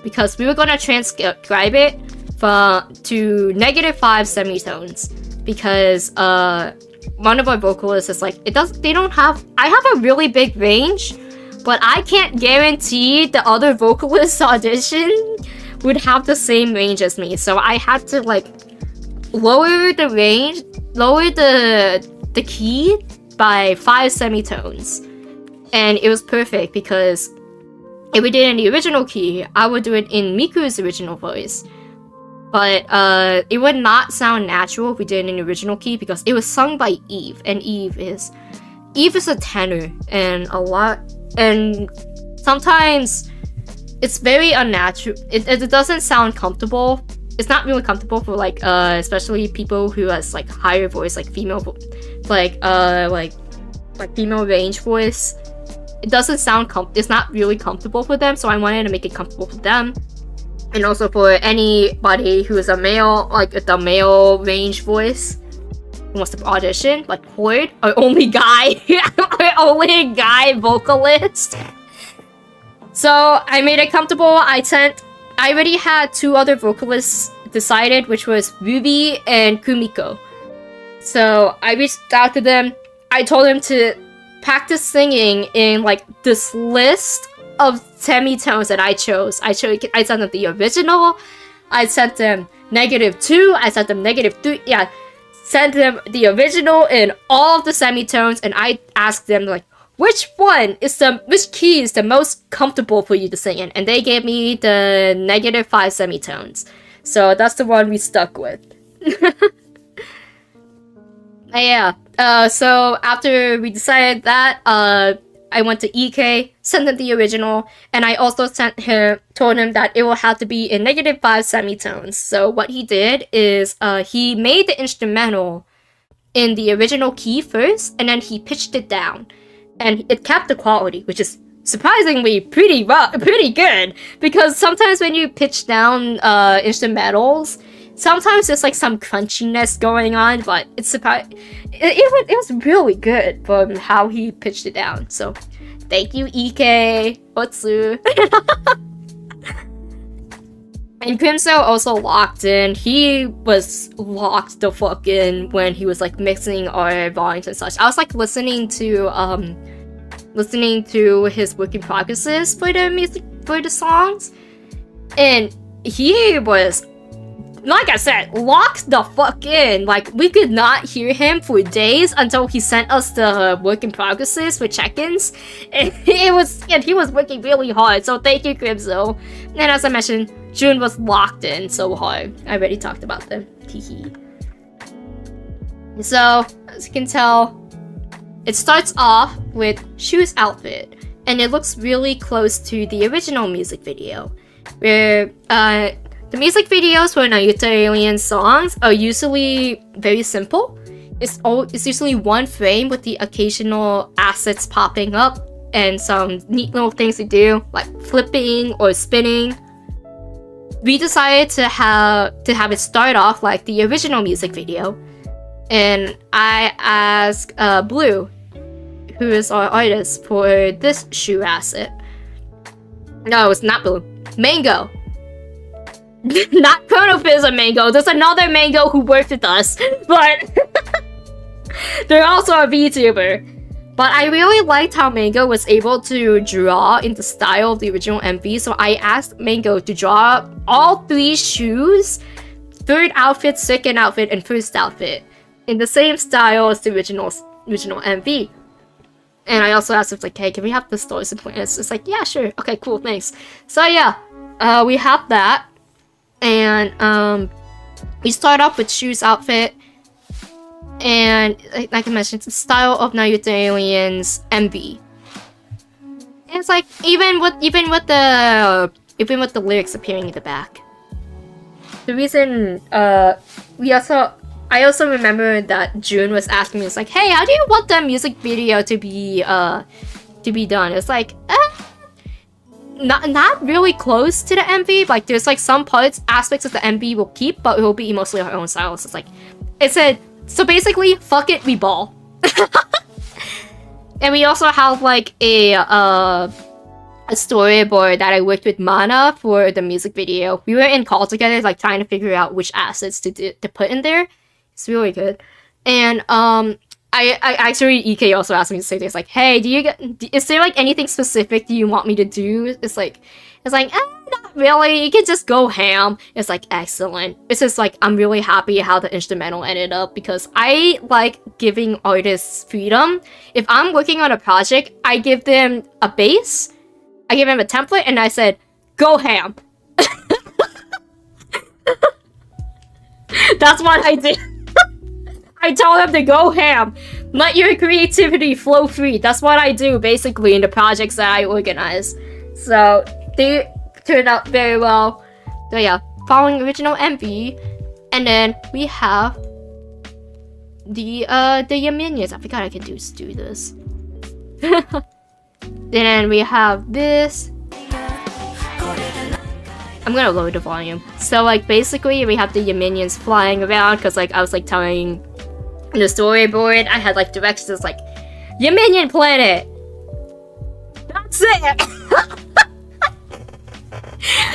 because we were going to transcribe it to -5 semitones, because one of our vocalists is like, I have a really big range, but I can't guarantee the other vocalist audition would have the same range as me. So I had to like lower the range, lower the key by 5 semitones. And it was perfect because if we did it in the original key, I would do it in Miku's original voice. But it would not sound natural if we did it in the original key because it was sung by Eve, and Eve is a tenor, and sometimes it's very unnatural. It doesn't sound comfortable. It's not really comfortable for like especially people who has like higher voice, like female like female range voice. It doesn't sound it's not really comfortable for them, so I wanted to make it comfortable for them. And also for anybody who is a male, like the male range voice who wants to audition, like Horde, our only guy vocalist. So I made it comfortable. I already had 2 other vocalists decided, which was Ruby and Kumiko. So I reached out to them. I told them to practice singing in like this list of semitones that I chose. I sent them the original. I sent them -2. I sent them -3. Yeah, sent them the original in all of the semitones, and I asked them like, which key is the most comfortable for you to sing in? And they gave me the -5 semitones. So that's the one we stuck with. Yeah. So after we decided that, I went to EK, sent him the original, and I also told him that it will have to be in -5 semitones. So what he did is he made the instrumental in the original key first, and then he pitched it down. And it kept the quality, which is surprisingly pretty good, because sometimes when you pitch down instrumentals, sometimes there's like some crunchiness going on, but it was really good from how he pitched it down. So thank you, EK Otsu. And Crimso also locked in. He was locked the fuck in when he was like mixing our volumes and such. I was like listening to his work in progresses for the music, for the songs, and he was, like I said, locked the fuck in. Like, we could not hear him for days until he sent us the work in progresses for check-ins. And he was working really hard, so thank you, Crimso. And as I mentioned, June was locked in so hard. I already talked about them. Teehee. So, as you can tell, it starts off with Shu's outfit, and it looks really close to the original music video, where the music videos for Nayuta Alien songs are usually very simple. It's usually one frame with the occasional assets popping up and some neat little things to do, like flipping or spinning. We decided to have it start off like the original music video, and I asked Blue, who is our artist, for this Shu asset. No, it's not Blue. Mango. Not Chronofizz or Mango. There's another Mango who worked with us, but they're also a VTuber. But I really liked how Mango was able to draw in the style of the original MV, so I asked Mango to draw all 3 Shus, third outfit, second outfit, and first outfit, in the same style as the original MV. And I also asked him, like, hey, can we have the stories and plans? It's like, yeah, sure. Okay, cool, thanks. So yeah, we have that. And we start off with Shu's outfit. And like I mentioned, it's the style of Nayuta Alien's MV. And it's like, even with the lyrics appearing in the back. The reason I also remember that June was asking me, it's like, hey, how do you want the music video to be done? It's like, not really close to the MV. Like, there's like some aspects of the MV will keep, but it will be mostly our own style. So it's like, it said, so basically, fuck it, we ball. And we also have like a storyboard that I worked with Mana for the music video. We were in call together, like trying to figure out which assets to put in there. It's really good. And I actually, EK also asked me to say this, like, hey, is there like anything specific do you want me to do? It's like, not really, you can just go ham. It's like, excellent. It's just like, I'm really happy how the instrumental ended up because I like giving artists freedom. If I'm working on a project, I give them a base, I give them a template, and I said, go ham. That's what I did. I tell them to go ham. Let your creativity flow free. That's what I do basically in the projects that I organize. So they turned out very well. So yeah, following original MV. And then we have the minions. I forgot I can do this. Then we have this. I'm gonna lower the volume. So like basically we have the minions flying around because like I was like telling the storyboard, I had like directions like your minion planet. That's it.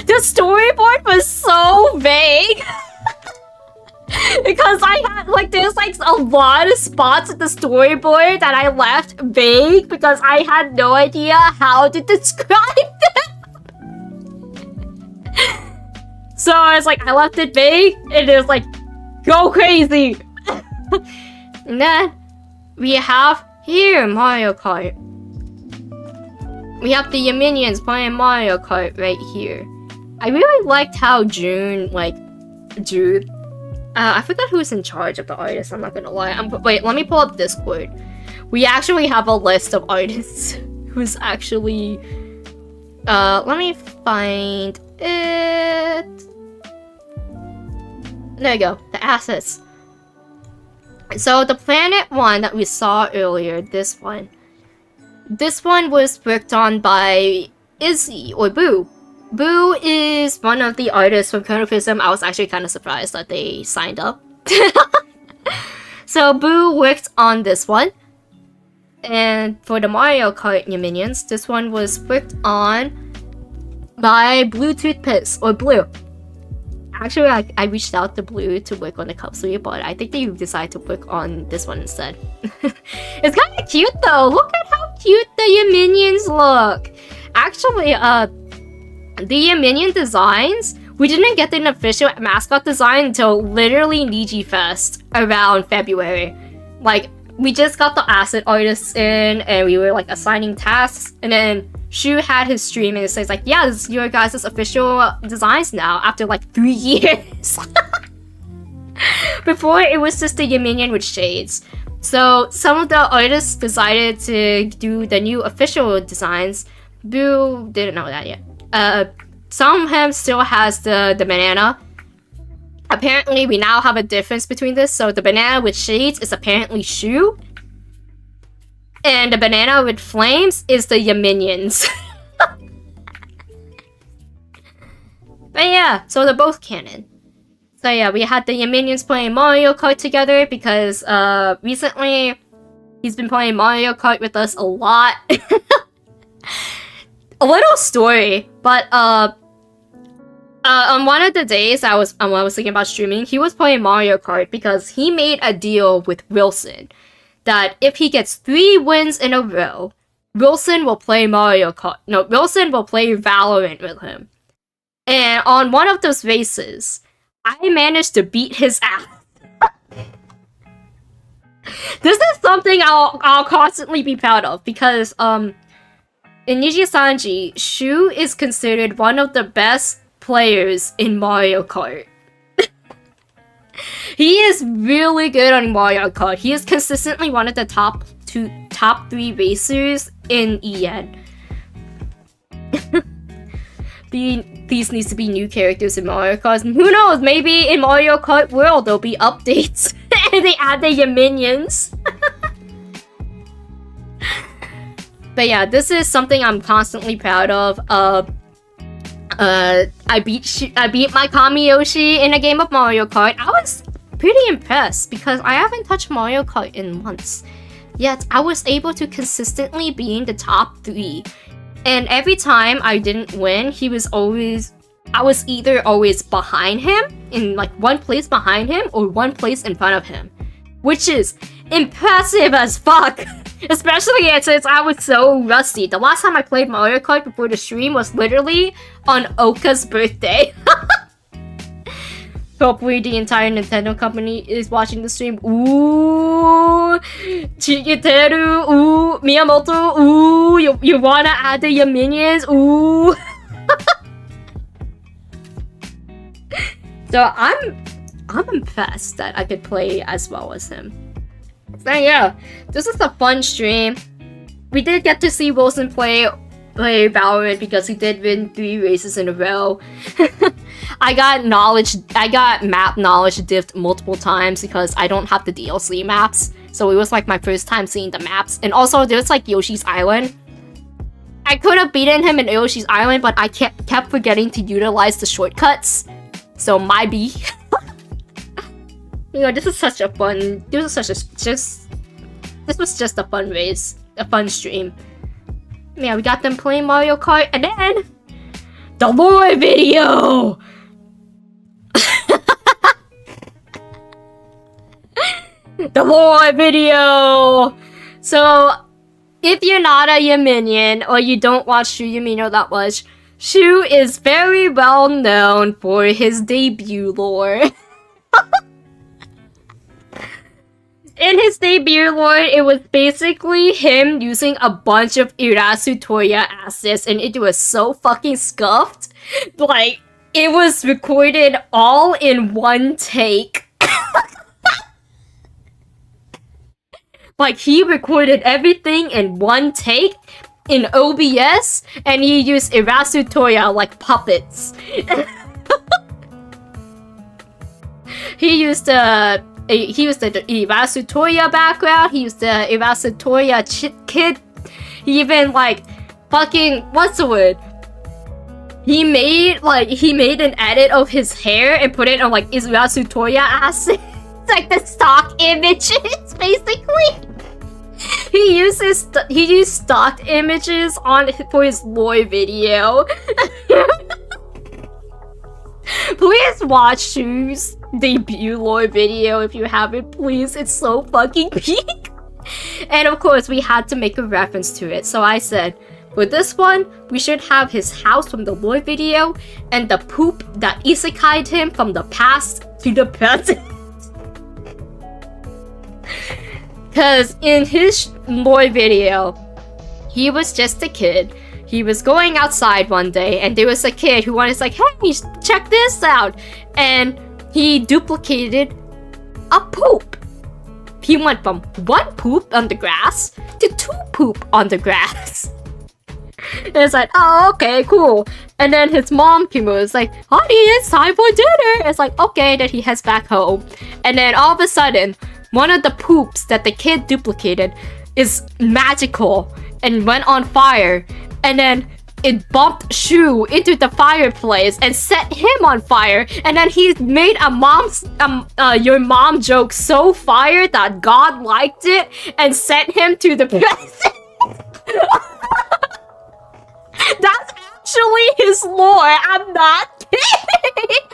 The storyboard was so vague. Because I had like there's like a lot of spots in the storyboard that I left vague because I had no idea how to describe them. So I was like, I left it vague and it was like, go crazy. And then we have here Mario Kart. We have the minions playing Mario Kart right here. I really liked how June drew. I forgot who's in charge of the artist, I'm not gonna lie. Wait, let me pull up Discord. We actually have a list of artists who's actually... let me find it. There you go, the assets. So the planet one that we saw earlier, this one was worked on by Izzy, or Boo. Boo is one of the artists from Chronoprism. I was actually kind of surprised that they signed up. So Boo worked on this one. And for the Mario Kart minions, this one was worked on by Blue Toothpaste, or Blue. Actually, I reached out to Blue to work on the cup sweep, but I think they decided to work on this one instead. It's kind of cute though. Look at how cute the minions look. Actually, the minion designs, we didn't get an official mascot design until literally Niji Fest around February. Like, we just got the asset artists in and we were like assigning tasks, and then Shu had his stream and it says like, yeah, this is your guys' official designs now after like 3 years. Before it was just the minion with shades. So some of the artists decided to do the new official designs. Boo didn't know that yet. Some of him still has the banana. Apparently we now have a difference between this. So the banana with shades is apparently Shu. And the banana with flames is the minions. But yeah, so they're both canon. So yeah, we had the minions playing Mario Kart together because recently he's been playing Mario Kart with us a lot. A little story, but on one of the days I was thinking about streaming, he was playing Mario Kart because he made a deal with Wilson that if he gets 3 wins in a row, Wilson will play Mario Kart. No, Wilson will play Valorant with him. And on one of those races, I managed to beat his ass. This is something I'll constantly be proud of because in Niji Sanji, Shu is considered one of the best players in Mario Kart. He is really good on Mario Kart. He is consistently one of the top 3 racers in EN. These needs to be new characters in Mario Kart. Who knows? Maybe in Mario Kart World there'll be updates and they add their minions. But yeah, this is something I'm constantly proud of. I beat my Kamiyoshi in a game of Mario Kart. I was pretty impressed because I haven't touched Mario Kart in months. Yet I was able to consistently be in the top 3. And every time I didn't win, I was either always behind him, in like 1 place behind him, or 1 place in front of him. Which is impressive as fuck! Especially since I was so rusty. The last time I played Mario Kart before the stream was literally on Oka's birthday. Hopefully the entire Nintendo company is watching the stream. Ooh, Chigiteru. Ooh, Miyamoto. Ooh, you wanna add your minions? Ooh. So I'm impressed that I could play as well as him. So yeah, this is a fun stream. We did get to see Wilson play Valorant because he did win 3 races in a row. I got map knowledge diffed multiple times because I don't have the DLC maps. So it was like my first time seeing the maps. And also there's like Yoshi's Island. I could have beaten him in Yoshi's Island, but I kept forgetting to utilize the shortcuts. So my B. You know, this was just a fun race, a fun stream. Yeah, we got them playing Mario Kart, and then the lore video. The lore video. So, if you're not a Yaminian or you don't watch Shu Yamino that much, Shu is very well known for his debut lore. In his debut lore, it was basically him using a bunch of Irasu Toya assets, and it was so fucking scuffed. Like, it was recorded all in one take. Like, he recorded everything in one take in OBS, and he used Irasu Toya like puppets. He used the Irasu Toya background. He used the Irasu Toya kid. He even like fucking what's the word? He made an edit of his hair and put it on like Irasu Toya assets, like the stock images, basically. He used stock images for his lore video. Please watch Shu's debut lore video if you haven't, please. It's so fucking peak. And of course, we had to make a reference to it. So I said, for this one, we should have his house from the lore video and the poop that isekai'd him from the past to the present. Because in his lore video, he was just a kid. He was going outside one day and there was a kid who was like, hey, check this out. And he duplicated a poop. He went from 1 poop on the grass to 2 poop on the grass. And it's like, oh, okay, cool. And then his mom came over. It's like, honey, it's time for dinner. It's like, okay. Then he heads back home. And then all of a sudden, one of the poops that the kid duplicated is magical and went on fire. And then it bumped Shu into the fireplace and set him on fire. And then he made a your mom joke so fire that God liked it and sent him to the present. That's actually his lore. I'm not kidding.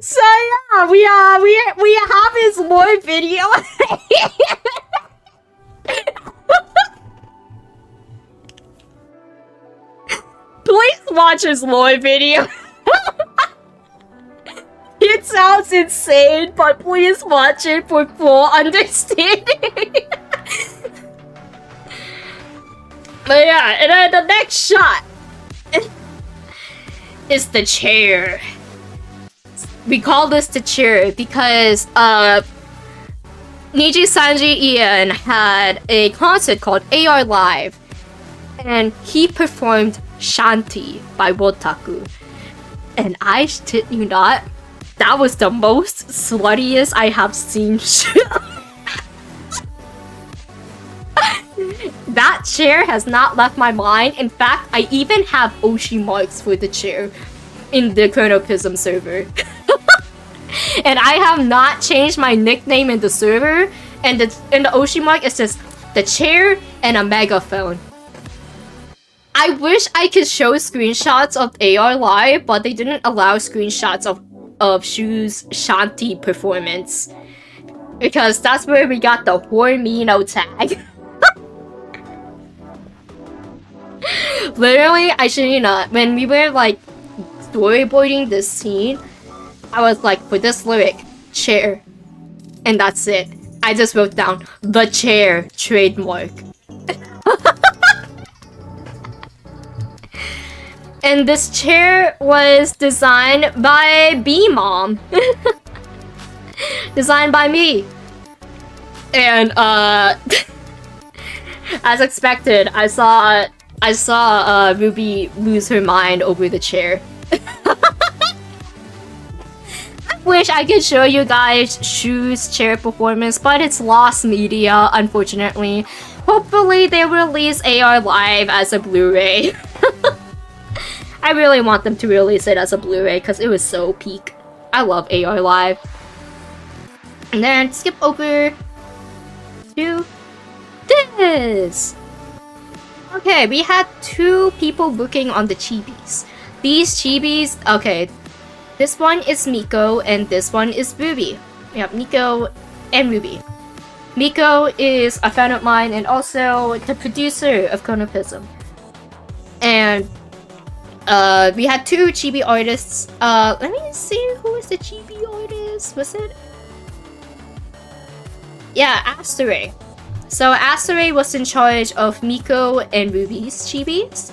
So yeah, we have his lore video. Please watch his lore video. It sounds insane, but please watch it for full understanding. But yeah, and then the next shot is the chair. We call this the chair because Niji Sanji Ian had a concert called AR Live, and he performed Shanti by Wotaku. And I shit you not, that was the most sluttiest I have seen. That chair has not left my mind. In fact, I even have Oshi marks for the chair in the Chronoprism server. And I have not changed my nickname in the server. And the Oshi mark is just the chair and a megaphone. I wish I could show screenshots of AR Live, but they didn't allow screenshots of of Shu's Shanti performance. Because that's where we got the Hormino tag. Literally, I shouldn't you not. When we were like storyboarding this scene, I was like, for this lyric, chair. And that's it. I just wrote down, the chair, trademark. And this chair was designed by B-Mom. Designed by me. And as expected, I saw Ruby lose her mind over the chair. I wish I could show you guys Shu's chair performance, but it's lost media, unfortunately. Hopefully they release AR Live as a Blu-ray. I really want them to release it as a Blu-ray because it was so peak. I love AR Live. And then skip over to this. Okay, we had 2 people booking on the chibis. These chibis, okay, this one is Miko and this one is Ruby. We have Miko and Ruby. Miko is a fan of mine and also the producer of Konopism. And we had 2 chibi artists. Let me see who is the chibi artist. Was it? Yeah, Asteray. So Asteray was in charge of Miko and Ruby's chibis.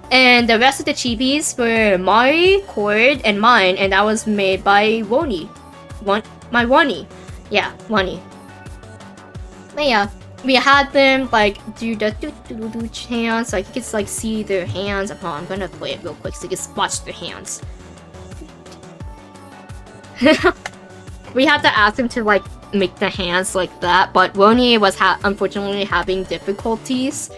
And the rest of the chibis were Mari, Cord, and mine, and that was made by Woni. My Woni. Yeah, Woni. But yeah, we had them like do the do hands, like you can like see their hands. Oh, I'm gonna play it real quick so you can watch their hands. We had to ask them to like make the hands like that, but Woni was unfortunately having difficulties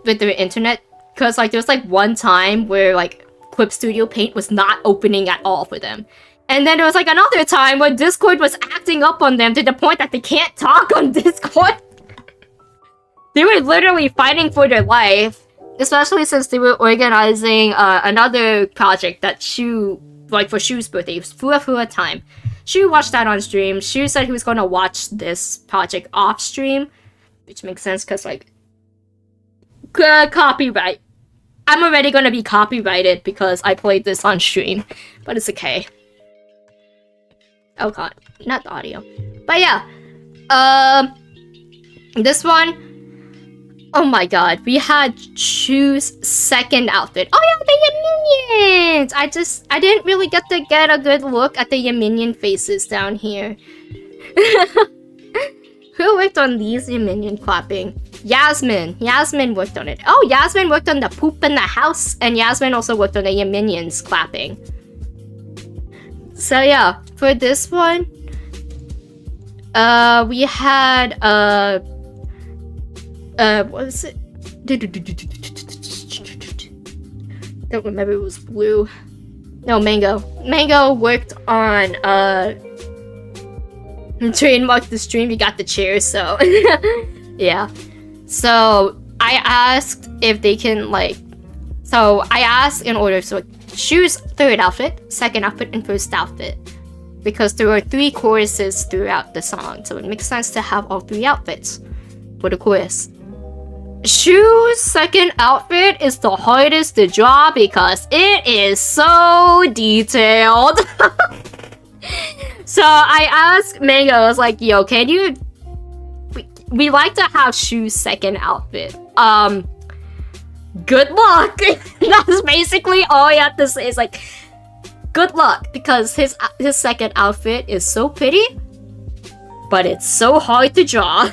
with their internet because like there was like one time where like Quip Studio Paint was not opening at all for them. And then there was like another time when Discord was acting up on them to the point that they can't talk on Discord. They were literally fighting for their life, especially since they were organizing another project that Shu, like for Shu's birthday, it was Fua time. Shu watched that on stream. Shu said he was gonna watch this project off stream, which makes sense because like copyright. I'm already gonna be copyrighted because I played this on stream, but it's okay. Oh god, not the audio. But yeah, this one. Oh my god, we had Shu's second outfit. Oh yeah, the Yaminions! I didn't really get to get a good look at the Yaminion faces down here. Who worked on these Yaminion clapping? Yasmin. Yasmin worked on it. Oh, Yasmin worked on the poop in the house, and Yasmin also worked on the Yaminions clapping. So yeah, for this one, we had what was it? Don't remember, it was blue. No, Mango. Mango worked on trademarked the stream. You got the chair, so yeah. So I asked if they can like. So I asked in order. So Shu's third outfit, second outfit, and first outfit, because there were 3 choruses throughout the song, so it makes sense to have all 3 outfits for the chorus. Shu's second outfit is the hardest to draw because it is so detailed. So I asked Mango, I was like, yo, can you... We like to have Shu's second outfit. Good luck! That's basically all you have to say. It's like, good luck, because his second outfit is so pretty, but it's so hard to draw.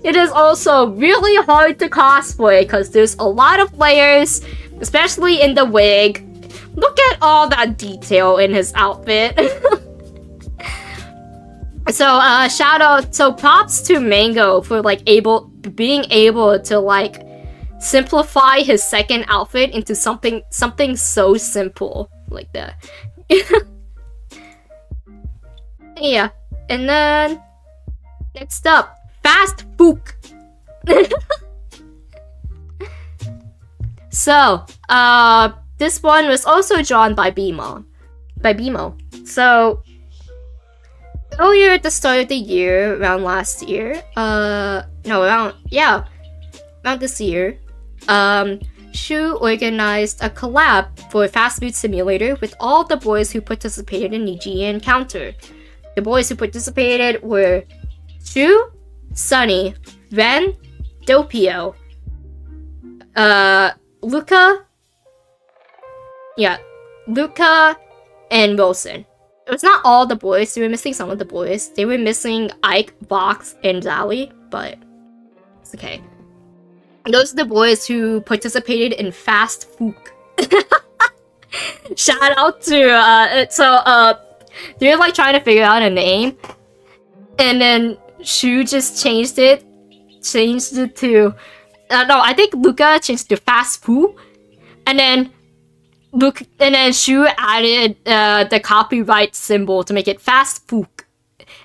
It is also really hard to cosplay because there's a lot of layers, especially in the wig. Look at all that detail in his outfit. So shout out, so props to Mango for like being able to like simplify his second outfit into something so simple like that. Yeah, and then next up, Fast Fook. So, this one was also drawn by BMO. So earlier at the start of the year, around last year, around this year, Shu organized a collab for a fast food simulator with all the boys who participated in Niji Encounter. The boys who participated were Shu, Sunny, Ren, Doppio, Luca, and Wilson. It was not all the boys, they were missing some of the boys. They were missing Ike, Vox, and Zally, but it's okay. Those are the boys who participated in Fast Fook. Shout out to, they were like trying to figure out a name, and then Shu just changed it to, no, I think Luca changed it to Fast Foo, and then Shu added the copyright symbol to make it Fast Fook,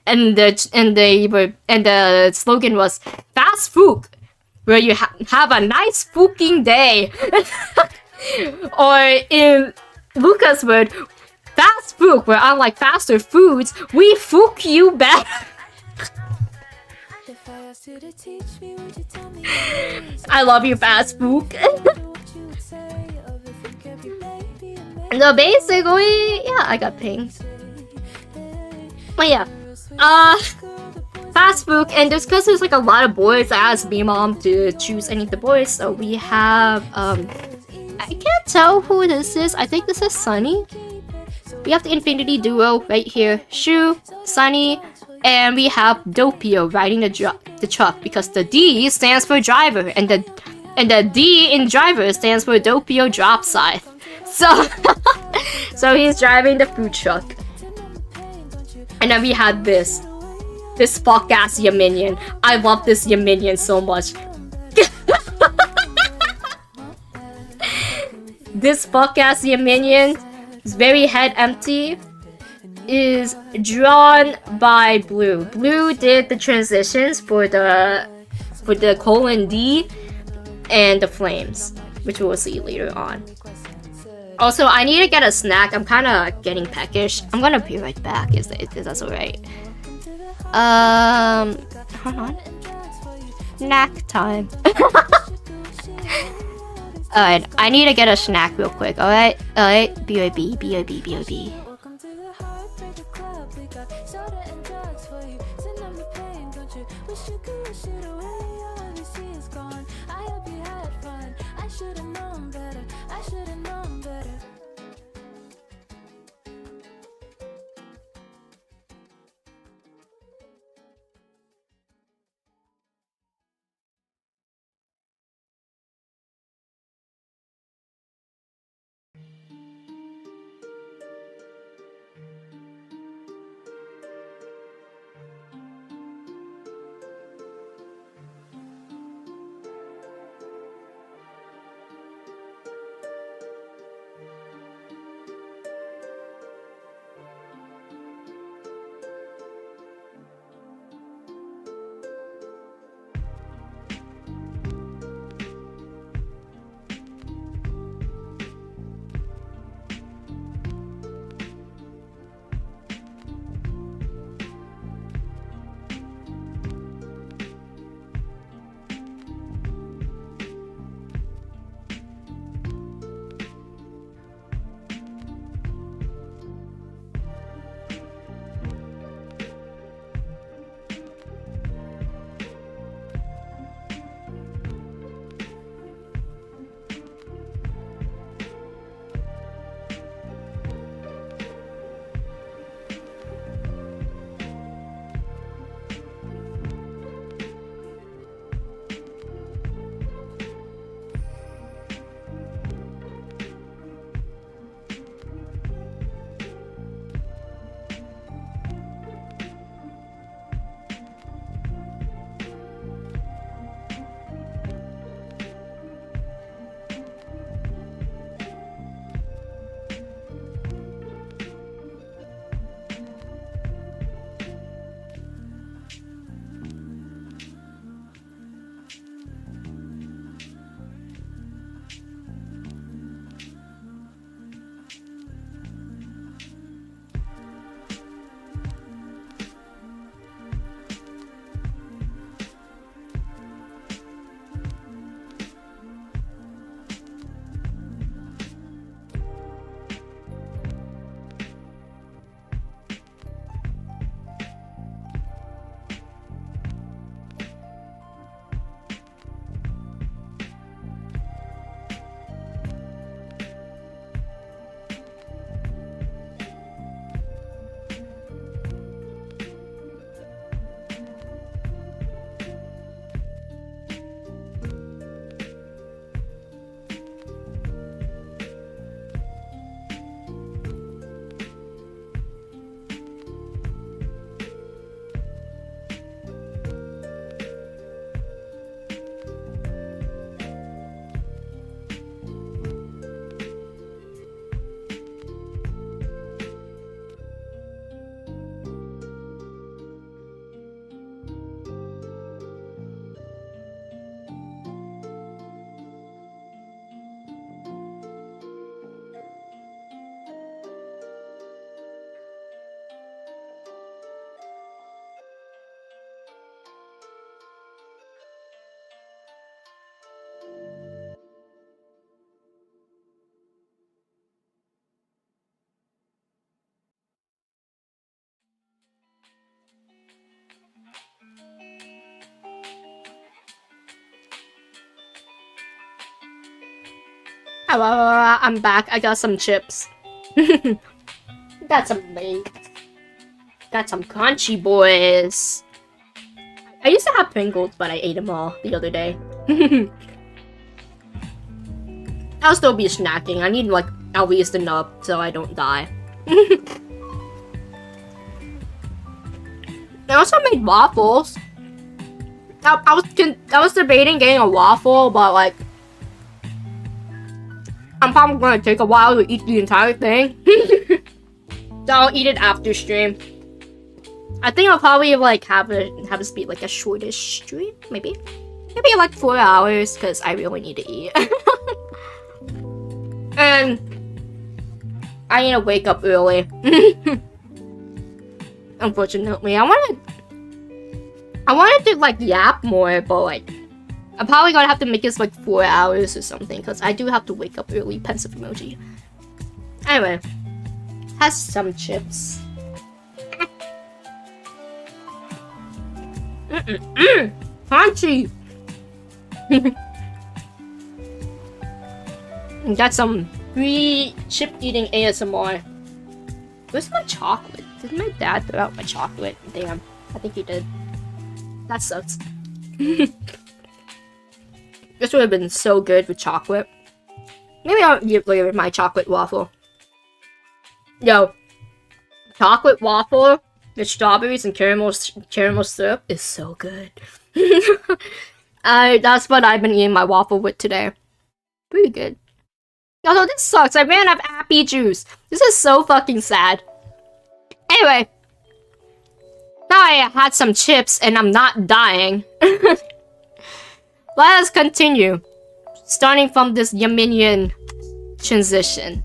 and the slogan was Fast Fook, where you have a nice fooking day. Or in Luca's word, Fast Fook, where unlike faster foods, we fook you better. I love you, Fast Fook. So basically, yeah, I got pinged. But yeah, Fast Fook, and just because there's like a lot of boys, I asked B-Mom to choose any of the boys. So we have, I can't tell who this is. I think this is Sunny. We have the Infinity Duo right here, Shu, Sunny, and we have Doppio riding the truck because the D stands for driver, and the D in driver stands for Doppio Drop Scythe. So, so he's driving the food truck. And then we had this fuck ass Yaminion. I love this Yaminion so much. This fuck ass Yaminion is very head empty. Is drawn by Blue. Blue did the transitions for the colon D and the flames, which we will see later on. Also, I need to get a snack. I'm kind of getting peckish. I'm gonna be right back. If that's alright. Hold on. Snack time. Alright, I need to get a snack real quick. Alright, BRB. I'm back. I got some chips. Got some Lay's. Got some crunchy boys. I used to have Pringles, but I ate them all the other day. I'll still be snacking. I need like at least enough so I don't die. I also made waffles. I was debating getting a waffle, but like I'm probably gonna take a while to eat the entire thing. So I'll eat it after stream. I think I'll probably like have this be like a shortish stream, maybe like 4 hours, because I really need to eat. And I need to wake up early. Unfortunately, I wanted to like yap more, but like I'm probably gonna have to make this like 4 hours or something, because I do have to wake up early. Pensive emoji. Anyway, has some chips. Crunchy. Got some free chip eating ASMR. Where's my chocolate? Did my dad throw out my chocolate? Damn, I think he did. That sucks. This would have been so good with chocolate. Maybe I'll give later my chocolate waffle. Yo, chocolate waffle with strawberries and caramel syrup is so good. That's what I've been eating my waffle with today. Pretty good. Although this sucks, I ran out of appy juice. This is so fucking sad. Anyway, now I had some chips and I'm not dying. Let us continue. Starting from this Yaminian transition.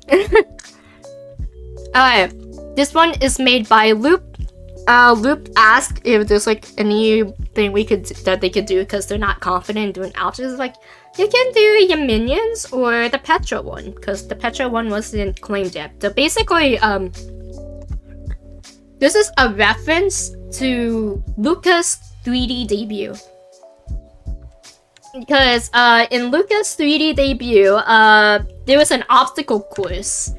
Alright, this one is made by Loop. Loop asked if there's like anything that they could do because they're not confident in doing outros. Like, you can do your minions or the Petra one, because the Petra one wasn't claimed yet. So basically, this is a reference to Luca's 3D debut. Because in Luca's 3D debut, there was an obstacle course,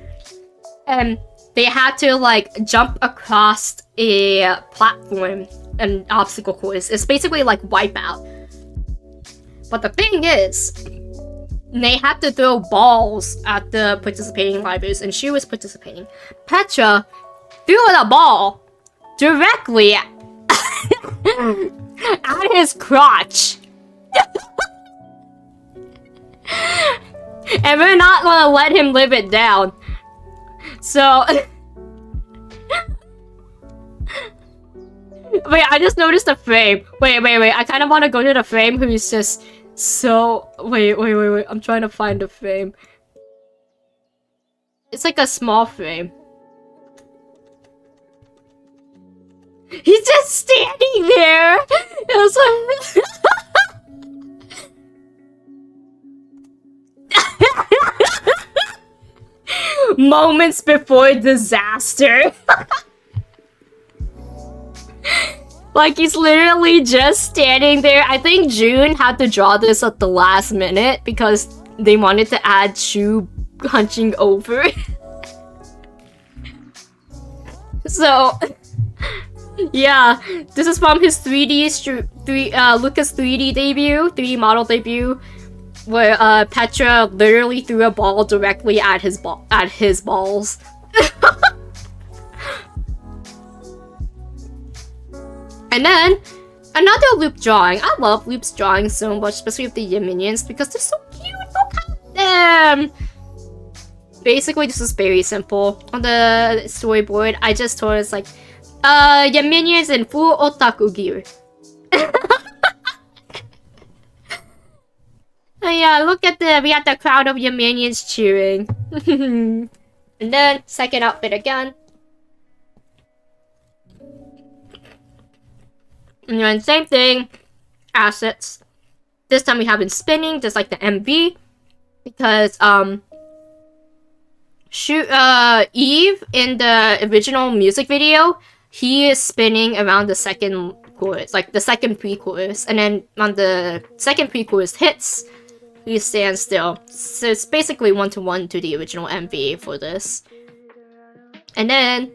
and they had to like jump across a platform, an obstacle course. It's basically like Wipeout. But the thing is, they had to throw balls at the participating libraries, and she was participating. Petra threw the ball directly at his crotch. And we're not gonna let him live it down. So wait, I just noticed the frame. Wait. I kind of want to go to the frame who's just so... Wait. I'm trying to find the frame. It's like a small frame. He's just standing there. It was like... Moments before disaster. Like, he's literally just standing there. I think June had to draw this at the last minute because they wanted to add Shu hunching over. So, yeah, this is from his Lucas 3D debut, 3D model debut, where Petra literally threw a ball directly at his balls. And then another Loop drawing. I love Loop's drawing so much, especially with the minions, because they're so cute. Look at them. Basically, this is very simple. On the storyboard, I just told us like, your minions in full otaku gear. Oh yeah, look at we had the crowd of your minions cheering. And then, second outfit again. And then, same thing. Assets. This time we have been spinning, just like the MV. Because, Eve, in the original music video, he is spinning around the second chorus, like the second pre-chorus. And then on the second pre-chorus hits, he stands still. So it's basically 1-to-1 to the original MV for this. And then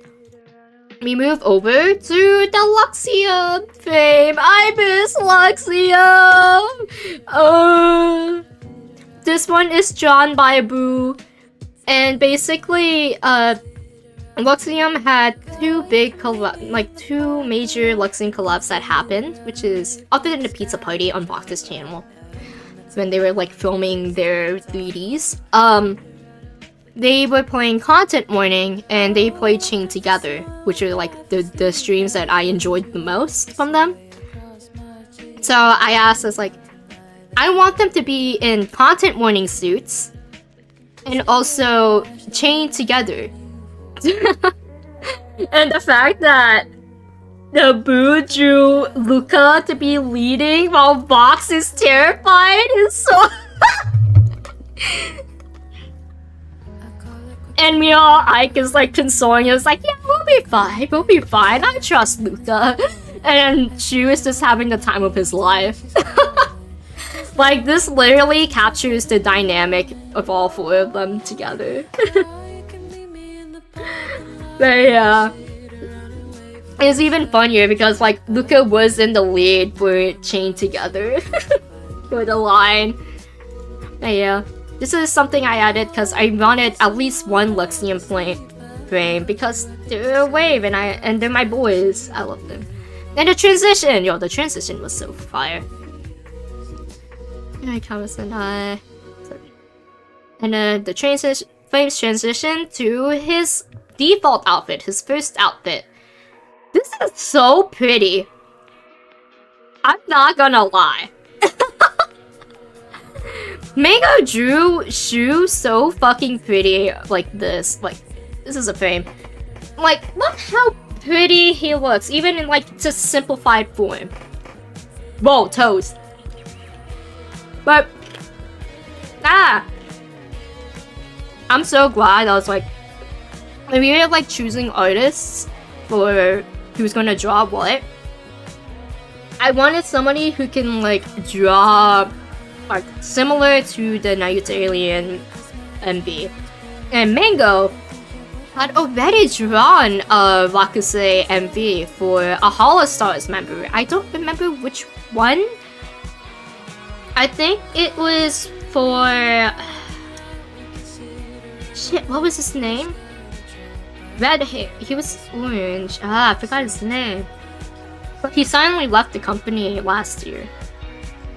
we move over to the Luxium fame. I miss Luxium! This one is drawn by Boo. And basically, Luxium had two major Luxium collabs that happened, which is other than the Pizza Party on Vox's channel, when they were like filming their 3Ds. They were playing Content Warning and they played Chain Together, which are like the streams that I enjoyed the most from them. So I asked us like, I want them to be in Content Warning suits and also chained together. And the fact that the Boo drew Luca to be leading while Vox is terrified is so... And Ike is like consoling us, like, yeah, we'll be fine, I trust Luca. And Shu is just having the time of his life. Like, this literally captures the dynamic of all four of them together. But yeah. It's even funnier because, like, Luca was in the lead for Chain Together. For the line. But yeah. This is something I added because I wanted at least one Luxium frame because they're a wave and they're my boys. I love them. And the transition! Yo, the transition was so fire. And then the Flames transition to his default outfit, his first outfit. This is so pretty. I'm not gonna lie. Mango drew Shu so fucking pretty like this. Like, this is a frame. Like, look how pretty he looks, even in like just simplified form. Whoa, toast. But I'm so glad I was like, if you're like choosing artists for who's gonna draw what, I wanted somebody who can like draw like similar to the Naruto Alien MV. And Mango had already drawn a Rakusei MV for a Holostars member. I don't remember which one. I think it was for... Shit, what was his name? Red hair. He was orange. I forgot his name. But he suddenly left the company last year.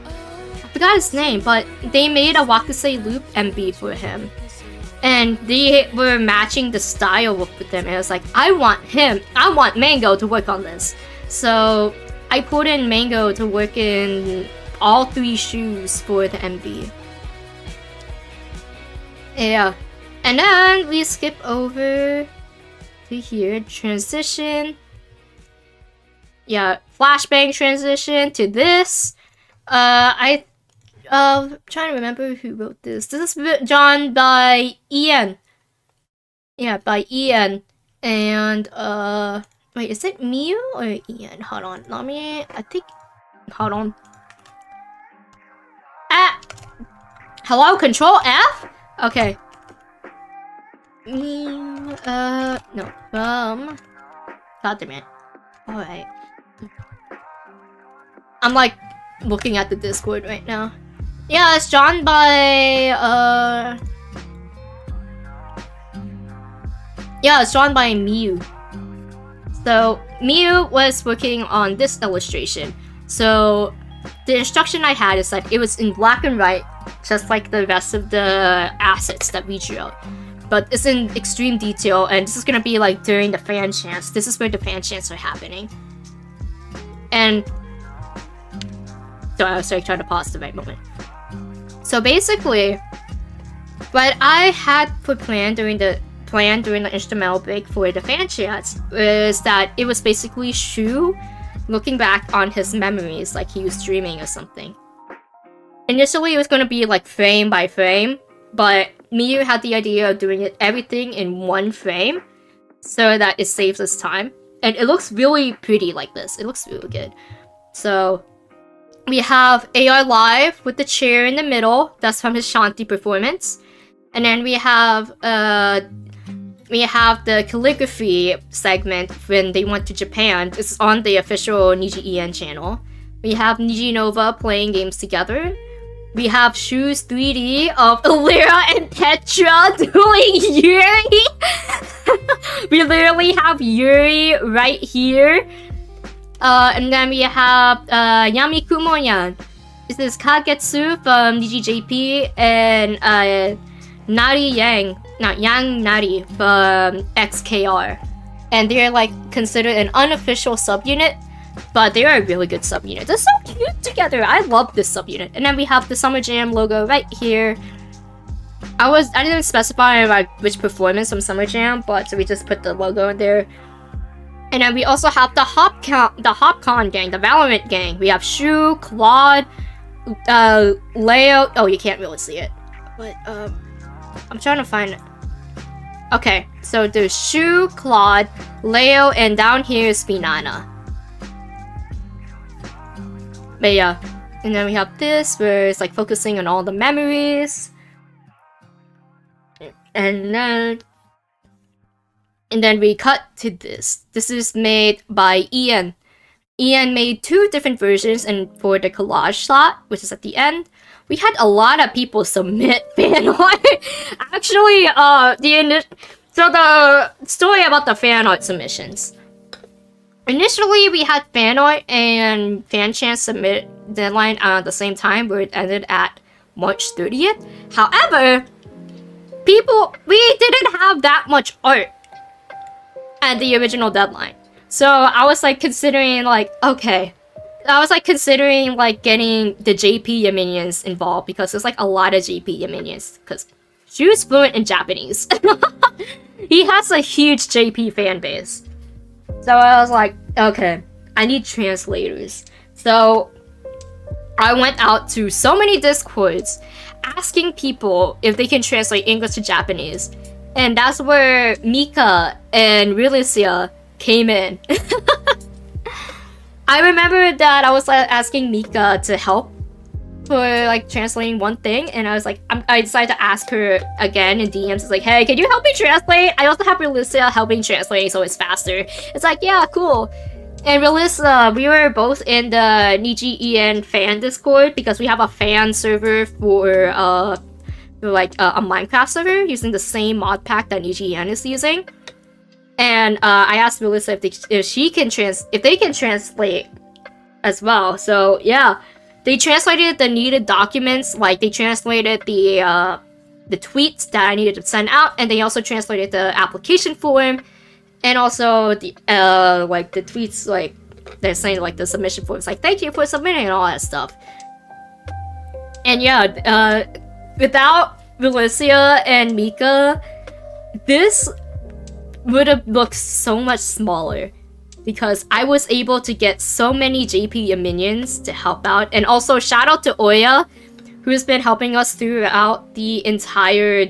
I forgot his name, but they made a Wakusei Loop MV for him. And they were matching the style with him. And I was like, I want Mango to work on this. So I put in Mango to work in all three shoes for the MV. Yeah. And then we skip over to here. Transition. Yeah, flashbang transition to this. I'm trying to remember who wrote this. This is drawn by Ian. Yeah, by Ian. And, wait, is it Miu or Ian? Hold on, hold on. Hello, Control F? Okay. No, God damn it. Alright. I'm like, looking at the Discord right now. Yeah, it's drawn by, yeah, it's drawn by Miu. So, Miu was working on this illustration. So, the instruction I had is that it was in black and white, just like the rest of the assets that we drew. But it's in extreme detail, and this is gonna be like during the fan chants. This is where the fan chants are happening. And so I was like trying to pause the right moment. So basically, what I had planned during the instrumental break for the fan chants is that it was basically Shu looking back on his memories like he was dreaming or something. Initially, it was gonna be like frame by frame, but Miyu had the idea of doing everything in one frame so that it saves us time. And it looks really pretty like this. It looks really good. So We have AR Live with the chair in the middle. That's from his Shanti performance. And then we have the calligraphy segment when they went to Japan. It's on the official Niji En channel. We have Niji Nova playing games together. We have Shu's 3D of Illyra and Tetra doing Yuri. We literally have Yuri right here. And then we have Yami Kumoyan. This is Kagetsu from DGJP and Nari Yang, not Yang Nari from XKR. And they're like considered an unofficial subunit, but they are a really good subunit. They're so cute together. I love this subunit. And then we have the Summer Jam logo right here. I didn't specify like which performance from Summer Jam, but so we just put the logo in there. And then we also have the Hopcon gang, the Valorant gang. We have Shu, Claude, Leo. Oh, you can't really see it, but I'm trying to find it. Okay, so there's Shu, Claude, Leo, and down here is Spinana. But yeah, and then we have this where it's like focusing on all the memories. And then we cut to this. This is made by Ian. Ian made 2 different versions, and for the collage shot, which is at the end, we had a lot of people submit fan art. Actually, so the story about the fan art submissions. Initially, we had fan art and fan chance submit deadline at the same time, where it ended at March 30th. However, we didn't have that much art at the original deadline. So I was like considering like, okay. I was like considering like getting the JP minions involved because there's like a lot of JP minions because Shu's fluent in Japanese. He has a huge JP fan base. So I was like, okay, I need translators. So I went out to so many Discords asking people if they can translate English to Japanese. And that's where Mika and Realicia came in. I remember that I was like asking Mika to help for like translating one thing, and I was like, I decided to ask her again in DMs. It's like, hey, can you help me translate? I also have Realicia helping translating, so it's faster. It's like, yeah, cool. And Realicia, we were both in the Niji En fan Discord because we have a fan server for like a Minecraft server using the same mod pack that Niji En is using. And I asked Melissa if they can translate as well. So yeah, they translated the needed documents. Like they translated the tweets that I needed to send out, and they also translated the application form, and also the like the tweets like they're saying like the submission forms like thank you for submitting and all that stuff. And yeah, without Realicia and Mika, this would have looked so much smaller because I was able to get so many JP minions to help out. And also shout out to Oya, who's been helping us throughout the entire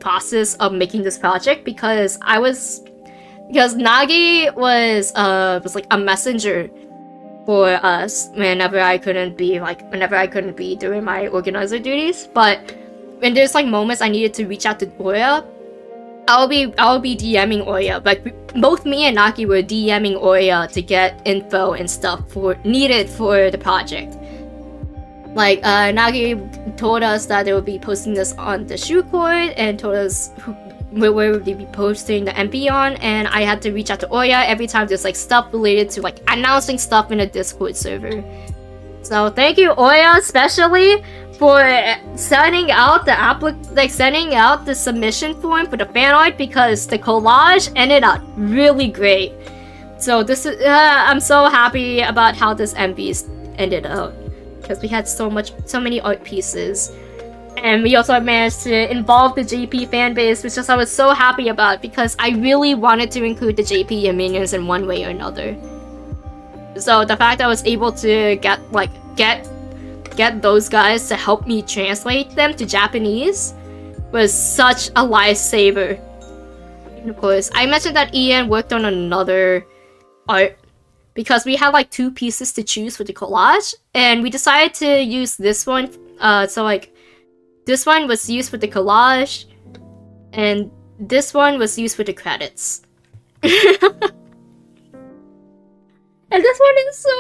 process of making this project because Nagi was like a messenger for us whenever I couldn't be doing my organizer duties. But when there's like moments I needed to reach out to Oya, I'll be DMing Oya. Like both me and Naki were DMing Oya to get info and stuff needed for the project. Like Nagi told us that they would be posting this on the Shu Court and told us where would they be posting the MP on, and I had to reach out to Oya every time there's like stuff related to like announcing stuff in a Discord server. So thank you, Oya, especially for sending out the submission form for the fan art because the collage ended up really great. So this is I'm so happy about how this MV's ended up because we had so many art pieces, and we also managed to involve the JP fan base, which I was so happy about because I really wanted to include the JP minions in one way or another. So the fact I was able to get those guys to help me translate them to Japanese was such a lifesaver. And of course, I mentioned that Ian worked on another art because we had like 2 pieces to choose for the collage, and we decided to use this one. So like this one was used for the collage, and this one was used for the credits. And this one is so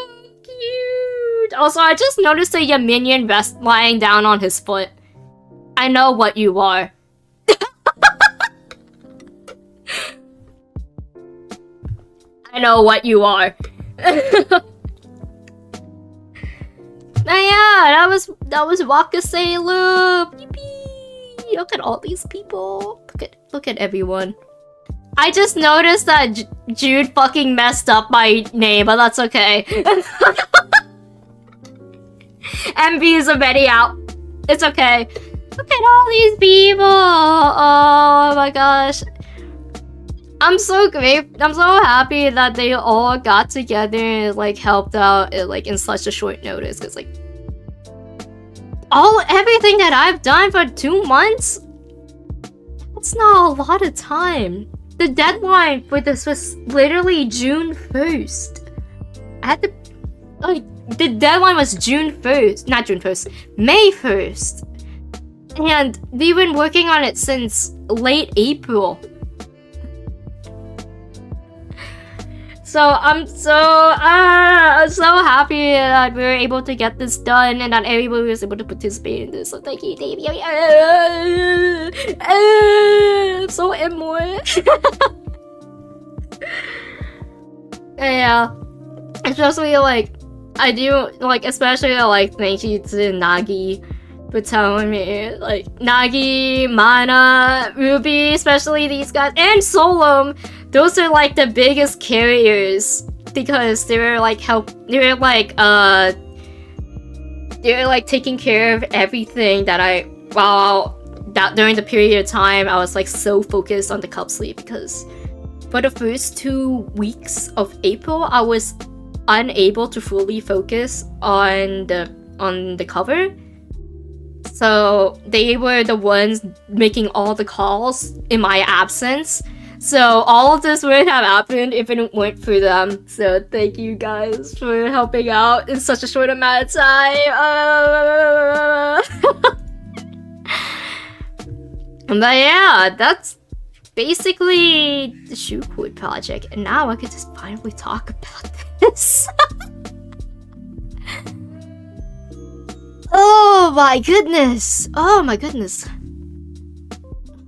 cute. Also, I just noticed a minion lying down on his foot. I know what you are. I know what you are. Yeah, that was Wakaseilu. Yippee! Look at all these people. Look at everyone. I just noticed that Jude fucking messed up my name, but that's okay. MV is already out. It's okay. Look at all these people. Oh my gosh. I'm so happy that they all got together and like helped out like in such a short notice, because like everything that I've done for 2 months, that's not a lot of time. The deadline for this was literally June 1st. I had to the deadline was June 1st, not June 1st, May 1st. And we've been working on it since late April. So I'm so happy that we were able to get this done and that everybody was able to participate in this. So thank you, Davey. I'm so emo. Yeah, especially like I do like especially like thank you to Nagi for telling me, like Nagi, Mana, Ruby, especially these guys, and Solom. Those are like the biggest carriers because they were like taking care of everything that during the period of time I was like so focused on the cup sleeve, because for the first 2 weeks of April I was unable to fully focus on the cover. So they were the ones making all the calls in my absence. So all of this wouldn't have happened if it weren't for them. So thank you guys for helping out in such a short amount of time. But yeah, that's basically the Shukoid project. And now I can just finally talk about this. Oh my goodness! Oh my goodness!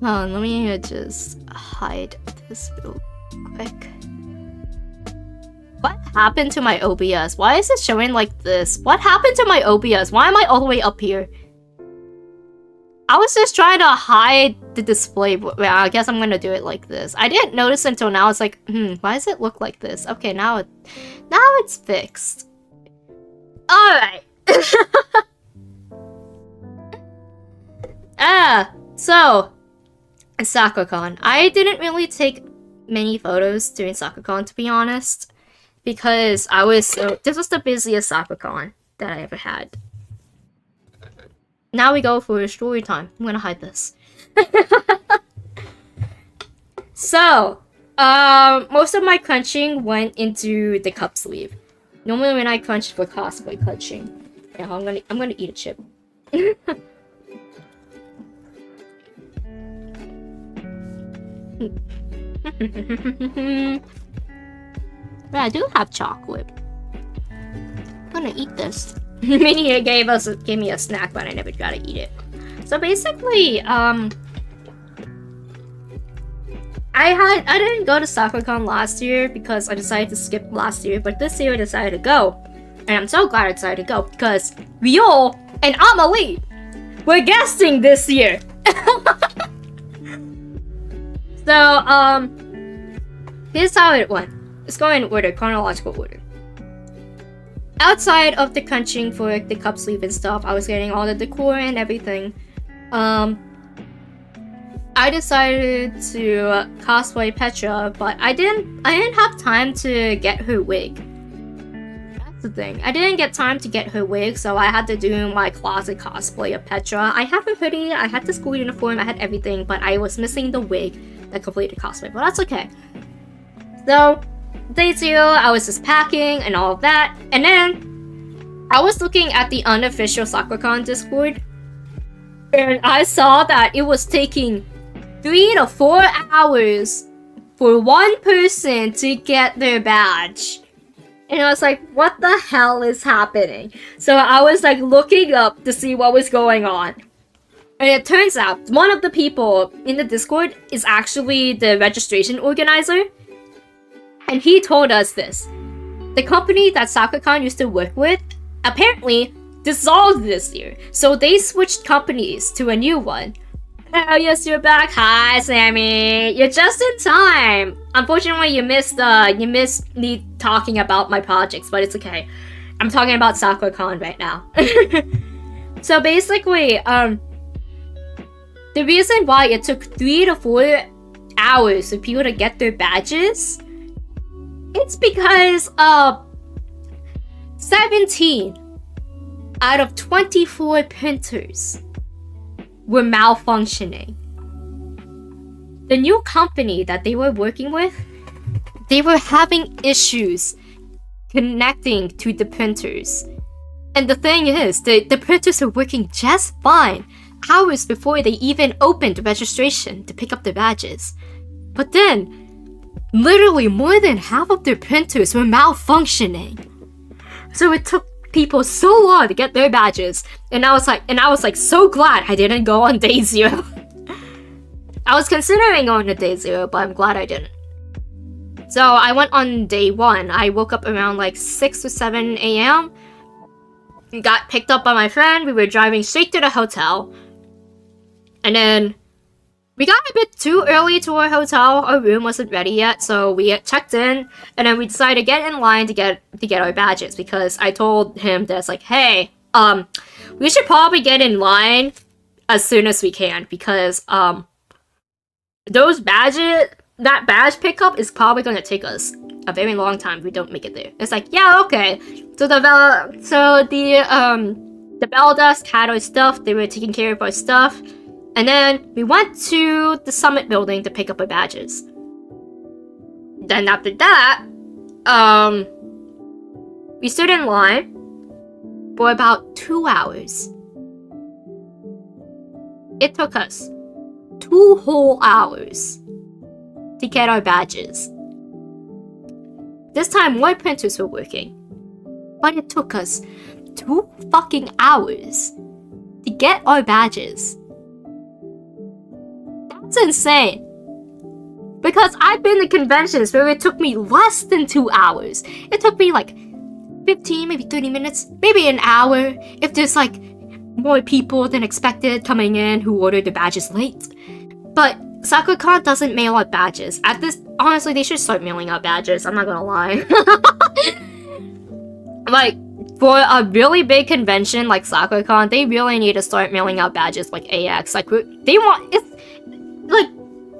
Let me just hide this real quick. What happened to my OBS? Why is it showing like this? What happened to my OBS? Why am I all the way up here? I was just trying to hide the display. Well, I guess I'm gonna do it like this. I didn't notice until now. It's like, why does it look like this? Okay, now it's fixed. Alright. So SakuraCon. I didn't really take many photos during SakuraCon, to be honest, because this was the busiest SakuraCon that I ever had. Now we go for story time. I'm gonna hide this. So, most of my crunching went into the cup sleeve. Normally when I crunch for cosplay crunching. Yeah, I'm gonna eat a chip. But I do have chocolate. I'm gonna eat this. Minnie gave me a snack, but I never got to eat it. So basically, I didn't go to SakuraCon last year because I decided to skip last year, but this year I decided to go. And I'm so glad I decided to go because Ryol and Amelie were guesting this year. So, here's how it went. Let's go in order, chronological order. Outside of the crunching for the cup sleeve and stuff, I was getting all the decor and everything. I decided to cosplay Petra, but I didn't have time to get her wig. That's the thing. I didn't get time to get her wig, so I had to do my closet cosplay of Petra. I have a hoodie, I had the school uniform, I had everything, but I was missing the wig that completed cosplay, but that's okay. So, day 0, I was just packing and all of that. And then I was looking at the unofficial SakuraCon Discord. And I saw that it was taking 3 to 4 hours for one person to get their badge. And I was like, what the hell is happening? So I was like looking up to see what was going on. And it turns out one of the people in the Discord is actually the registration organizer. And he told us this. The company that SakuraCon used to work with apparently dissolved this year. So they switched companies to a new one. Oh yes, you're back. Hi, Sammy. You're just in time. Unfortunately, you missed me talking about my projects, but it's okay. I'm talking about SakuraCon right now. So basically, the reason why it took 3 to 4 hours for people to get their badges, it's because 17 out of 24 printers were malfunctioning. The new company that they were working with, they were having issues connecting to the printers. And the thing is, the printers were working just fine hours before they even opened registration to pick up their badges. But then, literally more than half of their printers were malfunctioning. So it took people so long to get their badges, and I was like so glad I didn't go on day 0. I was considering going to day 0, but I'm glad I didn't. So I went on day 1. I woke up around like 6 or 7 a.m. Got picked up by my friend. We were driving straight to the hotel. And then we got a bit too early to our hotel. Our room wasn't ready yet, so we checked in, and then we decided to get in line to get our badges, because I told him that's like, hey, we should probably get in line as soon as we can, because that badge pickup is probably gonna take us a very long time if we don't make it there. It's like, yeah, okay. So the bell desk had our stuff. They were taking care of our stuff. And then we went to the summit building to pick up our badges. Then after that, we stood in line for about 2 hours. It took us 2 whole hours to get our badges. This time, more printers were working. But it took us 2 fucking hours to get our badges. That's insane. Because I've been to conventions where it took me less than 2 hours. It took me like 15, maybe 30 minutes, maybe an hour if there's like more people than expected coming in who ordered the badges late. But SakuraCon doesn't mail out badges. Honestly, they should start mailing out badges, I'm not gonna lie. Like, for a really big convention like SakuraCon, they really need to start mailing out badges like AX. Like,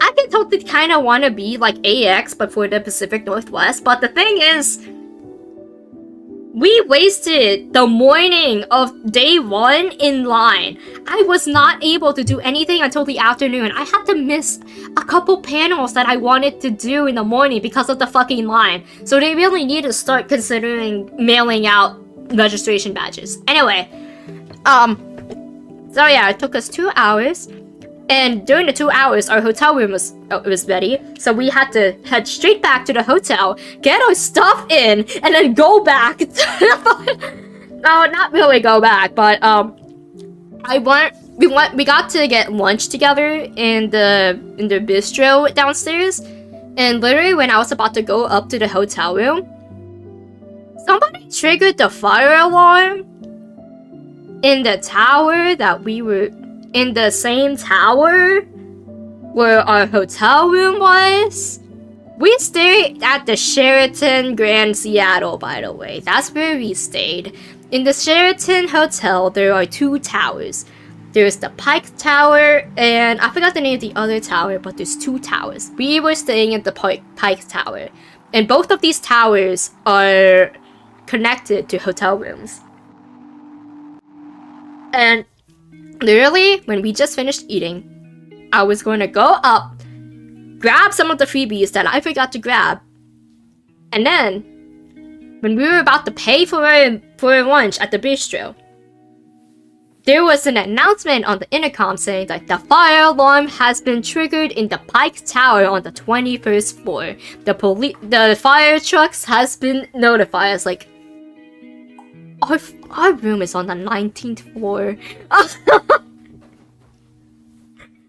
I can tell they kind of want to be like AX, but for the Pacific Northwest. But the thing is, we wasted the morning of day 1 in line. I was not able to do anything until the afternoon. I had to miss a couple panels that I wanted to do in the morning because of the fucking line. So they really need to start considering mailing out registration badges. Anyway, so yeah, it took us 2 hours. And during the 2 hours, our hotel room was ready, so we had to head straight back to the hotel, get our stuff in, and then go back. No, not really go back, but we got to get lunch together in the bistro downstairs, and literally when I was about to go up to the hotel room, somebody triggered the fire alarm in the tower that we were. In the same tower where our hotel room was. We stayed at the Sheraton Grand Seattle, by the way. That's where we stayed. In the Sheraton Hotel, there are 2 towers. There's the Pike Tower, and I forgot the name of the other tower, but there's 2 towers. We were staying at the Pike Tower, and both of these towers are connected to hotel rooms. And literally, when we just finished eating, I was going to go up, grab some of the freebies that I forgot to grab, And then, when we were about to pay for lunch at the bistro, there was an announcement on the intercom saying that the fire alarm has been triggered in the Pike Tower on the 21st floor. The fire trucks has been notified. It's like, our room is on the 19th floor.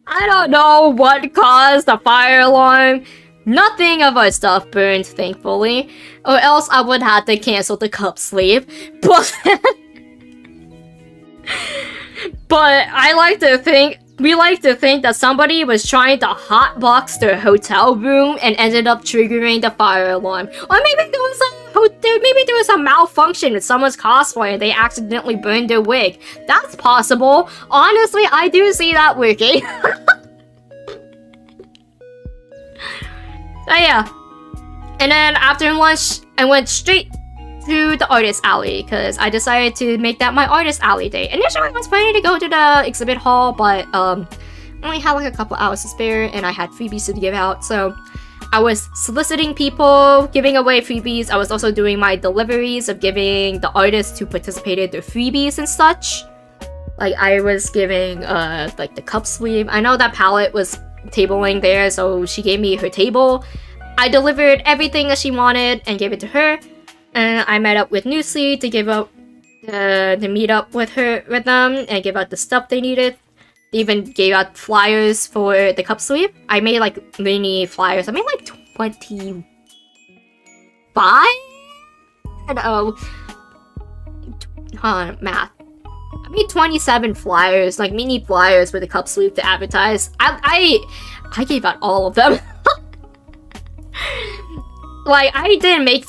I don't know what caused the fire alarm. Nothing of our stuff burned, thankfully, or else I would have to cancel the cup sleeve. But we like to think that somebody was trying to hotbox their hotel room and ended up triggering the fire alarm. Or maybe there was a malfunction with someone's cosplay and they accidentally burned their wig. That's possible. Honestly, I do see that working. So yeah. And then after lunch, I went straight to the artist alley because I decided to make that my artist alley day. Initially, I was planning to go to the exhibit hall, but I only had like a couple hours to spare and I had freebies to give out. So I was soliciting people, giving away freebies. I was also doing my deliveries of giving the artists who participated their freebies and such. Like I was giving like the cup sleeve. I know that palette was tabling there, so she gave me her table. I delivered everything that she wanted and gave it to her. And I met up with Newsly to give up to meet up with them and give out the stuff they needed. They even gave out flyers for the cup sleeve. I made like mini flyers. I made like 25? I don't know. Math. I made 27 flyers, like mini flyers for the cup sleeve to advertise. I gave out all of them. Like I didn't make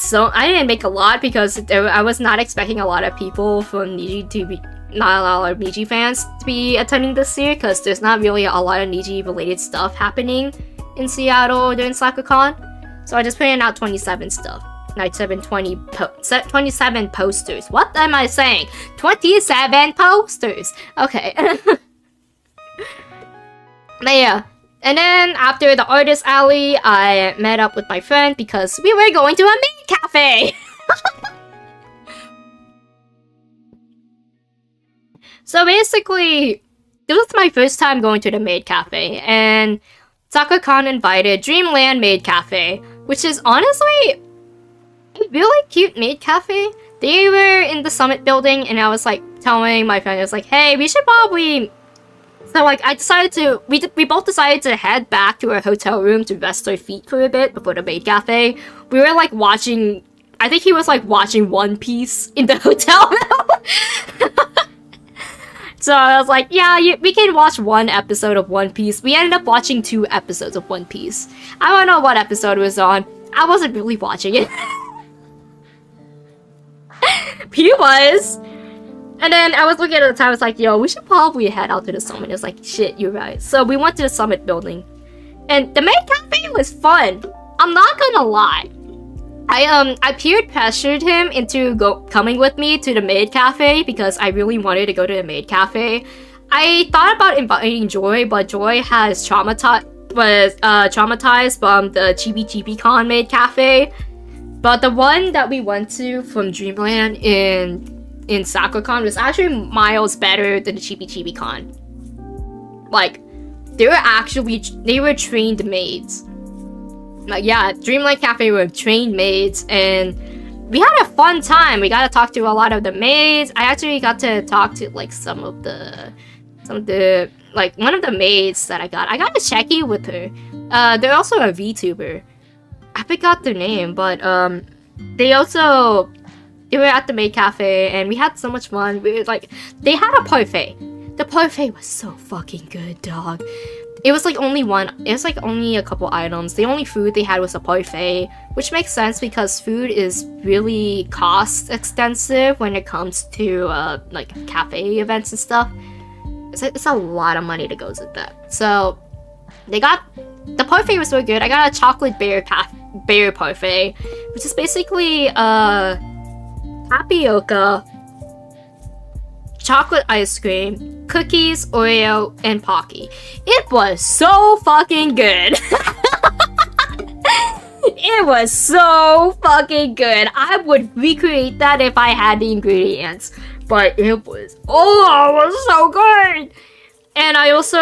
a lot because I was not expecting a lot of people from Niji to be, not a lot of Niji fans to be attending this year because there's not really a lot of Niji related stuff happening in Seattle during SakuraCon. So I just put in out 27 stuff. 27 posters. What am I saying? 27 posters. Okay. But yeah. And then after the artist alley, I met up with my friend because we were going to a maid cafe. So basically, this was my first time going to the maid cafe, and SakuraCon invited Dreamland Maid Cafe, which is honestly a really cute maid cafe. They were in the Summit building, and I was like telling my friend, I was like, hey, we should probably... So like I decided to, we both decided to head back to our hotel room to rest our feet for a bit before the maid cafe. We were like watching, I think he was like watching One Piece in the hotel room. So I was like, yeah, we can watch one episode of One Piece. We ended up watching 2 episodes of One Piece. I don't know what episode it was on. I wasn't really watching it. He was. And then I was looking at the time, I was like, yo, we should probably head out to the Summit. It was like, shit, you're right. So we went to the Summit building. And the maid cafe was fun. I'm not gonna lie. I peer pressured him into coming with me to the maid cafe because I really wanted to go to the maid cafe. I thought about inviting Joy, but Joy has traumatized from the Chibi Chibi Con maid cafe. But the one that we went to from Dreamland in SakuraCon was actually miles better than the Chibi Chibi Con. Like, they were trained maids. Like, yeah, Dreamland Cafe were trained maids, and we had a fun time. We got to talk to a lot of the maids. I actually got to talk to, like, some of the, like, one of the maids that I got a checky with her. They're also a VTuber. I forgot their name, but, they were at the maid cafe, and we had so much fun. We were, like, they had a parfait. The parfait was so fucking good, dog. It was like only a couple items. The only food they had was a parfait, which makes sense because food is really cost extensive when it comes to like cafe events and stuff. It's a lot of money that goes with that. So the parfait was so good. I got a chocolate bear parfait, which is basically tapioca, chocolate ice cream, cookies, Oreo, and Pocky. It was so fucking good. It It was so fucking good. I would recreate that if I had the ingredients. But it was so good. And I also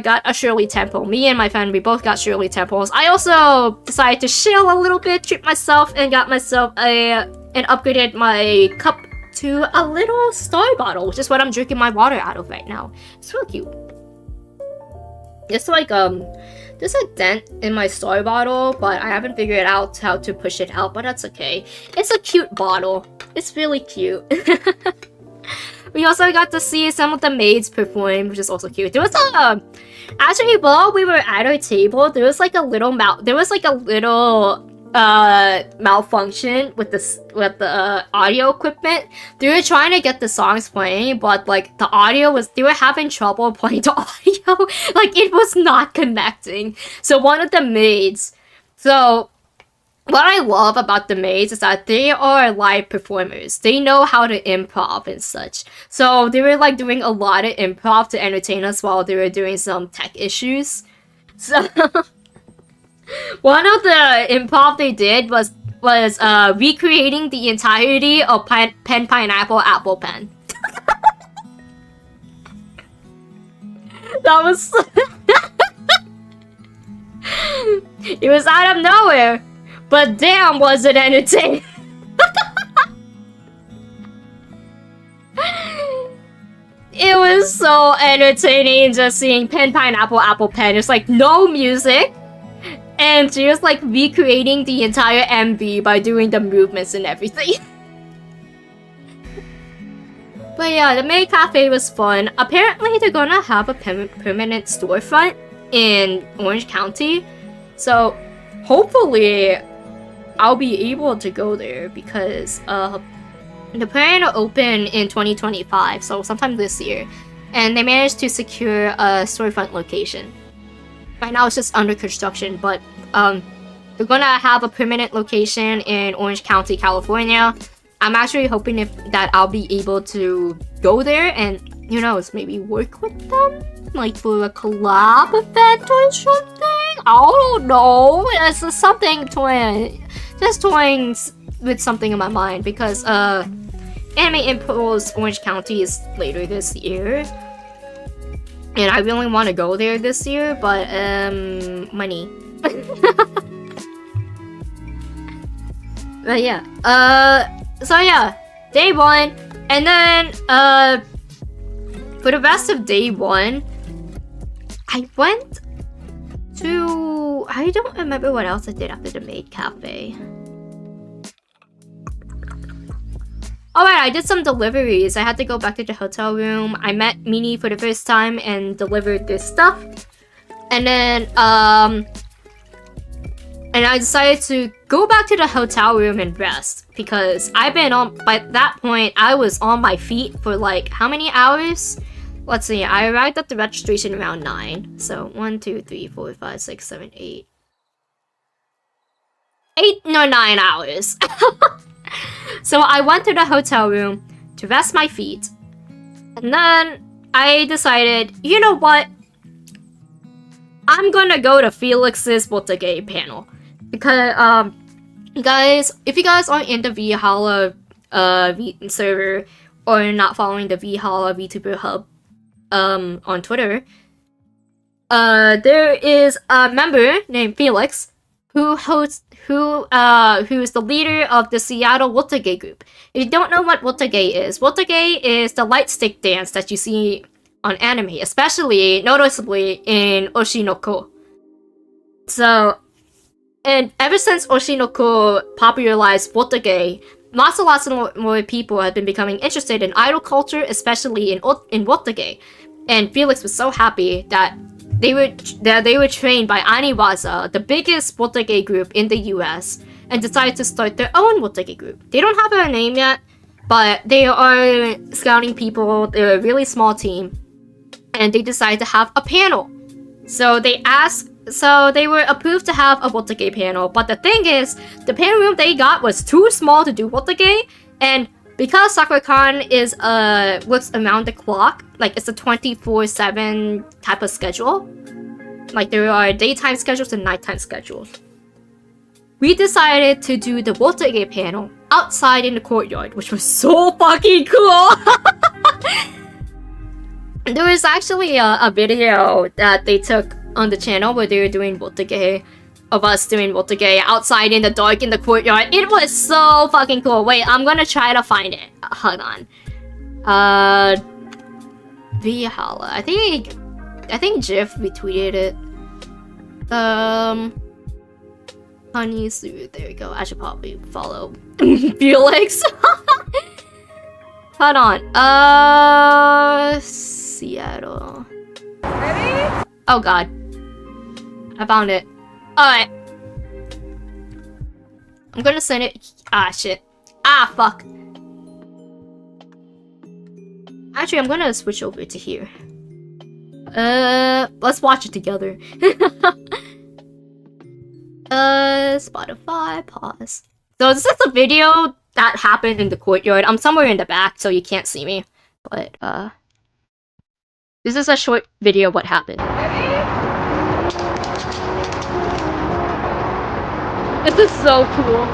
got a Shirley Temple. Me and my friend, we both got Shirley Temples. I also decided to chill a little bit, treat myself, and got myself and upgraded my cup to a little star bottle, which is what I'm drinking my water out of right now. It's really cute. It's like there's a dent in my star bottle, but I haven't figured out how to push it out, but that's okay. It's a cute bottle. It's really cute. We also got to see some of the maids perform, which is also cute. There was actually while we were at our table, there was like a little malfunction with the audio equipment. They were trying to get the songs playing, but like they were having trouble playing the audio. Like it was not connecting. So one of the maids, what I love about the maids is that they are live performers. They know how to improv and such. So they were like doing a lot of improv to entertain us while they were doing some tech issues. So one of the improv they did was recreating the entirety of pen, pineapple, apple, pen. That was it was out of nowhere. But damn, was it entertaining! It was so entertaining just seeing pen, pineapple, apple, pen. It's like no music, and she was like recreating the entire MV by doing the movements and everything. But yeah, the maid cafe was fun. Apparently, they're gonna have a permanent storefront in Orange County, so hopefully I'll be able to go there because they're planning to open in 2025, so sometime this year. And they managed to secure a storefront location. Right now it's just under construction, but they're gonna have a permanent location in Orange County, California. I'm actually hoping that I'll be able to go there and, you know, maybe work with them? Like for a collab event or something? I don't know. It's something toying with something in my mind because Anime Impulse Orange County is later this year. And I really want to go there this year, but money. But yeah. So yeah, day one. And then for the rest of day one, I went to, I don't remember what else I did after the maid cafe. Alright, I did some deliveries. I had to go back to the hotel room. I met Minnie for the first time and delivered this stuff. And then and I decided to go back to the hotel room and rest because I've been on, by that point I was on my feet for like how many hours? Let's see, I arrived at the registration around 9. So 1, 2, 3, 4, 5, 6, 7, 8. 9 hours. So I went to the hotel room to rest my feet. And then I decided, you know what? I'm gonna go to Felix's Watergate panel. Because, guys, if you guys aren't in the VHalla server or not following the VHalla VTuber Hub on Twitter, there is a member named Felix who's the leader of the Seattle Watergate group. If you don't know what Watergate is the light stick dance that you see on anime, especially noticeably in Oshinoko. So, and ever since Oshinoko popularized Watergate, lots and more people have been becoming interested in idol culture, especially in Watergate. And Felix was so happy that they were trained by Aniwaza, the biggest Watergate group in the US, and decided to start their own Watergate group. They don't have a name yet, but they are scouting people. They're a really small team, and they decided to have a panel. So they were approved to have a Watergate panel, but the thing is, the panel room they got was too small to do Watergate, and because Sakura-kan is works around the clock, like it's a 24/7 type of schedule. Like there are daytime schedules and nighttime schedules. we decided to do the Watergay panel outside in the courtyard, which was so fucking cool. There was actually a video that they took on the channel where they were doing Watergay, of us doing Watergay outside in the dark in the courtyard. It was so fucking cool. Wait, I'm gonna try to find it. Hold on. Vihala. I think Jeff retweeted it. Honey Sue. There you go. I should probably follow Felix. Hold on. Seattle. Ready? Oh god. I found it. Alright. I'm gonna send it. Ah, shit. Ah, fuck. Actually, I'm gonna switch over to here. Let's watch it together. Spotify, pause. So this is a video that happened in the courtyard. I'm somewhere in the back, so you can't see me. But, this is a short video of what happened. This is so cool.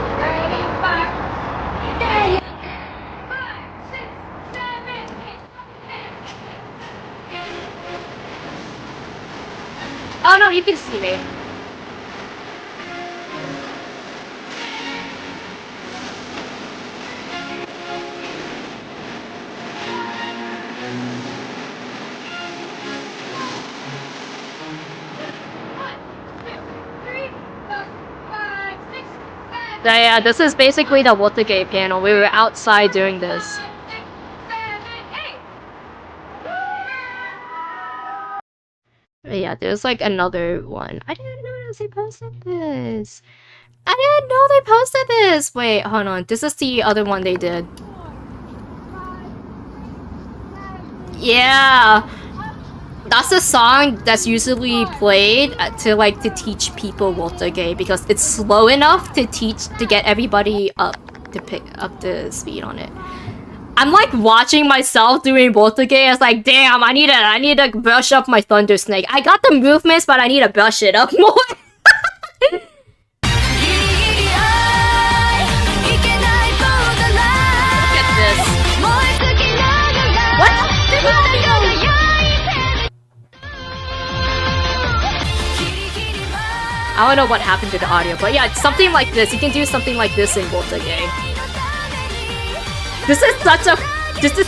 Oh no, you can see me. So yeah, this is basically the Watergate panel. We were outside doing this. But yeah, there's like another one. I didn't notice they posted this. I didn't know they posted this. Wait, hold on. This is the other one they did. Yeah. That's the song that's usually played to teach people Watergate because it's slow enough to get everybody up to pick up the speed on it. I'm like watching myself doing Watergate. It's like, damn, I need to brush up my Thunder Snake. I got the movements, but I need to brush it up more. Look at this. What? I don't know what happened to the audio, but yeah, it's something like this. You can do something like this in Watergate. This is such a this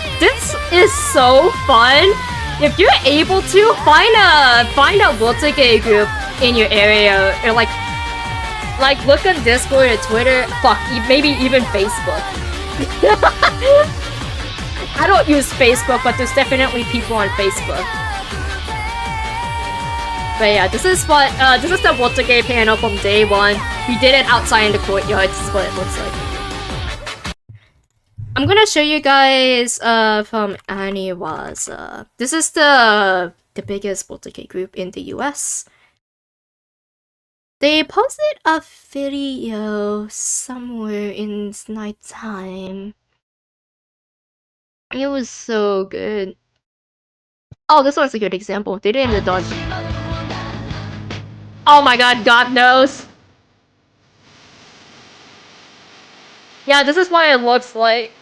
is so fun. If you're able to find a Watergate group in your area, or like look on Discord or Twitter, fuck, maybe even Facebook. I don't use Facebook, but there's definitely people on Facebook. But yeah, this is the Watergate panel from day one. We did it outside in the courtyard. This is what it looks like. I'm gonna show you guys from Aniwaza. This is the biggest Watergate group in the US. They posted a video somewhere in nighttime. It was so good. Oh, this one's a good example. They did it in the dark. Oh my god, God knows. Yeah, this is what it looks like.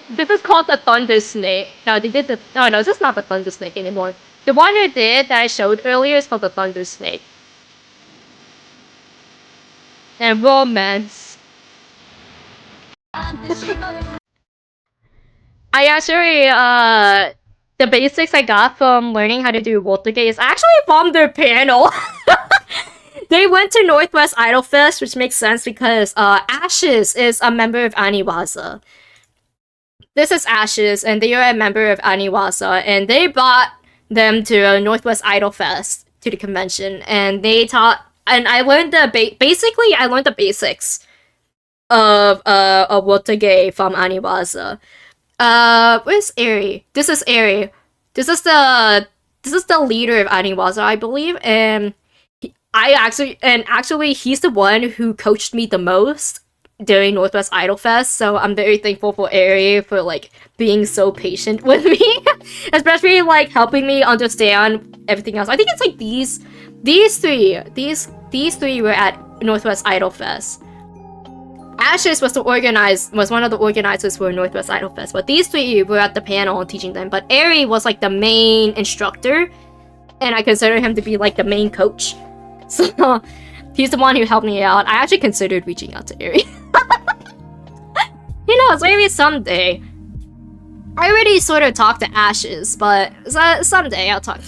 This is called the Thunder Snake. No, they did no, this is not the Thunder Snake anymore. The one I did that I showed earlier is called the Thunder Snake. And Romance. I actually, the basics I got from learning how to do Watergate is actually from their panel. They went to Northwest Idol Fest, which makes sense because Ashes is a member of Aniwaza. This is Ashes, and they are a member of Aniwaza, and they brought them to Northwest Idol Fest, to the convention, and they taught, and I learned basically I learned the basics of Watergate from Aniwaza. Where's Eri? This is Eri. This is the leader of Aniwaza, I believe, and actually he's the one who coached me the most during Northwest Idol Fest, so I'm very thankful for Ari for like being so patient with me, especially like helping me understand everything else. I think it's like these three were at Northwest Idol Fest. Ashes was one of the organizers for Northwest Idol Fest, but these three were at the panel teaching them. But Ari was like the main instructor, and I consider him to be like the main coach. So he's the one who helped me out. I actually considered reaching out to Ari. Who knows, maybe someday. I already sort of talked to Ashes, but someday I'll talk.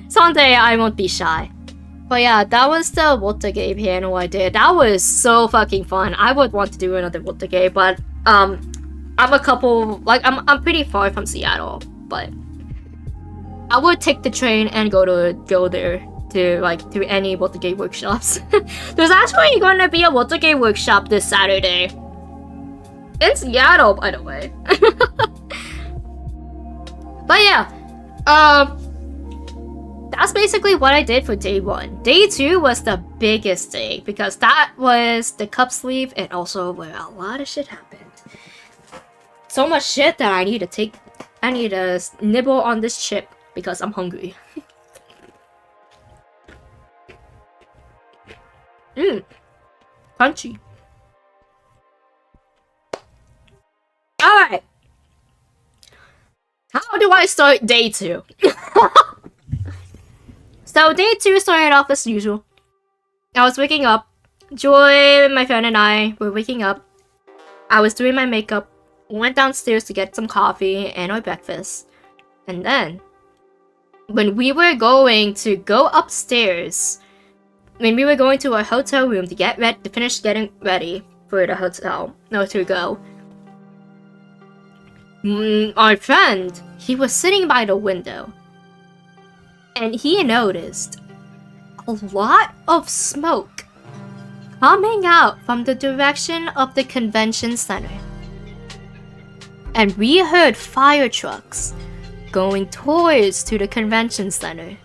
Someday I won't be shy. But yeah, that was the Watergate panel I did. That was so fucking fun. I would want to do another Watergate, but I'm pretty far from Seattle, but I would take the train and go there to like do any Watergate workshops. There's actually going to be a Watergate workshop this Saturday in Seattle, by the way. But yeah, that's basically what I did for day 1. Day 2 was the biggest day because that was the cup sleeve and also where a lot of shit happened. So much shit that I need to nibble on this chip because I'm hungry. Crunchy. Alright. How do I start day 2? So day 2 started off as usual. I was waking up. Joy, my friend, and I were waking up. I was doing my makeup. Went downstairs to get some coffee and our breakfast. And then, when we were going to go upstairs, when we were going to our hotel room to finish getting ready for the hotel, to go, our friend, he was sitting by the window. And he noticed a lot of smoke coming out from the direction of the convention center. And we heard fire trucks going towards to the convention center.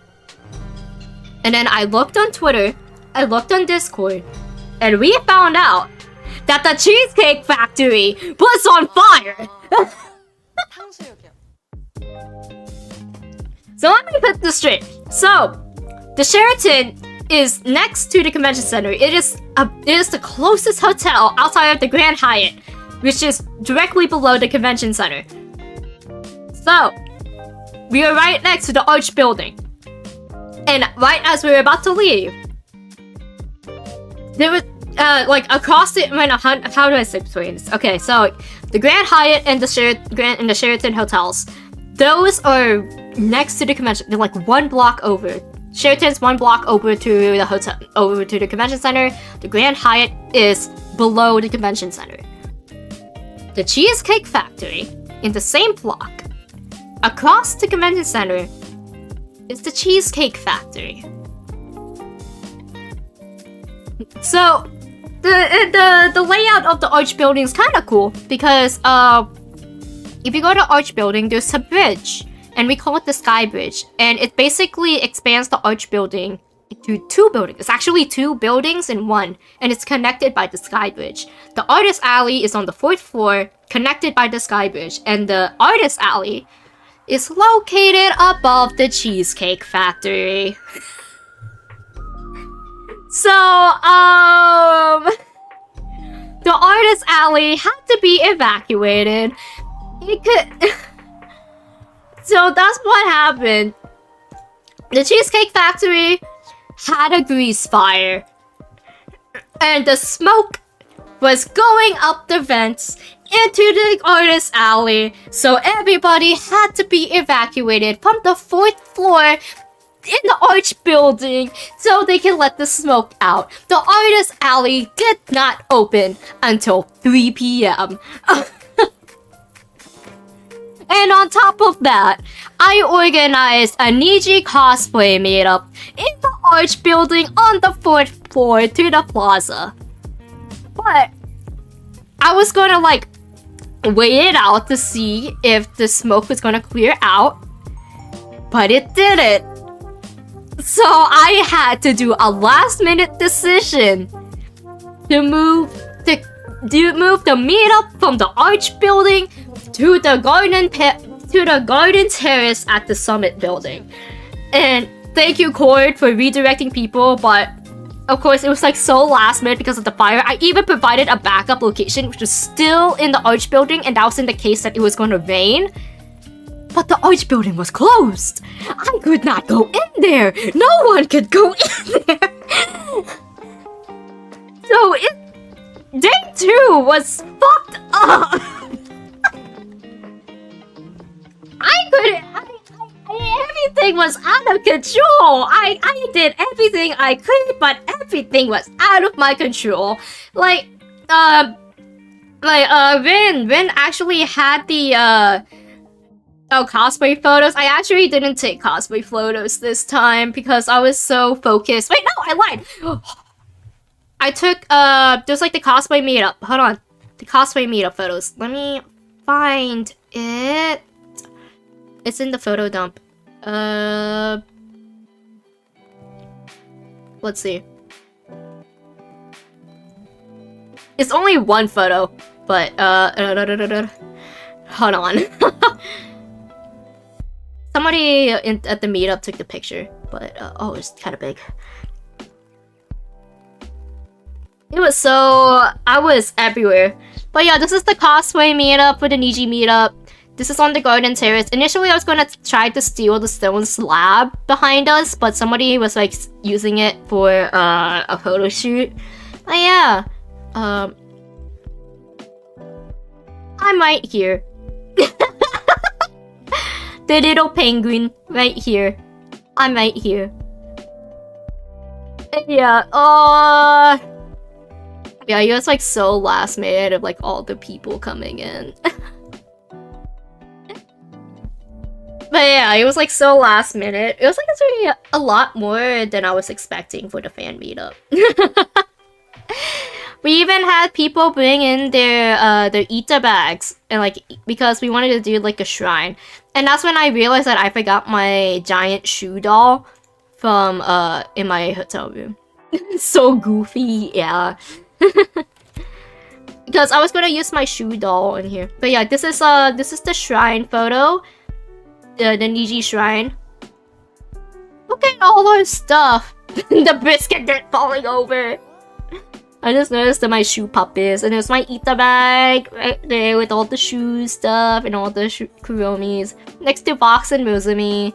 And then I looked on Twitter, I looked on Discord, and we found out that the Cheesecake Factory was on fire! So let me put this straight. So, the Sheraton is next to the convention center. It is the closest hotel outside of the Grand Hyatt, which is directly below the convention center. So, we are right next to the Arch building. And right as we were about to leave, there was like across the how do I say between this? Okay, so the Grand Hyatt and the Sheraton hotels, those are next to the convention. They're like 1 block over. Sheraton's 1 block over to the hotel, over to the convention center. The Grand Hyatt is below the convention center. The Cheesecake Factory, in the same block, across the convention center, is the Cheesecake Factory. So, the layout of the Arch building is kind of cool because if you go to Arch building, there's a bridge, and we call it the Sky Bridge, and it basically expands the Arch building into 2 buildings. It's actually 2 buildings in one, and it's connected by the Sky Bridge. The Artist Alley is on the 4th floor, connected by the Sky Bridge, and the Artist Alley is located above the Cheesecake Factory. So, the Artist Alley had to be evacuated. So that's what happened. The Cheesecake Factory had a grease fire, and the smoke was going up the vents into the Artist Alley, so everybody had to be evacuated from the 4th floor in the Arch building so they can let the smoke out. The Artist Alley did not open until 3 p.m. And on top of that, I organized a Niji cosplay meetup in the Arch building on the 4th floor to the plaza. But I was gonna like wait it out to see if the smoke was gonna clear out, but it didn't. So I had to do a last minute decision to move moved the meetup from the Arch building to the garden terrace at the Summit building. And thank you, Cord, for redirecting people, but of course it was like so last minute because of the fire. I even provided a backup location which was still in the Arch building, and that was in the case that it was going to rain. But the Arch building was closed. I could not go in there. No one could go in there. So day 2 was fucked up. Everything was out of control. I did everything I could, but everything was out of my control. Vin actually had the cosplay photos. I actually didn't take cosplay photos this time because I was so focused. Wait, no, I lied. I took there's like the cosplay meetup. Hold on, the cosplay meetup photos. Let me find it. It's in the photo dump. Let's see. It's only one photo, but hold on. Somebody at the meetup took the picture, but oh, it's kind of big. I was everywhere. But yeah, this is the cosplay meetup for the Niji meetup. This is on the garden terrace. Initially, I was gonna try to steal the stone slab behind us, but somebody was like using it for a photo shoot. But yeah, I'm right here. The little penguin right here. I'm right here. Yeah. Yeah, it was like so last minute of like all the people coming in. But yeah, it was like so last minute. It was like actually a lot more than I was expecting for the fan meetup. We even had people bring in their Ita bags, and like because we wanted to do like a shrine. And that's when I realized that I forgot my giant shoe doll from in my hotel room. So goofy, yeah. Because I was gonna use my shoe doll in here. But yeah, this is the shrine photo. The Niji shrine. Look at all our stuff. The biscuit dirt falling over. I just noticed that my shoe puppies, and there's my Ita bag right there with all the shoe stuff and all the kuromis. Next to Vox and Muzumi.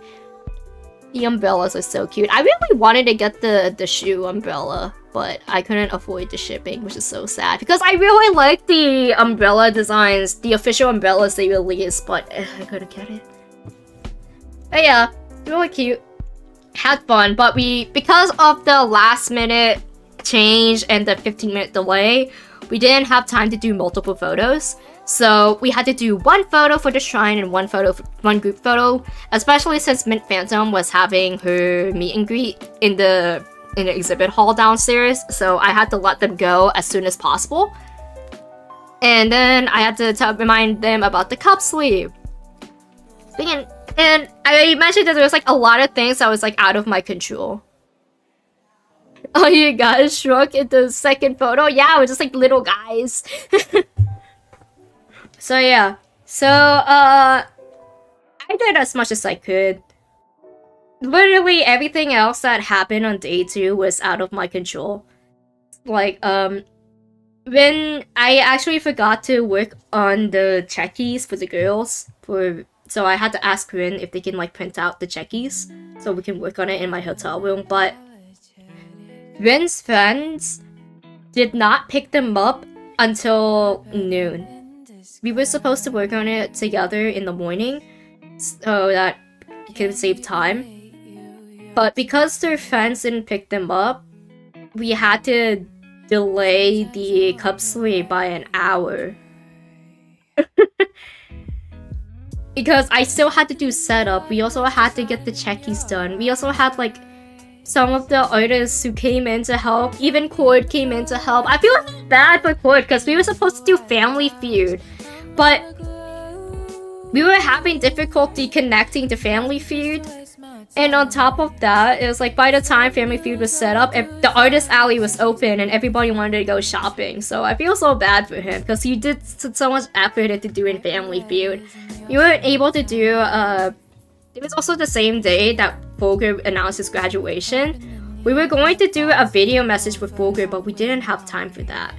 The umbrellas are so cute. I really wanted to get the shoe umbrella, but I couldn't afford the shipping, which is so sad. Because I really like the umbrella designs, the official umbrellas they released, but I couldn't get it. But yeah, really cute. Had fun, but because of the last minute change and the 15-minute delay, we didn't have time to do multiple photos. So we had to do one photo for the shrine and one group photo, especially since Mint Phantom was having her meet and greet in the exhibit hall downstairs. So I had to let them go as soon as possible. And then I had to remind them about the cup sleeve. And I mentioned that there was like a lot of things that was like out of my control. Oh, you guys shrunk in the second photo? Yeah, we're just like little guys. So yeah. So I did as much as I could. Literally everything else that happened on day 2 was out of my control. Like when I actually forgot to work on the checkies for the girls so I had to ask Rin if they can like print out the checkies so we can work on it in my hotel room, but Rin's friends did not pick them up until noon. We were supposed to work on it together in the morning so that it could save time. But because their friends didn't pick them up, we had to delay the cup sleeve by an hour. Because I still had to do setup. We also had to get the checkies done. We also had like some of the artists who came in to help. Even Cord came in to help. I feel bad for Cord because we were supposed to do Family Feud, but we were having difficulty connecting to Family Feud. And on top of that, it was like by the time Family Feud was set up, the artist alley was open and everybody wanted to go shopping. So I feel so bad for him because he did so much effort into doing Family Feud. You weren't able to do, it was also the same day that Volker announced his graduation. We were going to do a video message with Volker, but we didn't have time for that.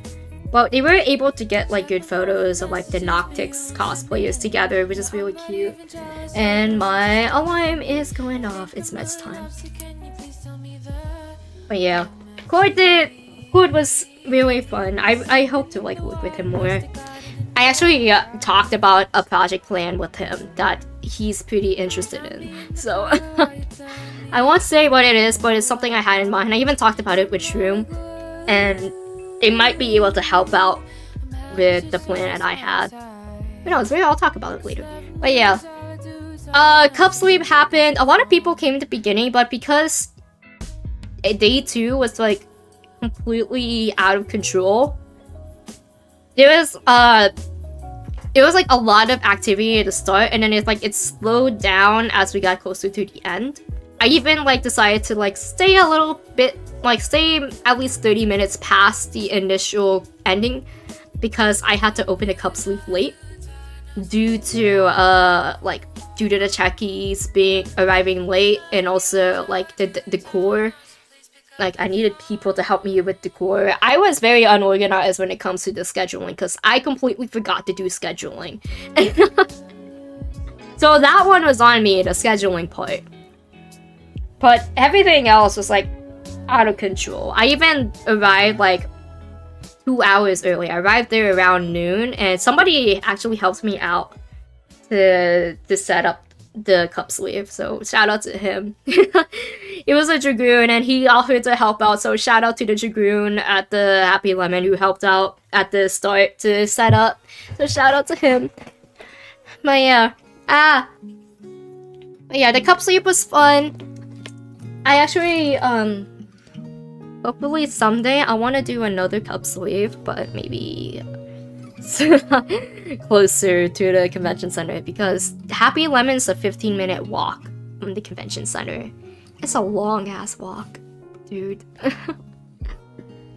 But they were able to get like good photos of like the Noctix cosplayers together, which is really cute. And my alarm is going off. It's meds time. But yeah, Cord was really fun. I hope to like work with him more. I actually talked about a project plan with him that he's pretty interested in. So I won't say what it is, but it's something I had in mind. I even talked about it with Shroom, and they might be able to help out with the plan that I had. Who knows, maybe I'll talk about it later. But yeah. Cup sweep happened. A lot of people came in the beginning, but because day 2 was like completely out of control, there was like a lot of activity at the start, and then it slowed down as we got closer to the end. I even like decided to like stay a little bit, like stay at least 30 minutes past the initial ending because I had to open the cup sleeve late due to the techies arriving late, and also like the decor. Like I needed people to help me with decor. I was very unorganized when it comes to the scheduling because I completely forgot to do scheduling. So that one was on me, the scheduling part. But everything else was like out of control. I even arrived like 2 hours early. I arrived there around noon, and somebody actually helped me out to set up the cup sleeve. So shout out to him. It was a Dragoon, and he offered to help out. So shout out to the Dragoon at the Happy Lemon who helped out at the start to set up. So shout out to him. But yeah, the cup sleeve was fun. I actually hopefully someday I want to do another cup sleeve, but maybe closer to the convention center, because Happy Lemon's a 15-minute walk from the convention center. It's a long ass walk, dude.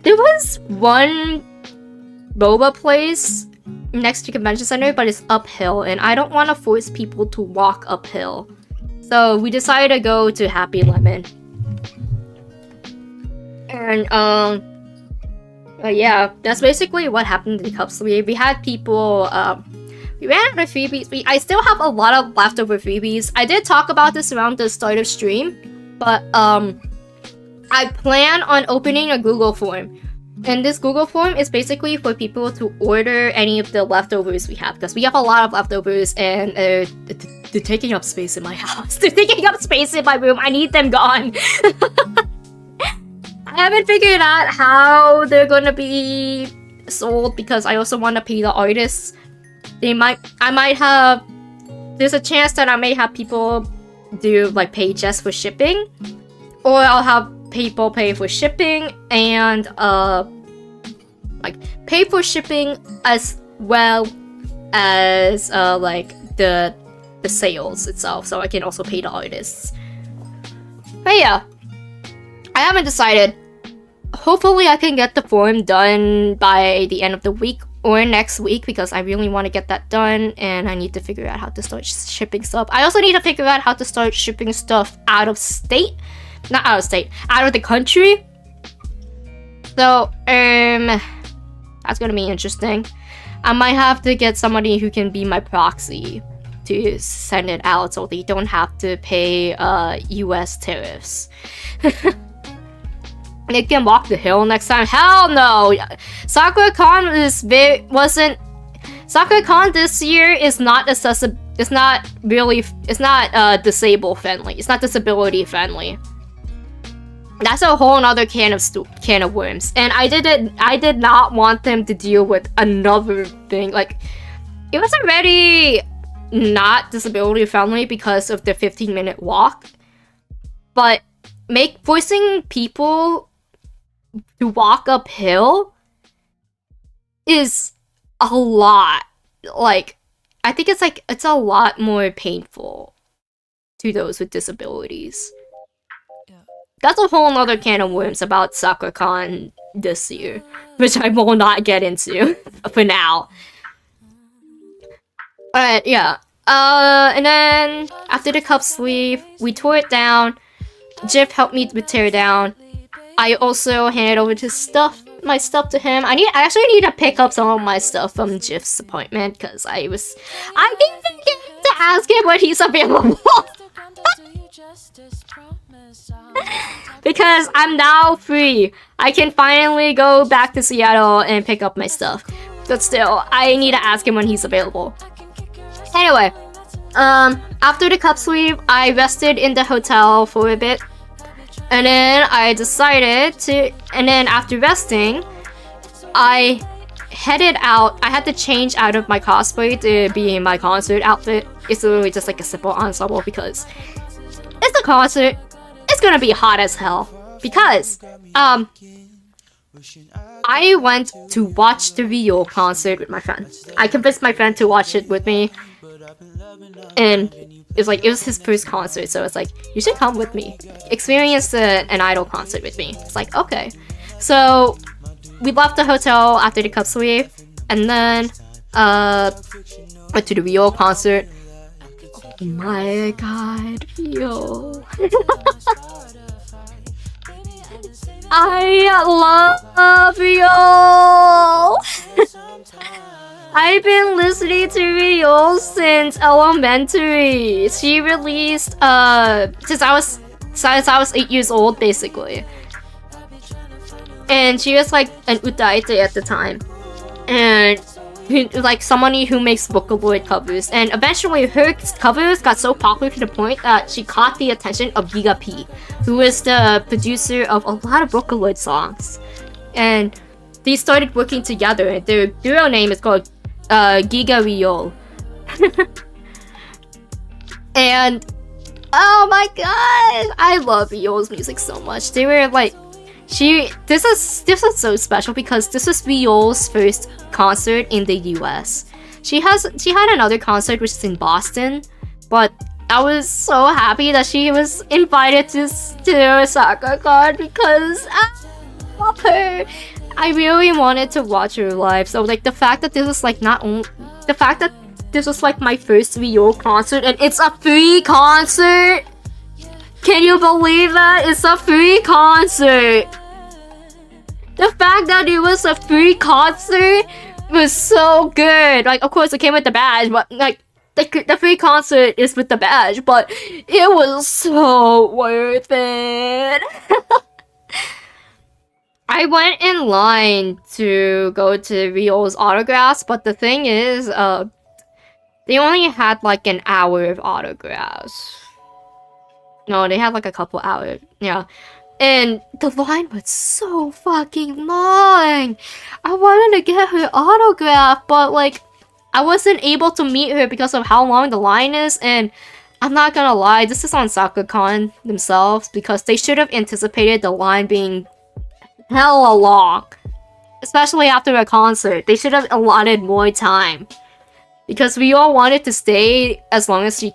There was one boba place next to convention center, but it's uphill, and I don't want to force people to walk uphill. So we decided to go to Happy Lemon. And yeah, that's basically what happened to the cup sleeve. We had people, we ran out of freebies. I still have a lot of leftover freebies. I did talk about this around the start of stream, but I plan on opening a Google form. And this Google form is basically for people to order any of the leftovers we have, because we have a lot of leftovers, and they're taking up space in my house. They're taking up space in my room. I need them gone. I haven't figured out how they're gonna be sold, because I also want to pay the artists. There's a chance that I may have people do like pay just for shipping, or I'll have people pay for shipping and like pay for shipping as well as like the sales itself, so I can also pay the artists. But yeah, I haven't decided. Hopefully I can get the form done by the end of the week or next week, because I really want to get that done, and I need to figure out how to start shipping stuff. I also need to figure out how to start shipping stuff out of state. Not out of state, out of the country. So, that's gonna be interesting. I might have to get somebody who can be my proxy to send it out, so they don't have to pay US tariffs. They can walk the hill next time. Hell no! SakuraCon SakuraCon this year is not accessible. It's not disable friendly. It's not disability friendly. That's a whole other can of worms. And I did not want them to deal with another thing. Like, it was already not disability friendly because of the 15-minute walk, but forcing people to walk uphill is a lot. Like, I think it's a lot more painful to those with disabilities. That's a whole nother can of worms about SakuraCon this year, which I will not get into for now. Alright, yeah. And then after the cup sleeve, we tore it down. Jif helped me to tear down. I also handed over my stuff to him. I actually need to pick up some of my stuff from Jif's appointment because I didn't forget to ask him when he's available. Because I'm now free. I can finally go back to Seattle and pick up my stuff. But still, I need to ask him when he's available. Anyway, after the cup sleeve, I rested in the hotel for a bit. And then I decided to, and then after resting, I headed out. I had to change out of my cosplay to be in my concert outfit. It's literally just like a simple ensemble because it's a concert. It's gonna be hot as hell. Because, I went to watch the Rio concert with my friend. I convinced my friend to watch it with me. And it was his first concert, so it's like, you should come with me. Experience an idol concert with me. It's like, okay. So, we left the hotel after the cup sleeve, and then, went to the Rio concert. Oh my god, Rio. I love Rio! I've been listening to Rio since elementary. She released since I was 8 years old basically. And she was like an utaite at the time. And like somebody who makes Vocaloid covers. And eventually her covers got so popular to the point that she caught the attention of Giga P, who is the producer of a lot of Vocaloid songs. And they started working together, and their duo name is called Giga Rio. And oh my god, I love Rio's music so much. They were like, this is so special because this was Rio's first concert in the US. She had another concert which is in Boston, but I was so happy that she was invited to SakuraCon because I love her. I really wanted to watch her live. So like the fact that this was like my first Rio concert and it's a free concert. Can you believe that? It's a free concert. The fact that it was a free concert was so good. Like, of course, it came with the badge, but like, the free concert is with the badge, but it was so worth it. I went in line to go to Rio's autographs, but the thing is, they only had like an hour of autographs. No, they had like a couple hours. Yeah. And the line was so fucking long. I wanted to get her autograph, but like, I wasn't able to meet her because of how long the line is. And I'm not gonna lie, this is on SakuraCon themselves because they should have anticipated the line being hella long. Especially after a concert. They should have allotted more time. Because we all wanted to stay as long as she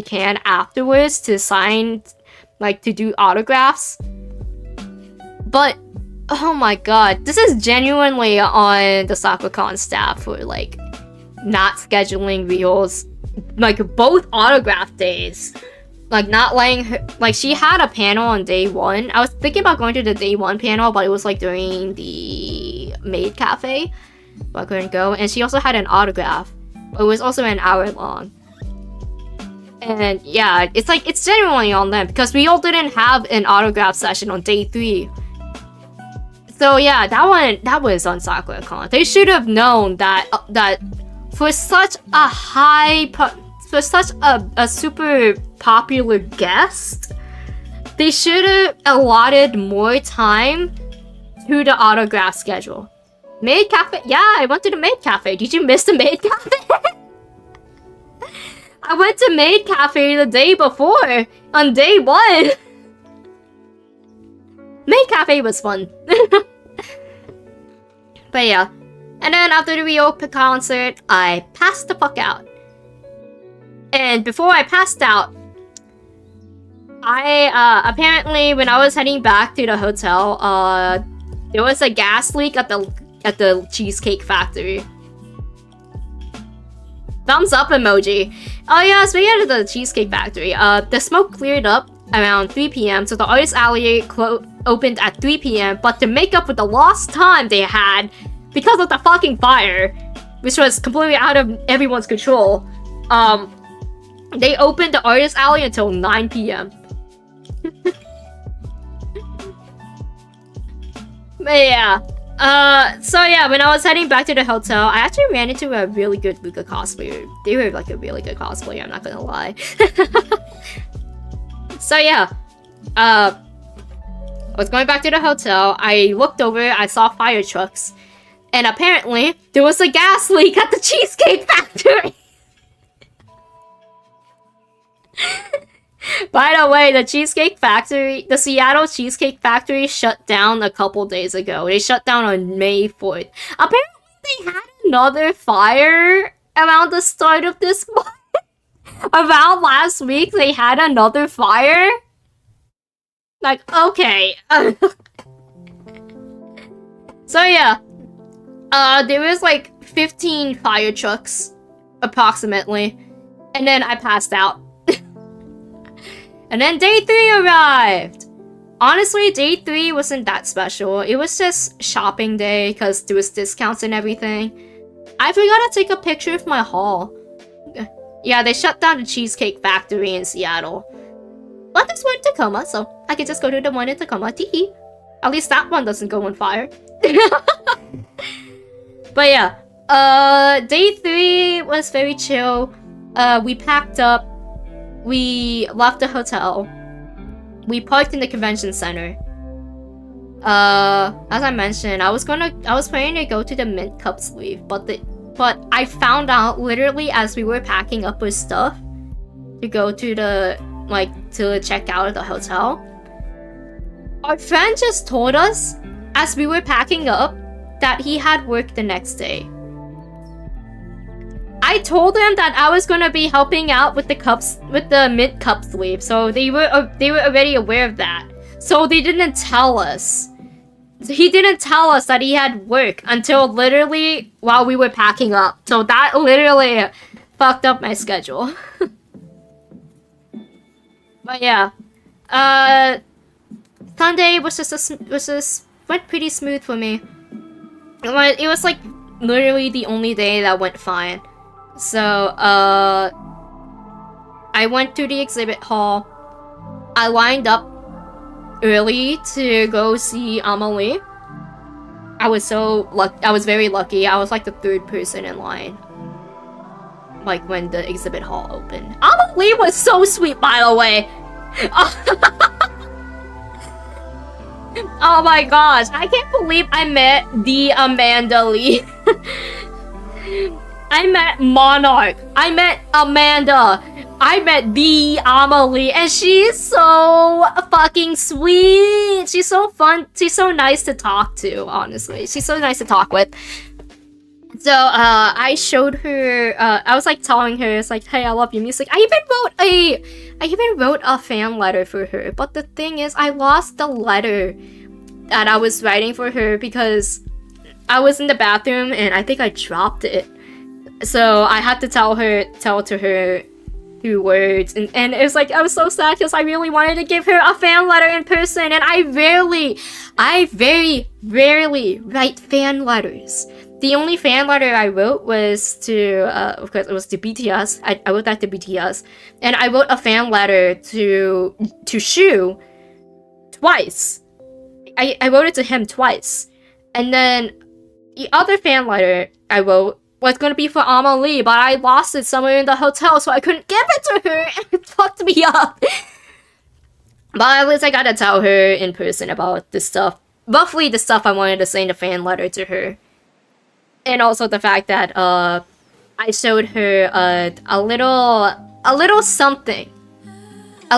can afterwards to sign, like to do autographs. But oh my god, this is genuinely on the SakuraCon staff for like not scheduling Rio's like both autograph days. Like not letting her, like she had a panel on day one. I was thinking about going to the day one panel, but it was like during the maid cafe, but I couldn't go. And she also had an autograph. It was also an hour long. And yeah, it's genuinely on them because we all didn't have an autograph session on day 3. So yeah, that was on SakuraCon. They should have known that for such a super popular guest, they should have allotted more time to the autograph schedule. Maid Cafe? Yeah, I went to the Maid Cafe. Did you miss the Maid Cafe? I went to Maid Cafe the day before, on day 1. Maid Cafe was fun. But yeah. And then after the Rio concert, I passed the fuck out. And before I passed out, I apparently when I was heading back to the hotel, there was a gas leak at the Cheesecake Factory. Thumbs up emoji. Oh yeah, speaking of the Cheesecake Factory, the smoke cleared up around 3 p.m. so the artist alley opened at 3 p.m. but to make up for the lost time they had because of the fucking fire, which was completely out of everyone's control, they opened the artist alley until 9 p.m. But yeah. So yeah, when I was heading back to the hotel, I actually ran into a really good Luca cosplayer. They were like a really good cosplayer, I'm not gonna lie. So yeah, I was going back to the hotel, I looked over, I saw fire trucks, and apparently, there was a gas leak at the Cheesecake Factory! By the way, the Cheesecake Factory, the Seattle Cheesecake Factory shut down a couple days ago. They shut down on May 4th. Apparently, they had another fire around the start of this month. Around last week, they had another fire. Like, okay. So yeah. There was like 15 fire trucks, approximately. And then I passed out. And then day 3 arrived! Honestly, day 3 wasn't that special. It was just shopping day because there was discounts and everything. I forgot to take a picture of my haul. Yeah, they shut down the Cheesecake Factory in Seattle. But there's one in Tacoma, so I could just go to the one in Tacoma. Teehee. At least that one doesn't go on fire. But yeah, day 3 was very chill. We packed up. We left the hotel. We parked in the convention center. As I mentioned, I was planning to go to the Mint Cup sleeve, but I found out literally as we were packing up our stuff to go to to check out of the hotel. Our friend just told us as we were packing up that he had work the next day. I told them that I was gonna be helping out with the Mint Cup sleeve, so they were already aware of that. So they didn't tell us. He didn't tell us that he had work until literally while we were packing up. So that literally fucked up my schedule. But yeah, Sunday went pretty smooth for me. It was like literally the only day that went fine. So, I went to the exhibit hall. I lined up early to go see Amelie. I was very lucky. I was like the 3rd person in line. Like when the exhibit hall opened. Amelie was so sweet, by the way. Oh my gosh, I can't believe I met the Amanda Lee. I met Monarch. I met Amanda. I met the Amelie, and she's so fucking sweet. She's so fun. She's so nice to talk to, honestly. She's so nice to talk with. So, I showed her, I was like telling her, it's like, hey, I love your music. I even wrote a fan letter for her. But the thing is, I lost the letter that I was writing for her because I was in the bathroom and I think I dropped it. So I had to tell to her through words, and it was like I was so sad because I really wanted to give her a fan letter in person, and I very rarely write fan letters. The only fan letter I wrote was to, of course, it was to BTS. I wrote that to BTS, and I wrote a fan letter to Shu twice. I wrote it to him twice, and then the other fan letter I wrote was gonna be for Amelie, but I lost it somewhere in the hotel, so I couldn't give it to her, and it fucked me up. But at least I gotta tell her in person about this stuff. Roughly the stuff I wanted to say in the fan letter to her. And also the fact that, I showed her, a little something.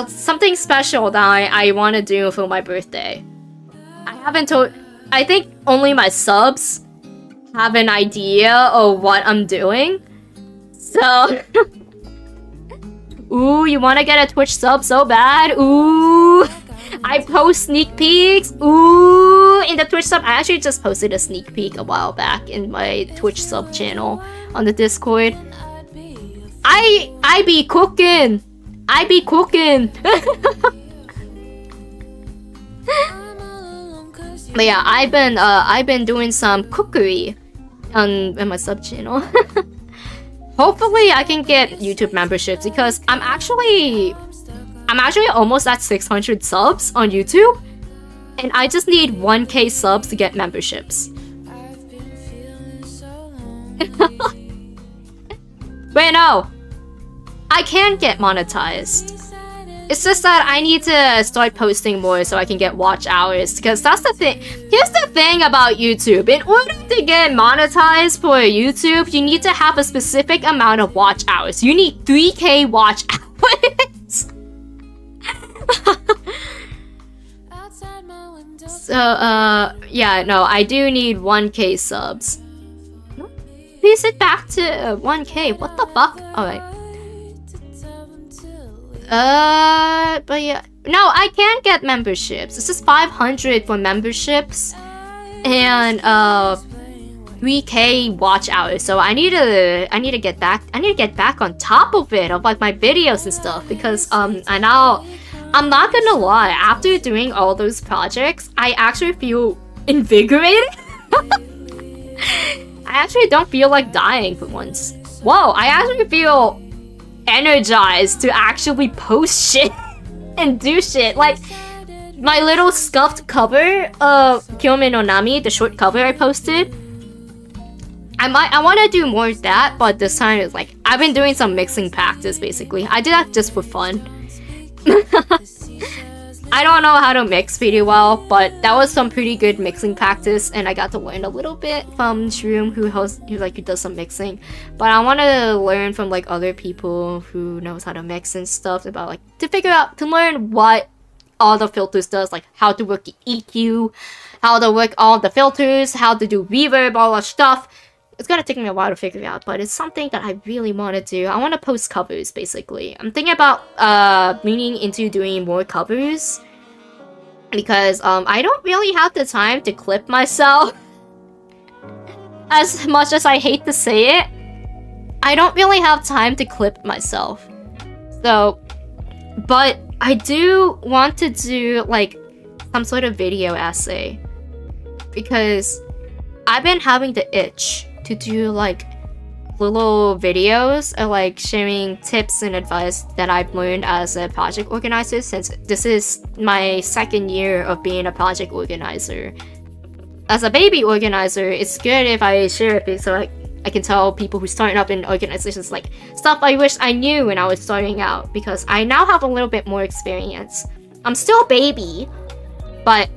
Something special that I want to do for my birthday. I think only my subs have an idea of what I'm doing. So Ooh, you wanna get a Twitch sub so bad? Ooh, I post sneak peeks. Ooh, in the Twitch sub, I actually just posted a sneak peek a while back in my Twitch sub channel on the Discord. I be cooking. I be cooking. But yeah, I've been doing some cookery on my sub channel. Hopefully I can get YouTube memberships because I'm actually almost at 600 subs on YouTube, and I just need 1K subs to get memberships. Wait, no, I can get monetized. It's just that I need to start posting more so I can get watch hours, because that's the thing. Here's the thing about YouTube. In order to get monetized for YouTube, you need to have a specific amount of watch hours. You need 3K watch hours. So, yeah, no, I do need 1K subs. Please it back to 1K. What the fuck? Alright. But yeah, no, I can get memberships. It's just 500 for memberships and 3K watch hours. So I need to get back on top of it, of like my videos and stuff, because I'm not gonna lie, after doing all those projects, I actually feel invigorated. I actually don't feel like dying for once. Whoa, I actually feel energized to actually post shit and do shit. Like my little scuffed cover of Kyome no Nami, the short cover I posted. I want to do more of that, but this time it's like I've been doing some mixing practice basically. I did that just for fun. I don't know how to mix pretty well, but that was some pretty good mixing practice, and I got to learn a little bit from Shroom, who does some mixing. But I want to learn from like other people who knows how to mix and stuff, about like to learn what all the filters does, like how to work the EQ, how to work all the filters, how to do reverb, all that stuff. It's gonna take me a while to figure out, but it's something that I really want to do. I want to post covers, basically. I'm thinking about leaning into doing more covers, because I don't really have the time to clip myself. As much as I hate to say it, I don't really have time to clip myself. So, but I do want to do like some sort of video essay, because I've been having the itch to do like little videos of like sharing tips and advice that I've learned as a project organizer, since this is my second year of being a project organizer. As a baby organizer, it's good if I share it so I can tell people who starting up in organizations like stuff I wish I knew when I was starting out, because I now have a little bit more experience. I'm still a baby, but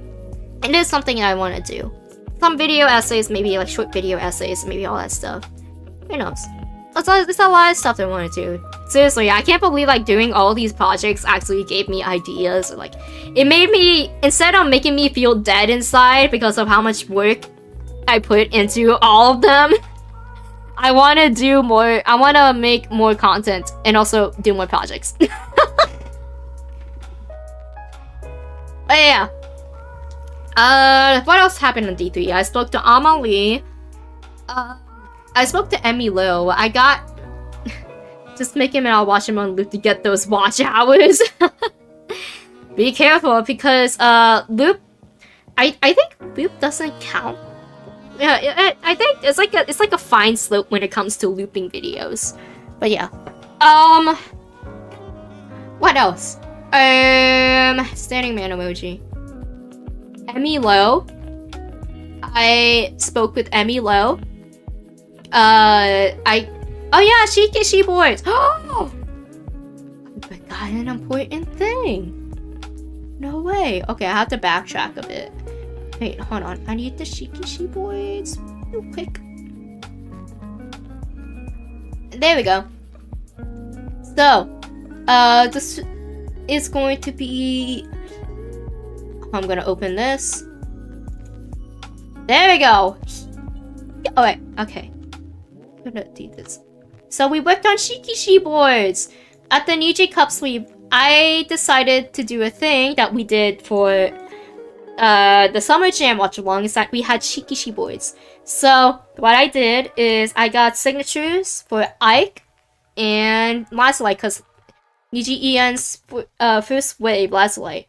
it is something I want to do. Some video essays, maybe like short video essays, maybe all that stuff. Who knows? There's a lot of stuff I want to do. Seriously, I can't believe like doing all these projects actually gave me ideas. Like, it made me, instead of making me feel dead inside because of how much work I put into all of them, I want to do more. I want to make more content and also do more projects. But yeah. What else happened on D3? I spoke to Amalie. I spoke to Emmy Lil. I got... Just make him and I'll watch him on loop to get those watch hours. Be careful, because loop... I think loop doesn't count. Yeah, I think it's like a fine slope when it comes to looping videos. But yeah. What else? Standing man emoji. Emmy Lowe. I spoke with Emmy Lowe. Oh yeah, Shikishi boards. Oh, I forgot an important thing. No way. Okay, I have to backtrack a bit. Wait, hold on. I need the Shikishi boards real quick. There we go. So, this is going to be... I'm gonna open this. There we go. Oh wait, okay. I'm gonna do this. So we worked on Shikishi boards. at the Niji Cup sweep, I decided to do a thing that we did for the Summer Jam watch along, is that we had Shikishi boards. So what I did is I got signatures for Ike and Lazulite, because Niji EN's first wave Lazulite,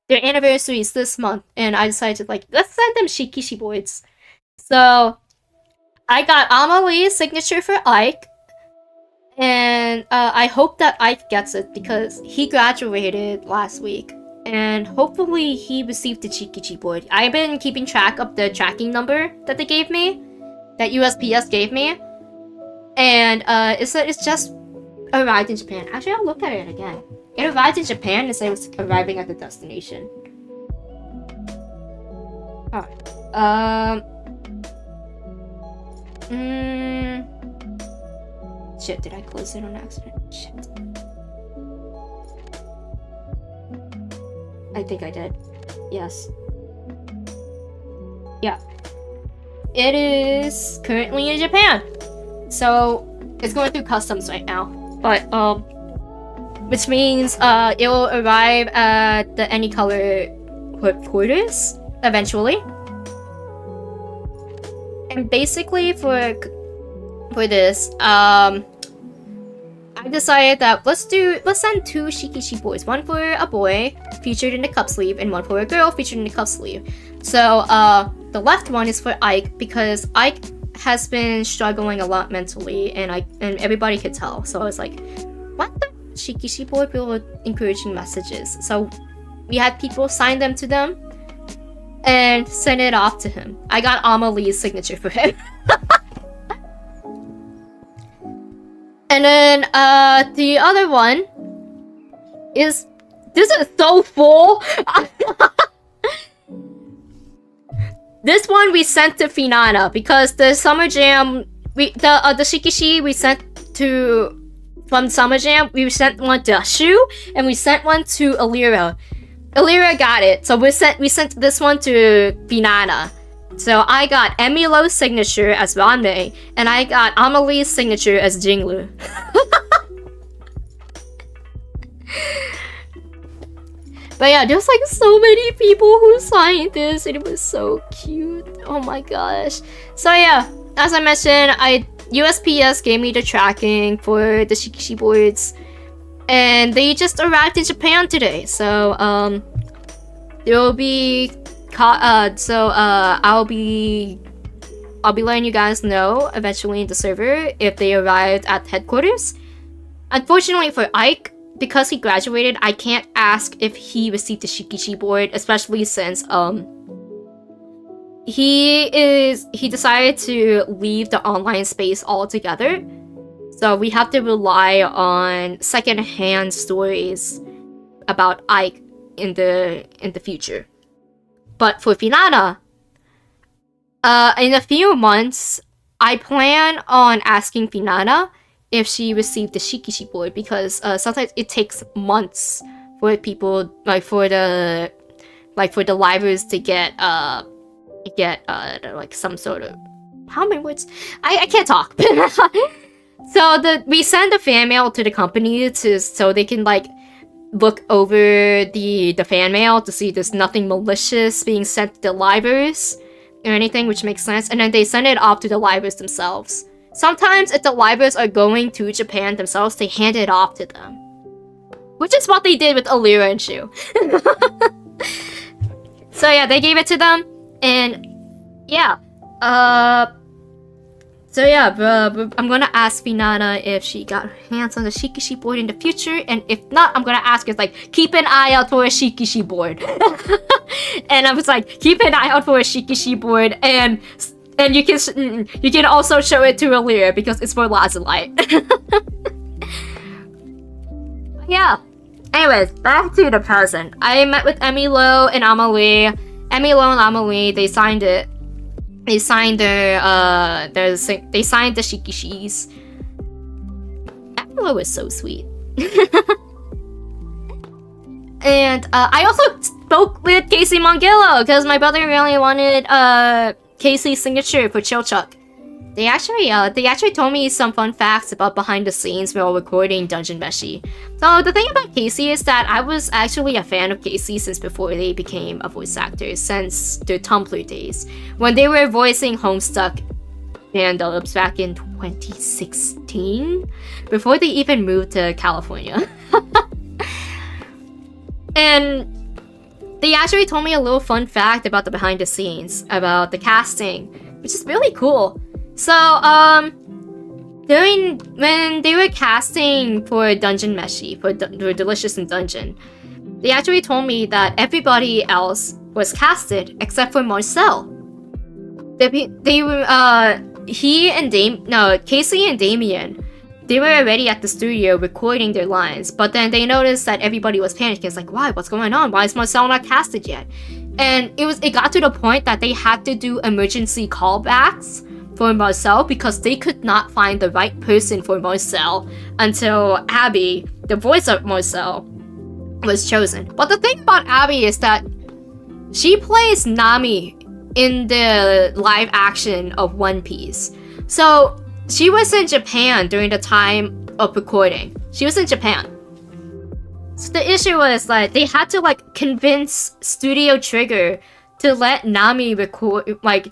their anniversary is this month, and I decided to, like, let's send them Shikishi boards. So I got Amelie's signature for Ike, and I hope that Ike gets it because he graduated last week, and hopefully he received the Shikishi board. I've been keeping track of the tracking number that they gave me, that USPS gave me, and it's just arrived in Japan. Actually, I'll look at it again. It arrived in Japan and said it was arriving at the destination. Alright. Shit, did I close it on accident? Shit. I think I did. Yes. Yeah. It is currently in Japan. So, it's going through customs right now. But, which means, it will arrive at the Any Color headquarters eventually. And basically for this, I decided that let's send 2 Shikishi boys, one for a boy featured in the cup sleeve and one for a girl featured in the cup sleeve. So the left one is for Ike because Ike has been struggling a lot mentally, and everybody could tell. So I was like, what the Shikishi boy, people with encouraging messages. So we had people sign them to them and send it off to him. I got Amelie's signature for him. And then the other one is, this is so full. This one we sent to Finana because the Summer Jam, the Shikishi we sent from Summer Jam, we sent one to Shu and we sent one to Alira. Alira got it, so we sent this one to Finana. So I got Emilo's signature as Ranmei, and I got Amelie's signature as Jinglu. But yeah, there's like so many people who signed this, and it was so cute. Oh my gosh. So yeah, as I mentioned, USPS gave me the tracking for the Shikishi boards, and they just arrived in Japan today. So there will be I'll be letting you guys know eventually in the server if they arrived at headquarters. Unfortunately for Ike, because he graduated, I can't ask if he received the Shikishi board, especially since he decided to leave the online space altogether. So we have to rely on secondhand stories about Ike in the future. But for Finana, in a few months, I plan on asking Finana if she received the Shikishi board, because sometimes it takes months for people, for the livers to get like some sort of, how many words? I can't talk. So we send the fan mail to the company so they can like look over the fan mail to see there's nothing malicious being sent to the livers or anything, which makes sense, and then they send it off to the livers themselves. Sometimes if the livers are going to Japan themselves, they hand it off to them, which is what they did with Alira and Shu. So yeah, they gave it to them, and yeah, so yeah, I'm gonna ask Finana if she got her hands on the Shikishi board in the future, and if not, I'm gonna ask her, like, keep an eye out for a Shikishi board. And I was like, keep an eye out for a Shikishi board, and you can also show it to Alira because it's for Lazulite. Yeah. Anyways, back to the present. I met with Emilo and Amelie. Emilo and Amelie, they signed it. They signed they signed the Shikishis. Emilo was so sweet. And I also spoke with Casey Mongillo because my brother really wanted Casey's signature for Chilchuck. They actually told me some fun facts about behind the scenes while recording Dungeon Meshi. So the thing about Casey is that I was actually a fan of Casey since before they became a voice actor, since their Tumblr days, when they were voicing Homestuck fandubs back in 2016, before they even moved to California. And they actually told me a little fun fact about the behind the scenes, about the casting, which is really cool. So, when they were casting for Dungeon Meshi, for Delicious in Dungeon, they actually told me that everybody else was casted except for Marcel. Casey and Damien, they were already at the studio recording their lines, but then they noticed that everybody was panicking. It's like, why? What's going on? Why is Marcel not casted yet? And it got to the point that they had to do emergency callbacks for Marcel because they could not find the right person for Marcel until Abby, the voice of Marcel, was chosen. But the thing about Abby is that she plays Nami in the live action of One Piece. So she was in Japan during the time of recording. She was in Japan. So the issue was that they had to convince Studio Trigger to let Nami record,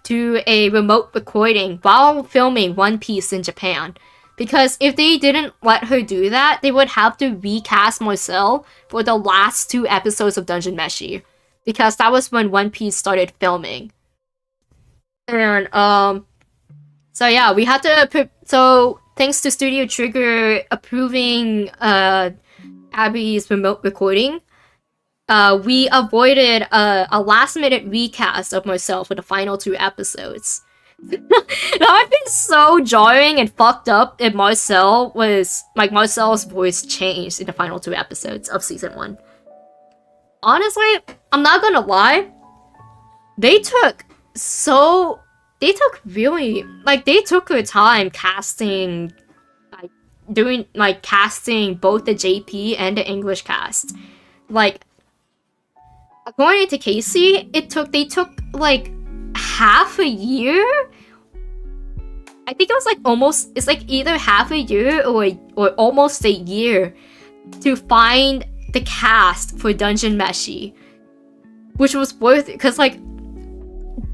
do a remote recording while filming One Piece in Japan. Because if they didn't let her do that, they would have to recast Marcel for the last 2 episodes of Dungeon Meshi. Because that was when One Piece started filming. And, so yeah, we had to, so thanks to Studio Trigger approving, Abby's remote recording, we avoided a last-minute recast of Marcel for the final 2 episodes. That would have been so jarring and fucked up if Marcel's voice changed in the final 2 episodes of season 1. Honestly, I'm not gonna lie, they took their time casting, casting both the JP and the English cast. According to Casey, they took half a year. I think it was it's either half a year or almost a year to find the cast for Dungeon Meshi, which was worth it because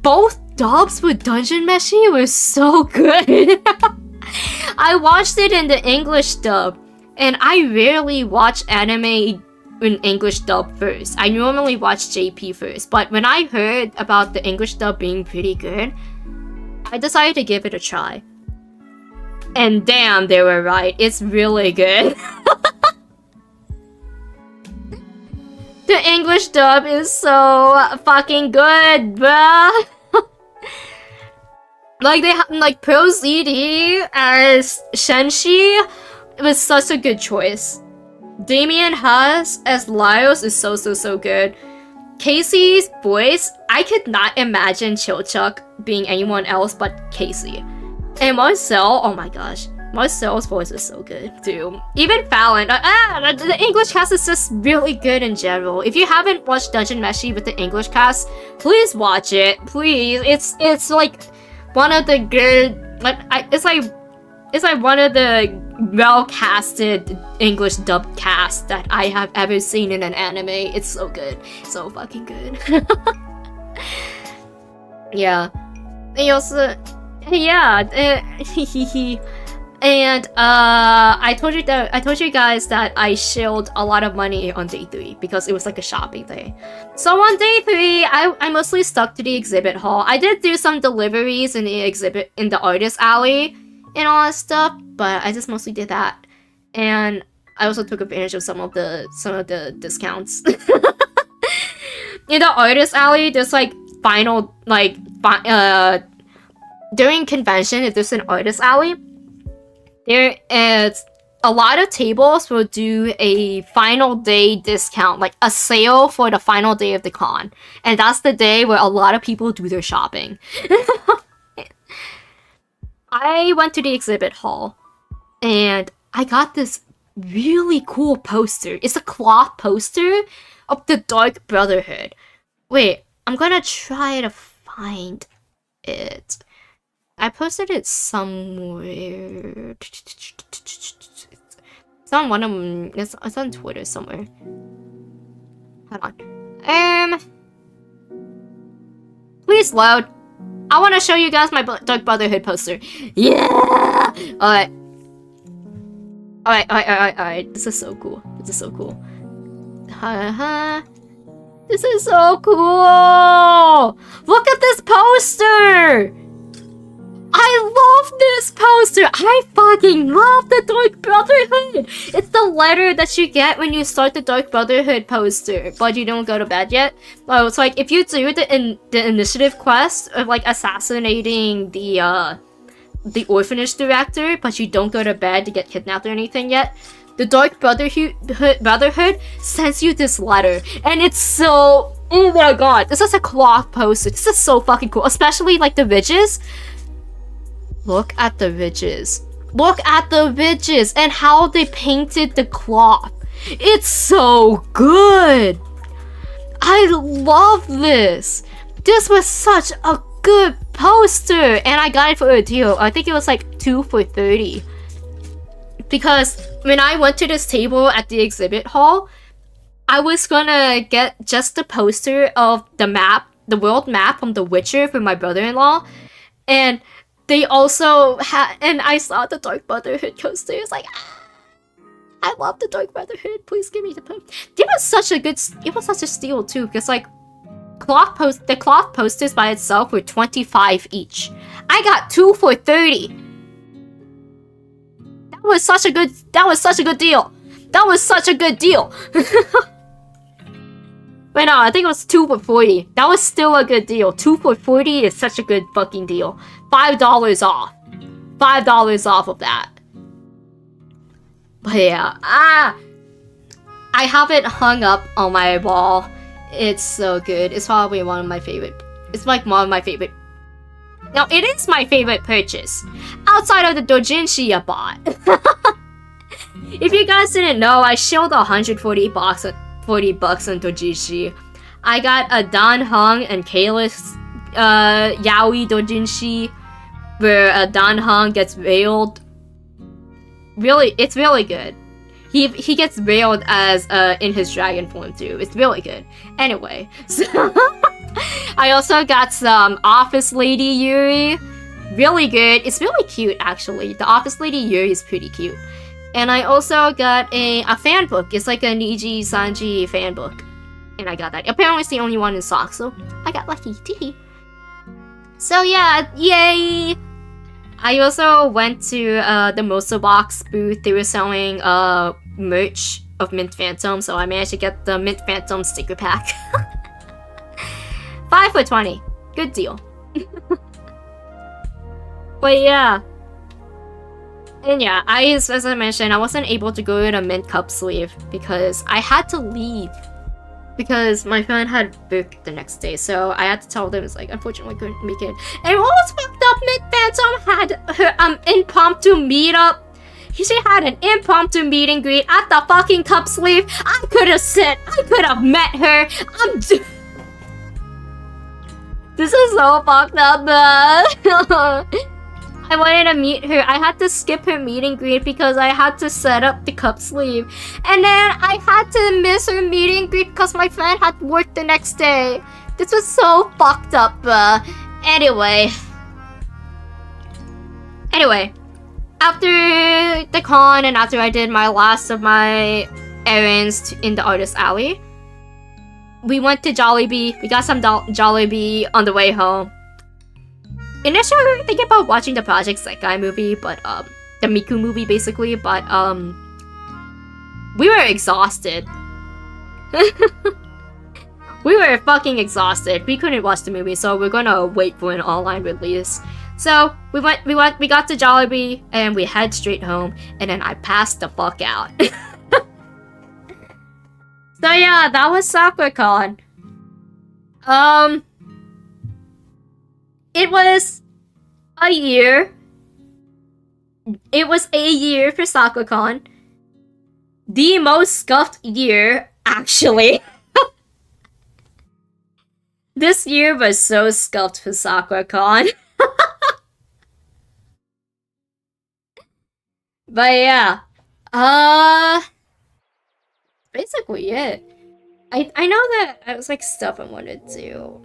both dubs for Dungeon Meshi were so good. I watched it in the English dub, and I rarely watch anime in English dub first. I normally watch JP first, but when I heard about the English dub being pretty good, I decided to give it a try. And damn, they were right. It's really good. The English dub is so fucking good, bruh. Pro ZD as Shenshi was such a good choice. Damien Haas as Laios is so good. Casey's voice, I could not imagine Chilchuck being anyone else but Casey. And Marcel, oh my gosh, Marcel's voice is so good too. Even Fallon, the English cast is just really good in general. If you haven't watched Dungeon Meshi with the English cast, please watch it. Please, it's one of the good, it's one of the well-casted English dub cast that I have ever seen in an anime. It's so good. So fucking good. Yeah. And also, yeah. And I told you guys that I shilled a lot of money on day 3 because it was a shopping day. So on day 3, I mostly stuck to the exhibit hall. I did do some deliveries in the exhibit in the artist alley and all that stuff, but I just mostly did that. And I also took advantage of some of the discounts. In the artist alley, there's during convention, if there's an artist alley, there is a lot of tables will do a final day discount, a sale for the final day of the con. And that's the day where a lot of people do their shopping. I went to the exhibit hall and I got this really cool poster. It's a cloth poster of the Dark Brotherhood. Wait, I'm gonna try to find it. I posted it somewhere. It's on one of them. It's on Twitter somewhere. Hold on. Please load. I want to show you guys my Dark Brotherhood poster. Yeah. Alright. Alright. This is so cool. This is so cool. This is so cool. Look at this poster. I love this poster! I fucking love the Dark Brotherhood! It's the letter that you get when you start the Dark Brotherhood poster, but you don't go to bed yet. Oh, it's like, if you do the initiative quest of, like, assassinating the orphanage director, but you don't go to bed to get kidnapped or anything yet, the Dark Brotherhood sends you this letter, and it's so... Oh my god, this is a cloth poster. This is so fucking cool, especially, like, the ridges. Look at the ridges. Look at the ridges and how they painted the cloth. It's so good. I love this. This was such a good poster. And I got it for a deal. I think it was like 2 for $30. Because when I went to this table at the exhibit hall, I was gonna get just the poster of the map, the world map from The Witcher for my brother-in-law. And they also had, and I saw the Dark Brotherhood coaster. It's like, I love the Dark Brotherhood. Please give me the poster. It was such a steal too, because like, the cloth posters by itself were $25 each. I got 2 for $30. That was such a good deal. That was such a good deal. Wait, no, I think it was 2 for $40. That was still a good deal. 2 for $40 is such a good fucking deal. $5 off. $5 off of that. But yeah, I have it hung up on my wall. It's so good. It's probably one of my favorite. It's like one of my favorite. Now, it is my favorite purchase. Outside of the doujinshi I bought. If you guys didn't know, I shilled $140 on doujinshi. I got a Dan Heng and Kalis yaoi doujinshi, where Dan Heng gets veiled. Really, it's really good. He gets veiled as in his dragon form too. It's really good. Anyway, so I also got some Office Lady Yuri. Really good. It's really cute actually. The Office Lady Yuri is pretty cute. And I also got a fan book. It's like a Niji Sanji fan book. And I got that. Apparently it's the only one in stock, so I got lucky. Teehee. So yeah, yay! I also went to the Moso Box booth. They were selling merch of Mint Phantom, so I managed to get the Mint Phantom sticker pack. 5 for $20. Good deal. But yeah. And yeah, as I mentioned, I wasn't able to go to the Mint Cup sleeve because I had to leave. Because my friend had booked the next day, so I had to tell them, it's like, unfortunately couldn't make it. And what was fucked up, Mint Phantom had her impromptu meetup. She had an impromptu meet and greet at the fucking cup sleeve. I could have met her. This is so fucked up, I wanted to meet her. I had to skip her meet and greet because I had to set up the cup sleeve. And then I had to miss her meet and greet because my friend had work the next day. This was so fucked up. Anyway, after the con and after I did my last of my errands in the artist alley, we went to Jollibee. We got some Jollibee on the way home. Initially, we were thinking about watching the Project Sekai movie, but, the Miku movie, basically, but, we were exhausted. We were fucking exhausted. We couldn't watch the movie, so we're gonna wait for an online release. So, we got to Jollibee, and we head straight home, and then I passed the fuck out. So yeah, that was SakuraCon. It was a year. It was a year for SakuraCon. The most scuffed year, actually. This year was so scuffed for SakuraCon. But yeah, basically it. I know that I was like stuff I wanted to.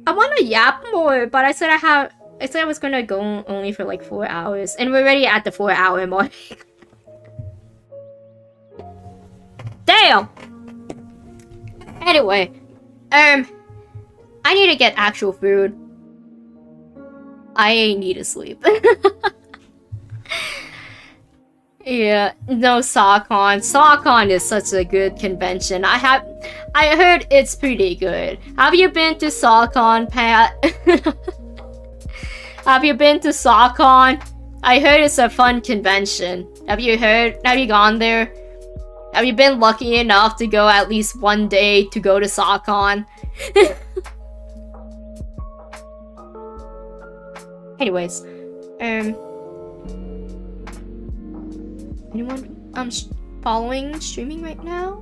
I want to yap more, but I said I was gonna go only for like 4 hours, and we're already at the 4-hour mark. Damn. Anyway, I need to get actual food. I need to sleep. Yeah, no SawCon. SawCon is such a good convention. I heard it's pretty good. Have you been to SawCon, Pat? Have you been to SawCon? I heard it's a fun convention. Have you gone there? Have you been lucky enough to go at least one day to go to SawCon? Anyways, anyone following streaming right now?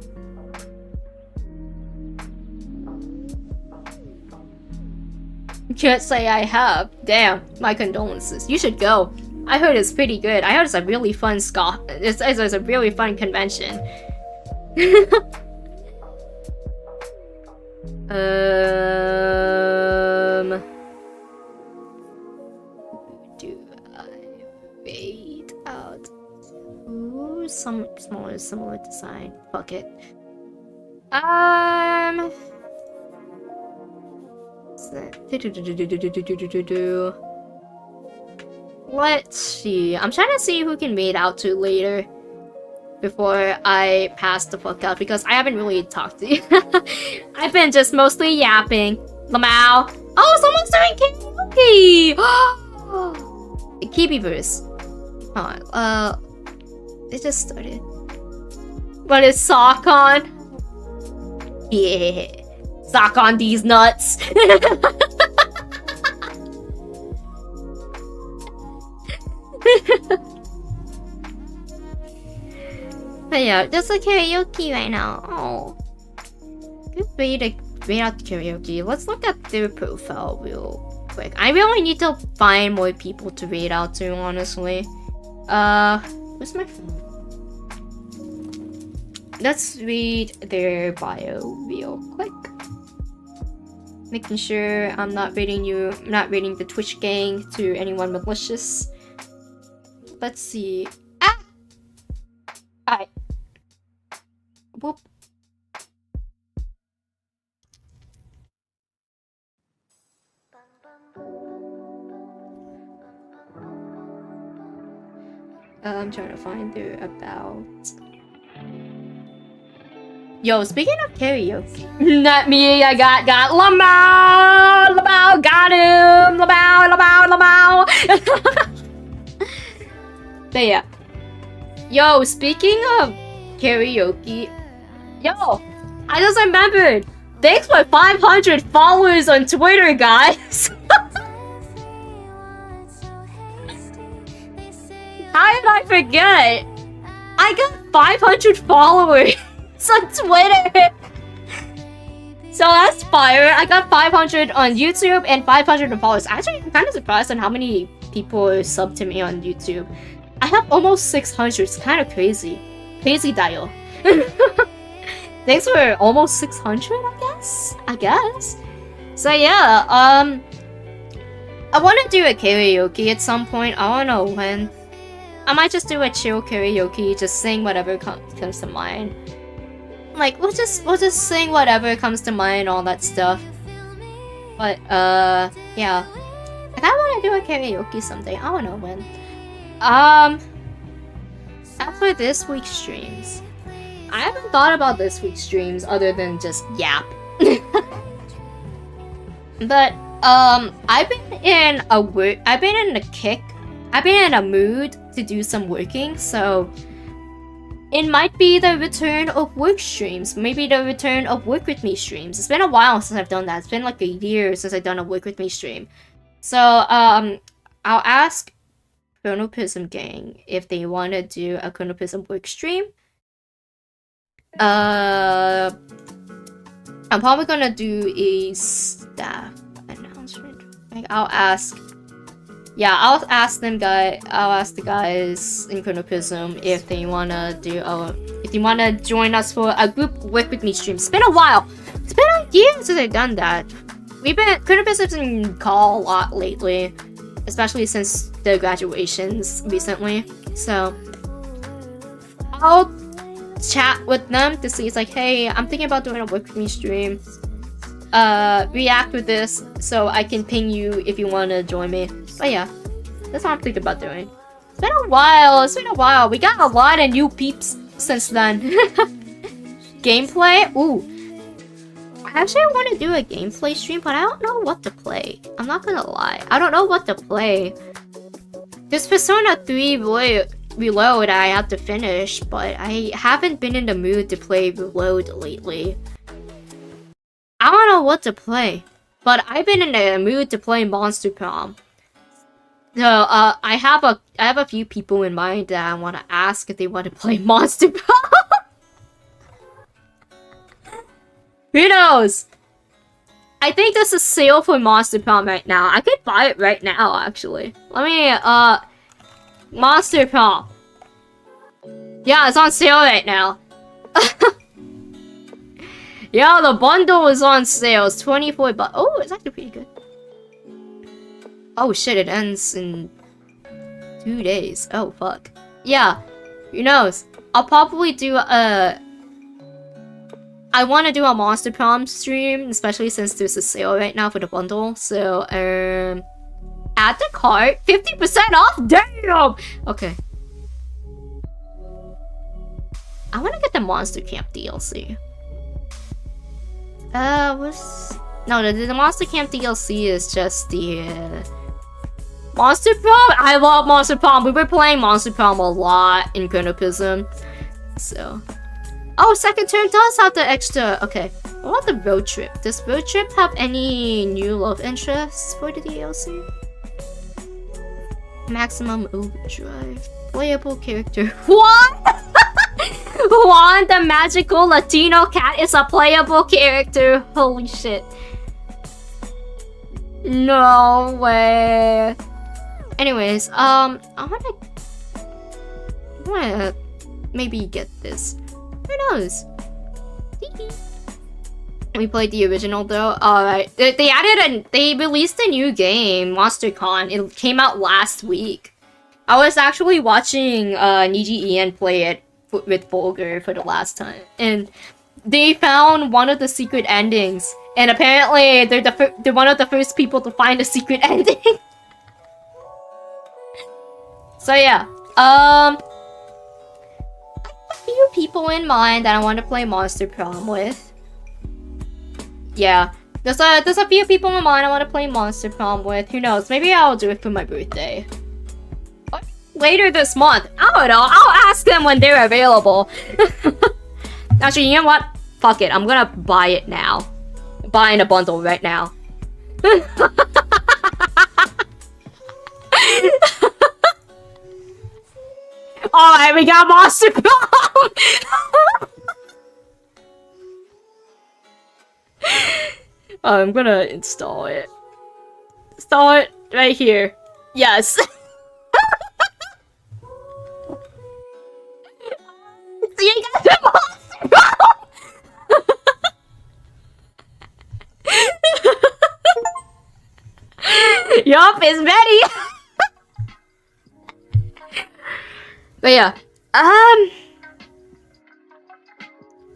Can't say I have. Damn, my condolences. You should go. I heard it's pretty good. I heard it's a really fun it's a really fun convention. Do I wait out? Ooh, some similar design. Fuck it. Let's see. I'm trying to see who can wait out to later before I pass the fuck out, because I haven't really talked to you. I've been just mostly yapping. Lamau. Oh, someone's doing karaoke! Kibiverse. It just started. What is SawCon? Yeah. Sock on these nuts. But yeah, just a karaoke right now. Oh, good way to wait out karaoke. Let's look at their profile real quick. I really need to find more people to read out to, honestly. Where's my phone? Let's read their bio real quick. Making sure I'm not rating the Twitch gang to anyone malicious. Let's see. Ah! Alright. Whoop. I'm trying to find their about. Yo, speaking of karaoke, not me, I got Lamau, got him, Lamau. But yeah. Yo, speaking of karaoke, yo, I just remembered. Thanks for 500 followers on Twitter, guys. How did I forget? I got 500 followers on Twitter. So that's fire. I got 500 on YouTube and 500 on followers. Actually, I'm kind of surprised on how many people are subbed to me on YouTube. I have almost 600. It's kind of crazy. Crazy dial. Thanks for almost 600, I guess. So yeah, I want to do a karaoke at some point. I don't know when. I might just do a chill karaoke, just sing whatever comes to mind. Like, we'll just sing whatever comes to mind, all that stuff. But yeah, I kinda want to do a karaoke someday. I don't know when. After this week's streams, I haven't thought about this week's streams other than just yap. But I've been in a mood to do some working, so it might be the return of work streams, maybe the return of work with me streams. It's been a while since I've done that. It's been like a year since I've done a work with me stream. So I'll ask Chronopism gang if they want to do a Chronopism work stream. I'm probably gonna do a staff announcement. Like, I'll ask yeah, I'll ask the guys in Chronopism if they wanna join us for a group work with me stream. It's been a while. It's been a year since I've done that. Chronopism's in call a lot lately, especially since the graduations recently. So I'll chat with them to see. It's like, hey, I'm thinking about doing a work with me stream. React with this so I can ping you if you wanna join me. But yeah, that's what I'm thinking about doing. It's been a while. We got a lot of new peeps since then. Gameplay? Ooh. Actually, I want to do a gameplay stream, but I don't know what to play. I'm not gonna lie. I don't know what to play. There's Persona 3 Reload I have to finish, but I haven't been in the mood to play Reload lately. I don't know what to play, but I've been in the mood to play Monster Prom. So, I have a few people in mind that I want to ask if they want to play Monster Prom. Who knows? I think there's a sale for Monster Prom right now. I could buy it right now, actually. Let me, Monster Prom. Yeah, it's on sale right now. Yeah, the bundle is on sale. It's 24 bucks. Oh, it's actually pretty good. Oh shit, it ends in 2 days. Oh fuck. Yeah, who knows? I'll probably do I want to do a Monster Prom stream, especially since there's a sale right now for the bundle. So, add the cart, 50% off. Damn. Okay. I want to get the Monster Camp DLC. The Monster Camp DLC is just the Monster Prom. I love Monster Prom. We were playing Monster Prom a lot in Chronopism, so. Oh, second term does have the extra. Okay, what about the road trip? Does road trip have any new love interests for the DLC? Maximum overdrive. Playable character. What? Juan, the magical Latino cat, is a playable character. Holy shit. No way. Anyways, I wanna maybe get this. Who knows? We played the original though. Alright. They released a new game, Monster Con. It came out last week. I was actually watching Niji Ian play it with Volger for the last time. And they found one of the secret endings. And apparently they're one of the first people to find a secret ending. So yeah. Few people in mind that I want to play Monster Prom with. Yeah, there's a few people in mind I want to play Monster Prom with. Who knows? Maybe I'll do it for my birthday. Or later this month. I don't know. I'll ask them when they're available. Actually, you know what? Fuck it. I'm gonna buy it now. Buying a bundle right now. Alright, we got Monster Prom! I'm gonna install it. Install it right here. Yes. So you got the Monster Prom! Yup, it's ready! But yeah, I'll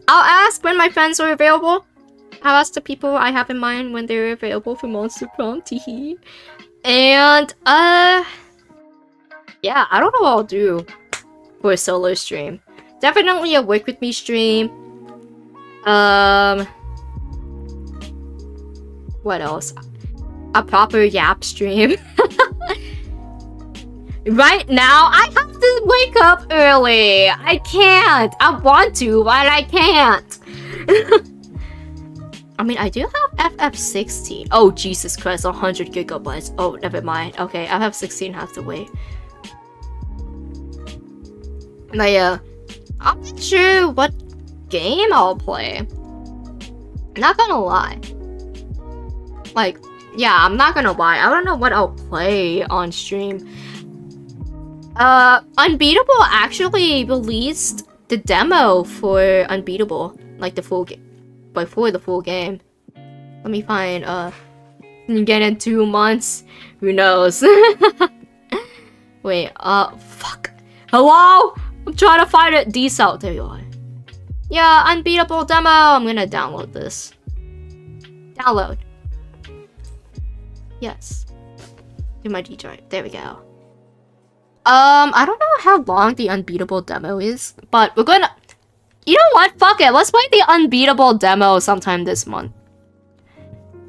ask when my friends are available. I'll ask the people I have in mind when they're available for Monster Prom, teehee. And, yeah, I don't know what I'll do for a solo stream. Definitely a work with me stream. What else? A proper Yap stream. Right now, I have to wake up early. I can't. I want to, but I can't. I mean, I do have FF16. Oh, Jesus Christ, 100 gigabytes. Oh, never mind. Okay, FF16 have to wait. But yeah, I'm not sure what game I'll play. Not gonna lie. Like, Yeah, I'm not gonna lie. I don't know what I'll play on stream. Unbeatable actually released the demo for Unbeatable, like the full game, before the full game. Let me find, get in 2 months? Who knows? Wait, fuck. Hello? I'm trying to find it. D-Cell, there you are. Yeah, Unbeatable demo. I'm gonna download this. Download. Yes. Do my D drive. There we go. I don't know how long the Unbeatable demo is, but we're gonna... You know what? Fuck it. Let's play the Unbeatable demo sometime this month.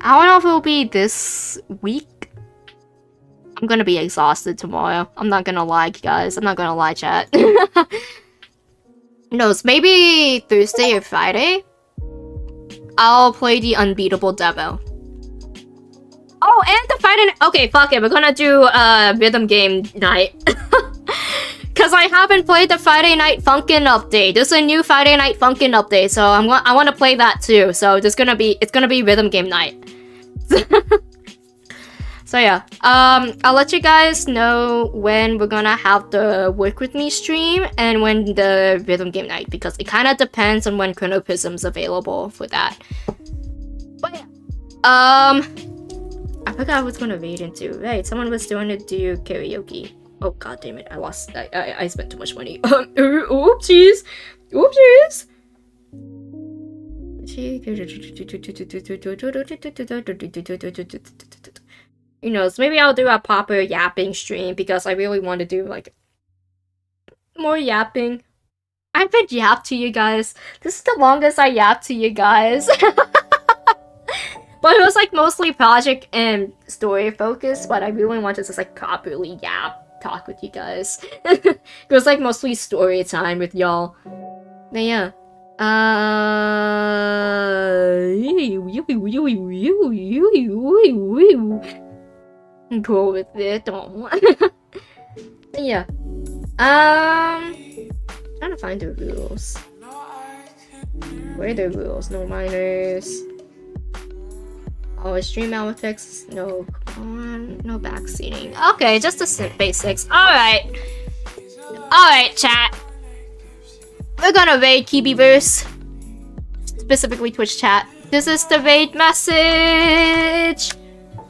I don't know if it'll be this week. I'm gonna be exhausted tomorrow. I'm not gonna lie, guys. I'm not gonna lie, chat. Who knows? Maybe Thursday or Friday? I'll play the Unbeatable demo. Oh, and the Friday... Okay, fuck it. We're gonna do rhythm game night. Because I haven't played the Friday Night Funkin' update. There's a new Friday Night Funkin' update, so I want to play that too. So it's gonna be rhythm game night. So yeah, I'll let you guys know when we're gonna have the Work With Me stream and when the rhythm game night, because it kind of depends on when Chrono Prism's available for that. But yeah, I forgot I was gonna read into. Right, someone was doing to do karaoke. Oh god damn it! I spent too much money. Oopsies, oopsies. You know, so maybe I'll do a proper yapping stream because I really want to do like more yapping. I haven't yapped to you guys. This is the longest I yapped to you guys. But it was like mostly project and story focused, but I really wanted to just like properly talk with you guys. It was like mostly story time with y'all. But yeah. Go with it. Yeah. Trying to find the rules. Where are the rules? No minors. Oh, stream out with text. No, come on. No backseating. Okay, just the basics. Alright. Alright, chat. We're gonna raid Kibiverse. Specifically Twitch chat. This is the raid message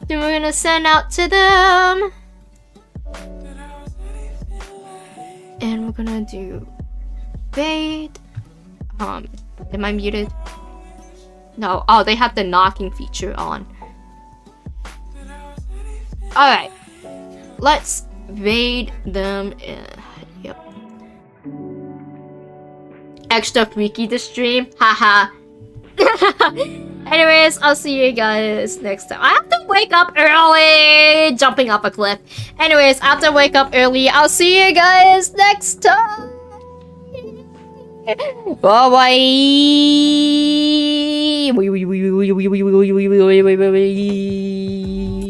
that we're gonna send out to them. And we're gonna do raid. Am I muted? No. Oh, they have the knocking feature on. Alright. Let's raid them. Yep. Extra freaky to stream. Haha. Anyways, I'll see you guys next time. I have to wake up early. Jumping off a cliff. Anyways, I have to wake up early. I'll see you guys next time. Bye bye.